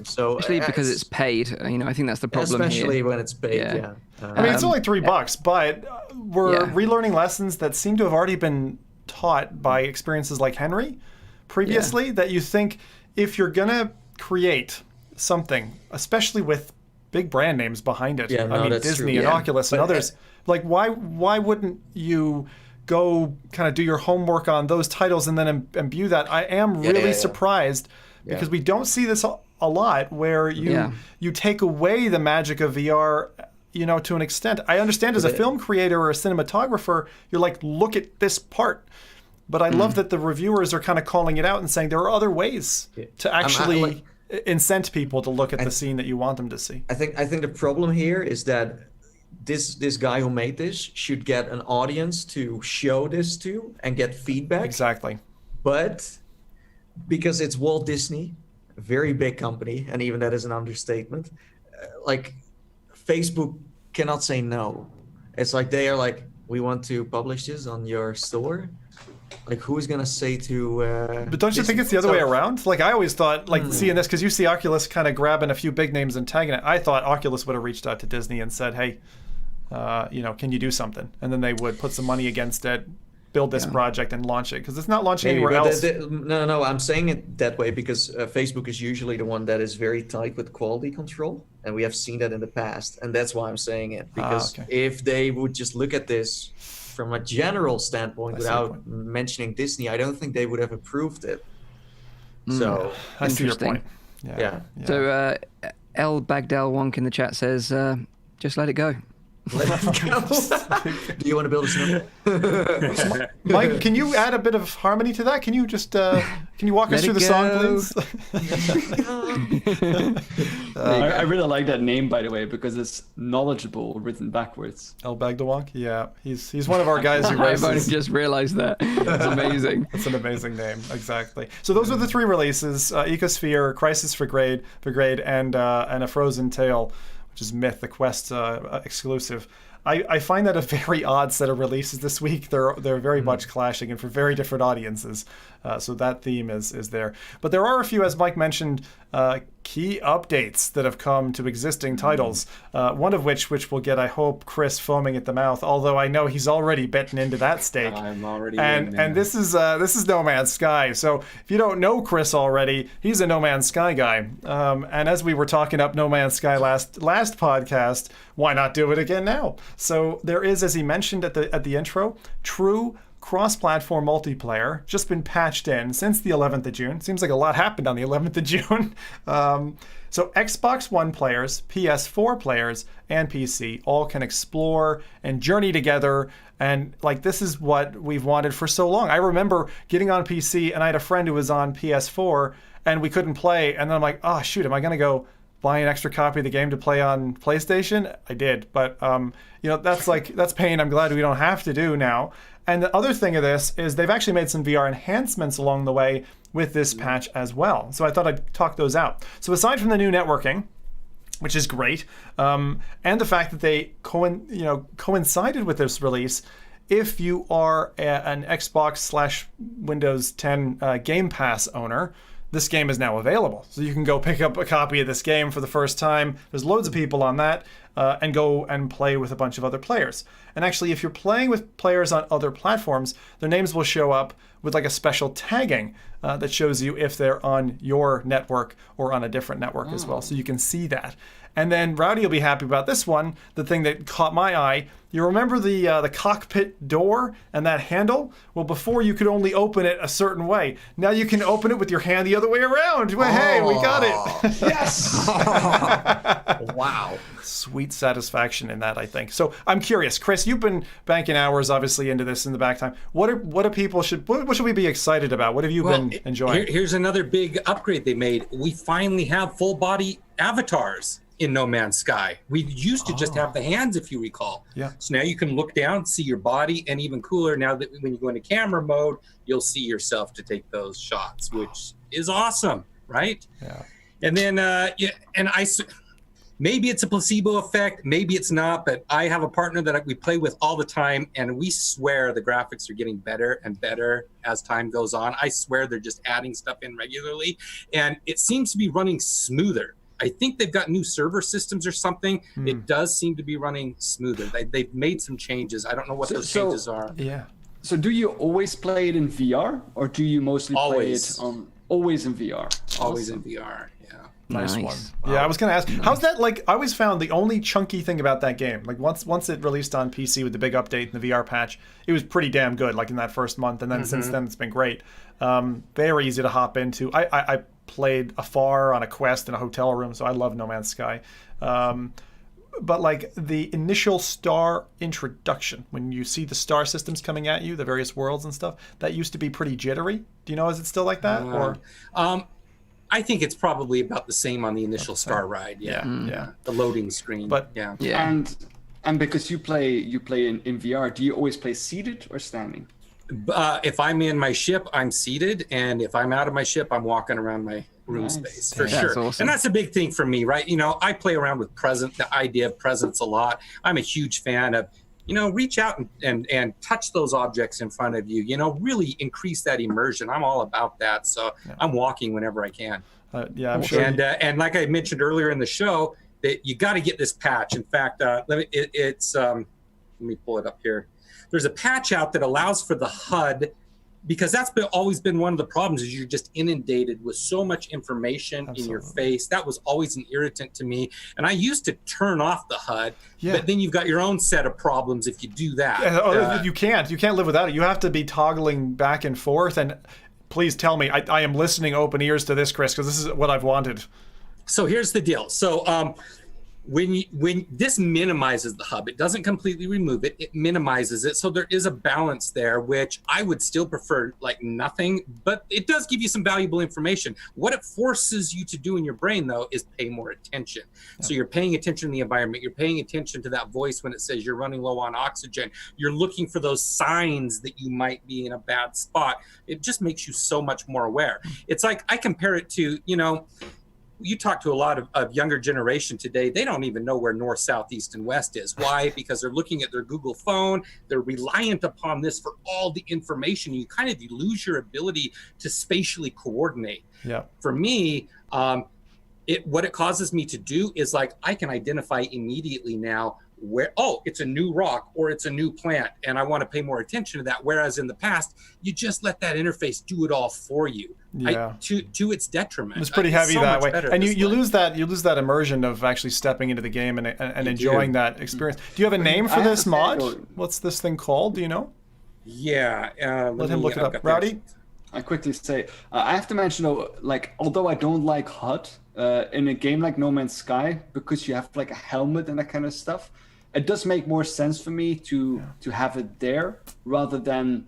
B: So
A: especially because it's paid. I think that's the problem.
B: Especially
A: here.
B: when it's paid. Yeah.
C: I mean, it's only $3, but we're relearning lessons that seem to have already been taught by experiences like Henry previously. That you think, if you're gonna create something, especially with big brand names behind it, Disney
B: true.
C: and Oculus and others, like, why wouldn't you go kind of do your homework on those titles and then imbue that? I am really surprised because we don't see this a lot, where you take away the magic of VR, to an extent. I understand as a film creator or a cinematographer, you're like, look at this part. But I love that the reviewers are kind of calling it out and saying there are other ways to actually incent people to look at the scene that you want them to see.
B: I think the problem here is that this guy who made this should get an audience to show this to and get feedback.
C: Exactly.
B: But because it's Walt Disney, a very big company, and even that is an understatement, like Facebook cannot say no. It's like they are like, we want to publish this on your store. Like, who's gonna say to?
C: But don't you think it's the other way around? Like, I always thought, like, seeing this, because you see Oculus kind of grabbing a few big names and tagging it. I thought Oculus would have reached out to Disney and said, "Hey, can you do something?" And then they would put some money against it, build this project, and launch it, because it's not launching anywhere else.
B: No. I'm saying it that way because Facebook is usually the one that is very tight with quality control, and we have seen that in the past, and that's why I'm saying it. Because if they would just look at this from a general standpoint without mentioning Disney, I don't think they would have approved it. So
C: I see your point.
B: Yeah.
A: So El Bagdal Wonk in the chat says, just let it go.
B: Let it go. Do you want to build a snowman?
C: Mike, can you add a bit of harmony to that? Can you just can you walk us through the song, please?
D: I really like that name, by the way, because it's knowledgeable written backwards.
C: El Bagdawonk? Yeah, he's one of our guys who
A: I've only
C: races.
A: just realized that. It's amazing.
C: It's an amazing name, exactly. So those are the three releases: Ecosphere, Crisis Brigade, and a Frozen Tale, which is Myth, the Quest exclusive. I find that a very odd set of releases this week. They're very much clashing and for very different audiences. So that theme is there. But there are a few, as Mike mentioned, key updates that have come to existing titles. One of which we'll get, I hope, Chris foaming at the mouth. Although I know he's already bitten into that steak.
E: I'm already
C: and this is No Man's Sky. So if you don't know Chris already, he's a No Man's Sky guy. And as we were talking up No Man's Sky last podcast, why not do it again now? So there is, as he mentioned at the intro, true cross-platform multiplayer, just been patched in since the 11th of June. Seems like a lot happened on the 11th of June. So Xbox One players, PS4 players, and PC all can explore and journey together. And like, this is what we've wanted for so long. I remember getting on PC, and I had a friend who was on PS4, and we couldn't play. And then I'm like, oh shoot, am I gonna go buy an extra copy of the game to play on PlayStation? I did, but that's pain I'm glad we don't have to do now. And the other thing of this is they've actually made some VR enhancements along the way with this patch as well. So I thought I'd talk those out. So aside from the new networking, which is great, and the fact that they coincided with this release, if you are an Xbox/Windows 10 Game Pass owner, this game is now available. So you can go pick up a copy of this game for the first time. There's loads of people on that, and go and play with a bunch of other players. And actually, if you're playing with players on other platforms, their names will show up with like a special tagging that shows you if they're on your network or on a different network as well. So you can see that. And then Rowdy will be happy about this one. The thing that caught my eye, you remember the cockpit door and that handle? Well, before you could only open it a certain way. Now you can open it with your hand the other way around. Well, hey, we got it.
D: Yes!
B: Wow.
C: Sweet satisfaction in that, I think. So I'm curious, Chris, you've been banking hours obviously into this in the back time. What should we be excited about? What have you been enjoying?
E: Here's another big upgrade they made. We finally have full body avatars in No Man's Sky. We used to just have the hands, if you recall.
C: Yeah.
E: So now you can look down, see your body, and even cooler, now that when you go into camera mode, you'll see yourself to take those shots, which is awesome, right?
C: Yeah.
E: And then, maybe it's a placebo effect, maybe it's not, but I have a partner that we play with all the time, and we swear the graphics are getting better and better as time goes on. I swear they're just adding stuff in regularly, and it seems to be running smoother. I think they've got new server systems or something. It does seem to be running smoother. They've made some changes. I don't know what those changes are.
C: Yeah.
D: So do you always play it in VR, or do you mostly play it on always in VR?
E: Always in VR, yeah.
C: Nice one. Yeah, I was going to ask, how's that? Like, I always found the only chunky thing about that game, like once it released on PC with the big update and the VR patch, it was pretty damn good, like in that first month, and then since then it's been great. Very easy to hop into. I played afar on a Quest in a hotel room, so I love No Man's Sky. but like the initial star introduction, when you see the star systems coming at you, the various worlds and stuff, that used to be pretty jittery. Do you know, is it still like that? Or
E: I think it's probably about the same on the initial star ride.
C: Yeah.
E: The loading screen.
C: But
A: Yeah.
D: And because you play in VR, do you always play seated or standing?
E: If I'm in my ship, I'm seated, and if I'm out of my ship, I'm walking around my room space for
A: That's
E: sure.
A: awesome.
E: And that's a big thing for me, right? I play around with the idea of presence a lot. I'm a huge fan of, reach out and touch those objects in front of you. Really increase that immersion. I'm all about that. So I'm walking whenever I can.
C: I'm sure.
E: And like I mentioned earlier in the show, that you got to get this patch. In fact, let me pull it up here. There's a patch out that allows for the HUD, because that's always been one of the problems, is you're just inundated with so much information in your face. That was always an irritant to me. And I used to turn off the HUD, but then you've got your own set of problems if you do that.
C: You can't live without it. You have to be toggling back and forth. And please tell me, I am listening open ears to this, Chris, because this is what I've wanted.
E: So here's the deal. So when this minimizes the hub, it doesn't completely remove it, it minimizes it. So there is a balance there, which I would still prefer like nothing, but it does give you some valuable information. What it forces you to do in your brain, though, is pay more attention. So you're paying attention to the environment. You're paying attention to that voice when it says you're running low on oxygen. You're looking for those signs that you might be in a bad spot. It just makes you so much more aware. It's like, I compare it to, you talk to a lot of younger generation today, they don't even know where north, south, east, and west is. Why? Because they're looking at their Google phone. They're reliant upon this for all the information. You kind of lose your ability to spatially coordinate.
C: Yeah.
E: For me, what it causes me to do is like, I can identify immediately now where, it's a new rock or it's a new plant, and I want to pay more attention to that. Whereas in the past, you just let that interface do it all for you. To its detriment.
C: It's pretty heavy that way, and you lose that immersion of actually stepping into the game and enjoying that experience. Do you have a name for this mod? What's this thing called? Do you know?
E: Yeah.
C: Let him look it up. Rowdy?
D: I quickly say, I have to mention though, like, although I don't like HUD in a game like No Man's Sky, because you have like a helmet and that kind of stuff, it does make more sense for me to have it there rather than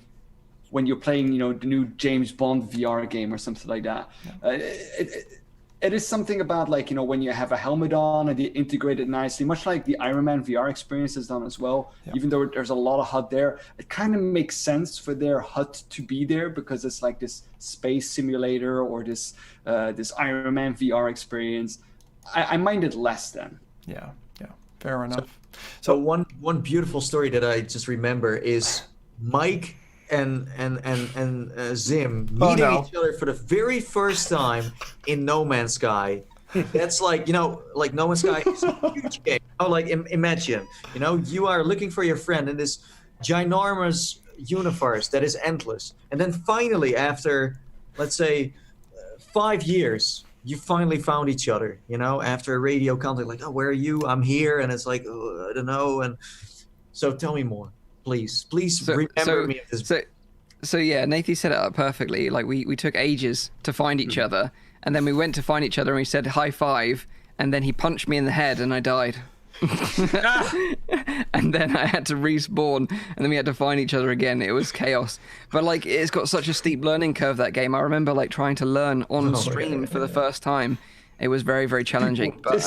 D: when you're playing, the new James Bond VR game or something like that. It is something about like, when you have a helmet on and they integrate it nicely, much like the Iron Man VR experience has done as well. Even though there's a lot of HUD there, it kind of makes sense for their HUD to be there because it's like this space simulator or this Iron Man VR experience. I mind it less then.
C: Yeah, fair enough.
B: So one beautiful story that I just remember is Mike and Zim meeting each other for the very first time in No Man's Sky. That's like, like No Man's Sky is a huge game. Like imagine, you are looking for your friend in this ginormous universe that is endless. And then finally, after, let's say, 5 years, you finally found each other, after a radio contact, like, where are you? I'm here. And it's like, I don't know. And so tell me more. Please remember me.
A: So yeah, Nathan set it up perfectly. Like we took ages to find each other, and then we went to find each other and we said high five, and then he punched me in the head and I died. And then I had to respawn, and then we had to find each other again. It was chaos. But like, it's got such a steep learning curve, that game. I remember like trying to learn on stream for the first time. It was very, very challenging. But,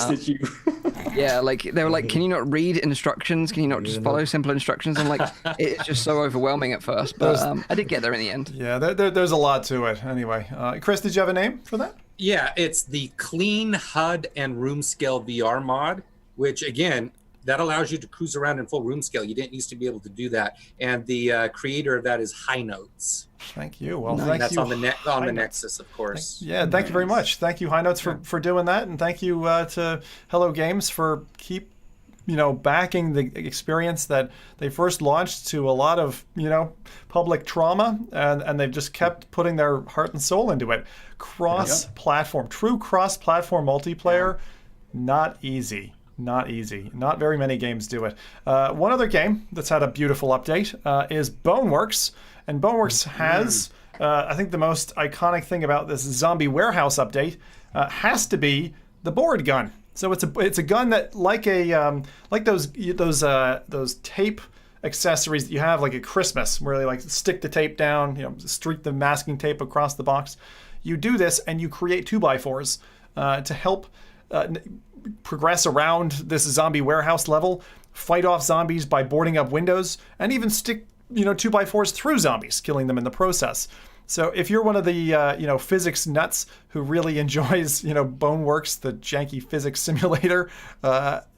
A: yeah, like they were like, can you not read instructions? Can you not just follow simple instructions? I'm like, it's just so overwhelming at first. But I did get there in the end.
C: Yeah, there's a lot to it. Anyway, Chris, did you have a name for that?
E: Yeah, it's the Clean HUD and Room Scale VR mod, which again, that allows you to cruise around in full room scale. You didn't used to be able to do that. And the creator of that is High Notes.
C: Thank you. Well,
E: that's on the Nexus, of course.
C: Thank you very much. Thank you, High Notes, for doing that, and thank you to Hello Games for backing the experience that they first launched to a lot of public trauma, and they've just kept putting their heart and soul into it. Cross-platform, true cross-platform multiplayer, not easy. Not easy. Not very many games do it. One other game that's had a beautiful update is Boneworks. And Boneworks has, I think the most iconic thing about this zombie warehouse update has to be the board gun. So it's a gun that like those tape accessories that you have like at Christmas, where they like stick the tape down, streak the masking tape across the box. You do this and you create 2x4s to help progress around this zombie warehouse level, fight off zombies by boarding up windows, and even stick 2x4s through zombies, killing them in the process. So if you're one of the physics nuts who really enjoys Boneworks, the janky physics simulator,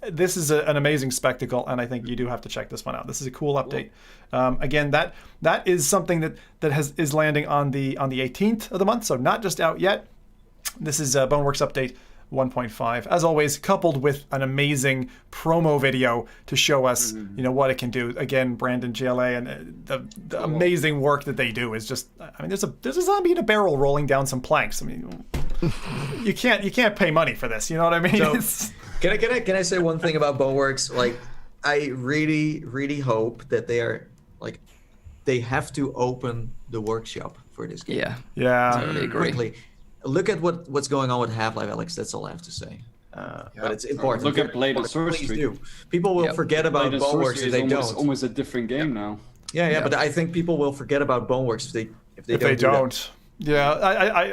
C: this is an amazing spectacle, and I think you do have to check this one out. This is a cool update. Again, that is something that is landing on the 18th of the month, so not just out yet. This is Boneworks update 1.5, as always, coupled with an amazing promo video to show us, what it can do. Again, Brandon GLA and the amazing work that they do is just. I mean, there's a zombie in a barrel rolling down some planks. I mean, you can't pay money for this. You know what I mean?
B: So, can I say one thing about Boneworks? Like, I really, really hope that they have to open the workshop for this game.
C: Yeah.
A: Totally agree.
B: Quickly. Look at what's going on with Half-Life, Alex. That's all I have to say. But it's important.
D: Look at Blade and
B: Please
D: Sorcery.
B: do. People will forget about Boneworks if they don't.
D: Almost a different game now.
B: Yeah, but I think people will forget about Boneworks if they don't.
C: Yeah,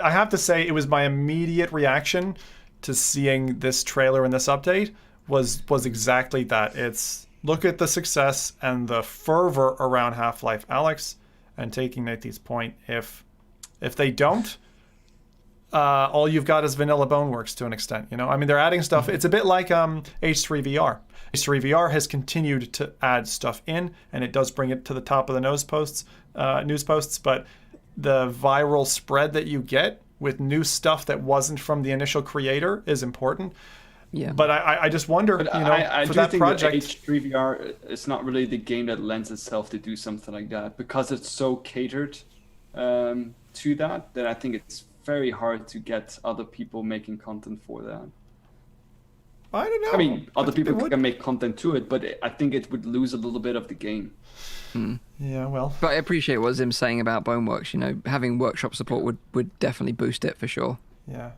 C: I have to say it was my immediate reaction to seeing this trailer and this update was exactly that. It's look at the success and the fervor around Half-Life Alex, and taking Nathan's point, if they don't, all you've got is vanilla Boneworks to an extent. I mean, they're adding stuff. It's a bit like H3VR. H3VR has continued to add stuff in, and it does bring it to the top of the news posts. But the viral spread that you get with new stuff that wasn't from the initial creator is important.
A: Yeah.
C: But I just wonder,
D: I
C: for
D: do
C: that
D: think
C: project.
D: that H3VR is not really the game that lends itself to do something like that, because it's so catered to that I think it's very hard to get other people making content for that.
C: I don't know.
D: I mean, other people can make content to it, but I think it would lose a little bit of the game.
C: Yeah, well.
A: But I appreciate what Zim's saying about Boneworks. Having workshop support would definitely boost it for sure.
C: Yeah,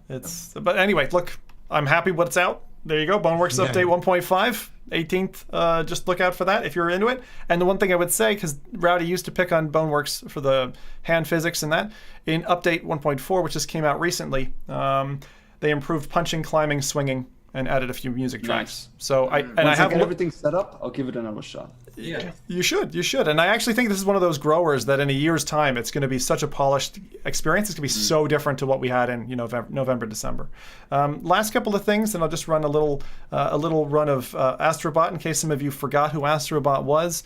C: but anyway, look, I'm happy what's out. There you go, Boneworks update 1.5, 18th. Just look out for that if you're into it. And the one thing I would say, because Rowdy used to pick on Boneworks for the hand physics and that, in update 1.4, which just came out recently, they improved punching, climbing, swinging, and added a few music tracks.
D: Nice.
C: So I
D: have everything set up, I'll give it another shot.
B: Yeah.
C: You should. And I actually think this is one of those growers that in a year's time, it's going to be such a polished experience. It's going to be so different to what we had in November, December. Last couple of things, and I'll just run a little run of Astrobot in case some of you forgot who Astrobot was.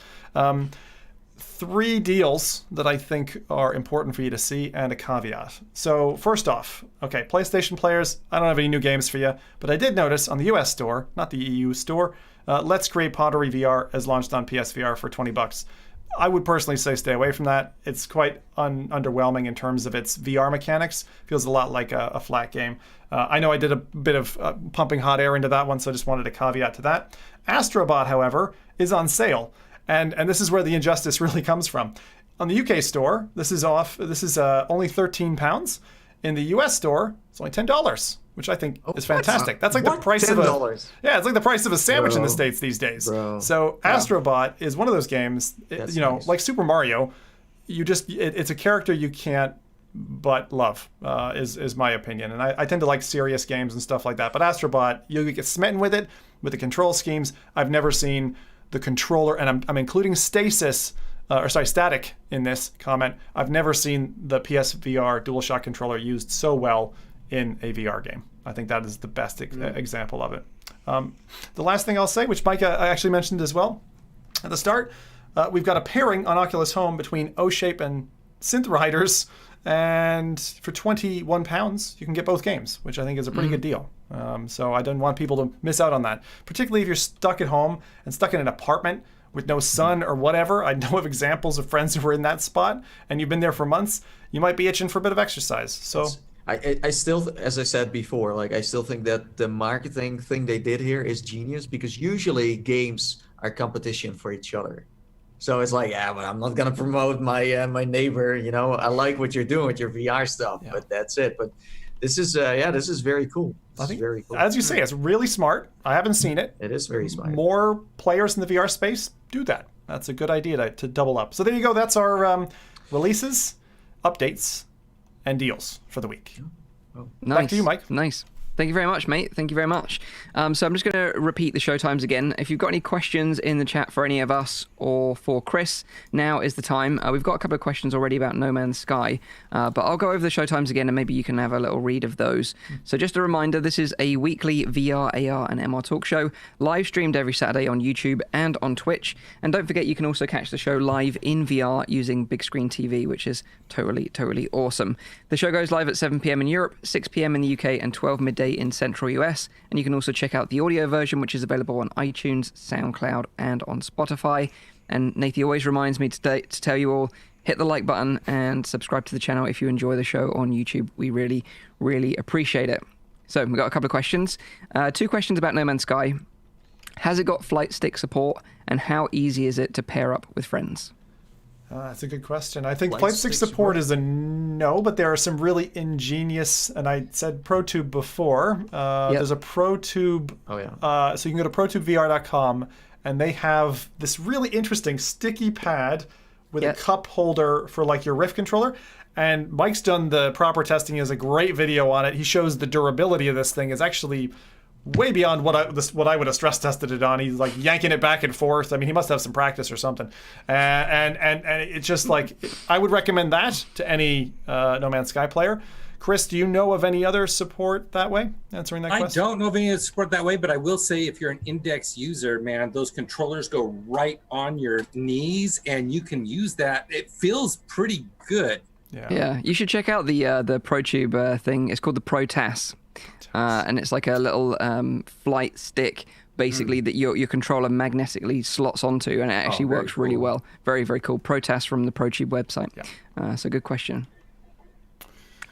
C: 3 deals that I think are important for you to see, and a caveat. So first off, okay, PlayStation players, I don't have any new games for you, but I did notice on the US store, not the EU store, Let's Create Pottery VR is launched on PSVR for $20. I would personally say stay away from that. It's quite underwhelming in terms of its VR mechanics. Feels a lot like a flat game. I know I did a bit of pumping hot air into that one, so I just wanted a caveat to that. Astrobot, however, is on sale. And this is where the injustice really comes from. On the UK store, this is only £13. In the US store, it's only $10, which I think is fantastic. That's like the price of
B: $10?
C: it's like the price of a sandwich in the States these days. So Astrobot is one of those games,
B: nice.
C: like Super Mario, it's a character you can't but love, is my opinion. And I tend to like serious games and stuff like that. But Astrobot, you get smitten with it, with the control schemes. I've never seen the controller, and I'm including static in this comment. I've never seen the PSVR DualShock controller used so well in a VR game. I think that is the best example of it. The last thing I'll say, which Mike actually mentioned as well at the start, we've got a pairing on Oculus Home between OhShape and Synth Riders, and for £21 you can get both games, which I think is a pretty good deal. So I don't want people to miss out on that, particularly if you're stuck at home and stuck in an apartment with no sun or whatever. I know of examples of friends who were in that spot, and you've been there for months. You might be itching for a bit of exercise. So
B: I still, as I said before, I still think that the marketing thing they did here is genius, because usually games are competition for each other. So it's like, but I'm not gonna promote my my neighbor. I like what you're doing with your VR stuff, but that's it. But this is very cool.
C: I think,
B: very cool.
C: as you say, it's really smart. I haven't seen it.
B: It is very smart.
C: More players in the VR space do that. That's a good idea to double up. So there you go. That's our releases, updates, and deals for the week.
A: Nice.
C: Back to you, Mike.
A: Nice. Thank you very much, mate. Thank you very much. So I'm just going to repeat the show times again. If you've got any questions in the chat for any of us or for Chris, now is the time. We've got a couple of questions already about No Man's Sky, but I'll go over the show times again and maybe you can have a little read of those. So just a reminder, this is a weekly VR, AR, and MR talk show, live streamed every Saturday on YouTube and on Twitch. And don't forget, you can also catch the show live in VR using big screen TV, which is totally awesome. The show goes live at 7 p.m. in Europe, 6 p.m. in the UK, and 12 midday in Central US. And you can also check out the audio version, which is available on iTunes, SoundCloud, and on Spotify. And Nathan always reminds me to tell you all, hit the like button and subscribe to the channel if you enjoy the show on YouTube. We really appreciate it. So we've got a couple of questions. 2 questions about No Man's Sky. Has it got flight stick support, and how easy is it to pair up with friends?
C: That's a good question. I think flight stick support is a no, but there are some really ingenious, and I said ProTube before. There's a ProTube.
B: Oh, yeah.
C: So you can go to protubevr.com, and they have this really interesting sticky pad with a cup holder for like your Rift controller. And Mike's done the proper testing. He has a great video on it. He shows the durability of this thing is actually way beyond what I would have stress tested it on. He's like yanking it back and forth. I mean, he must have some practice or something. And it's just like, I would recommend that to any No Man's Sky player. Chris, do you know of any other support that way? Answering that question.
E: I don't know of any support that way, but I will say if you're an index user, man, those controllers go right on your knees and you can use that. It feels pretty good.
A: Yeah, you should check out the ProTube thing. It's called the ProTAS. And it's like a little flight stick, basically, that your controller magnetically slots onto, and it actually works really well. Very cool. ProTAS from the ProTube website. Yeah. So good question.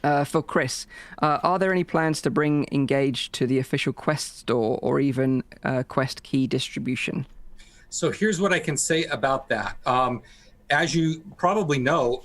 A: For Chris, are there any plans to bring Engage to the official Quest store or even Quest key distribution?
E: So here's what I can say about that. As you probably know,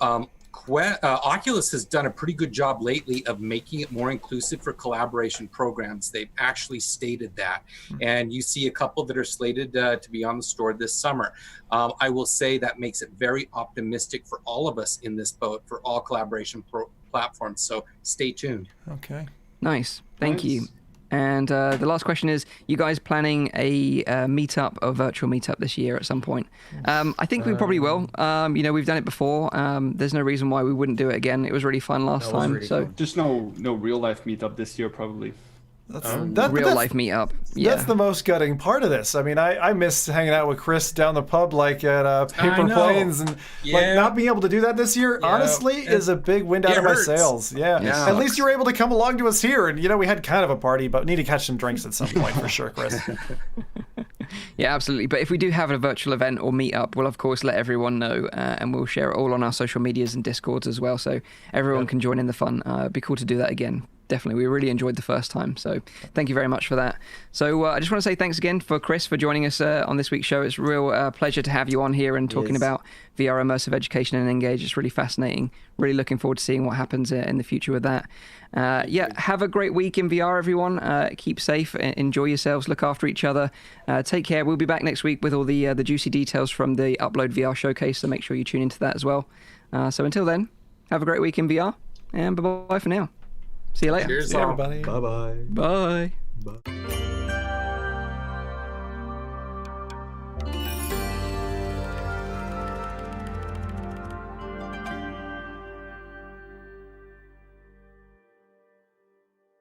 E: Oculus has done a pretty good job lately of making it more inclusive for collaboration programs. They've actually stated that. And you see a couple that are slated to be on the store this summer. I will say that makes it very optimistic for all of us in this boat, for all collaboration platforms. So stay tuned.
C: Okay.
A: Nice. Thank you. And the last question is, you guys planning a meetup, a virtual meetup this year at some point? I think we probably will. We've done it before. There's no reason why we wouldn't do it again. It was really fun last time.
B: Really
A: so
B: cool.
D: Just no real life meetup this year, probably.
A: Real life meetup. Yeah.
C: That's the most gutting part of this. I mean, I miss hanging out with Chris down the pub, like at Paper Planes, and like not being able to do that this year. Honestly, is a big wind out of my sails. Yeah. At least you were able to come along to us here, and we had kind of a party, but need to catch some drinks at some point for sure, Chris.
A: Yeah, absolutely. But if we do have a virtual event or meetup, we'll of course let everyone know, and we'll share it all on our social medias and Discords as well, so everyone can join in the fun. It'd be cool to do that again. Definitely. We really enjoyed the first time. So thank you very much for that. So I just want to say thanks again for Chris for joining us on this week's show. It's a real pleasure to have you on here and talking about VR immersive education and Engage. It's really fascinating. Really looking forward to seeing what happens in the future with that. Have a great week in VR, everyone. Keep safe. Enjoy yourselves. Look after each other. Take care. We'll be back next week with all the juicy details from the Upload VR showcase. So make sure you tune into that as well. So until then, have a great week in VR. And bye-bye for now. See you later.
E: Cheers,
C: See you, everybody.
B: Bye-bye.
A: Bye.
B: Bye.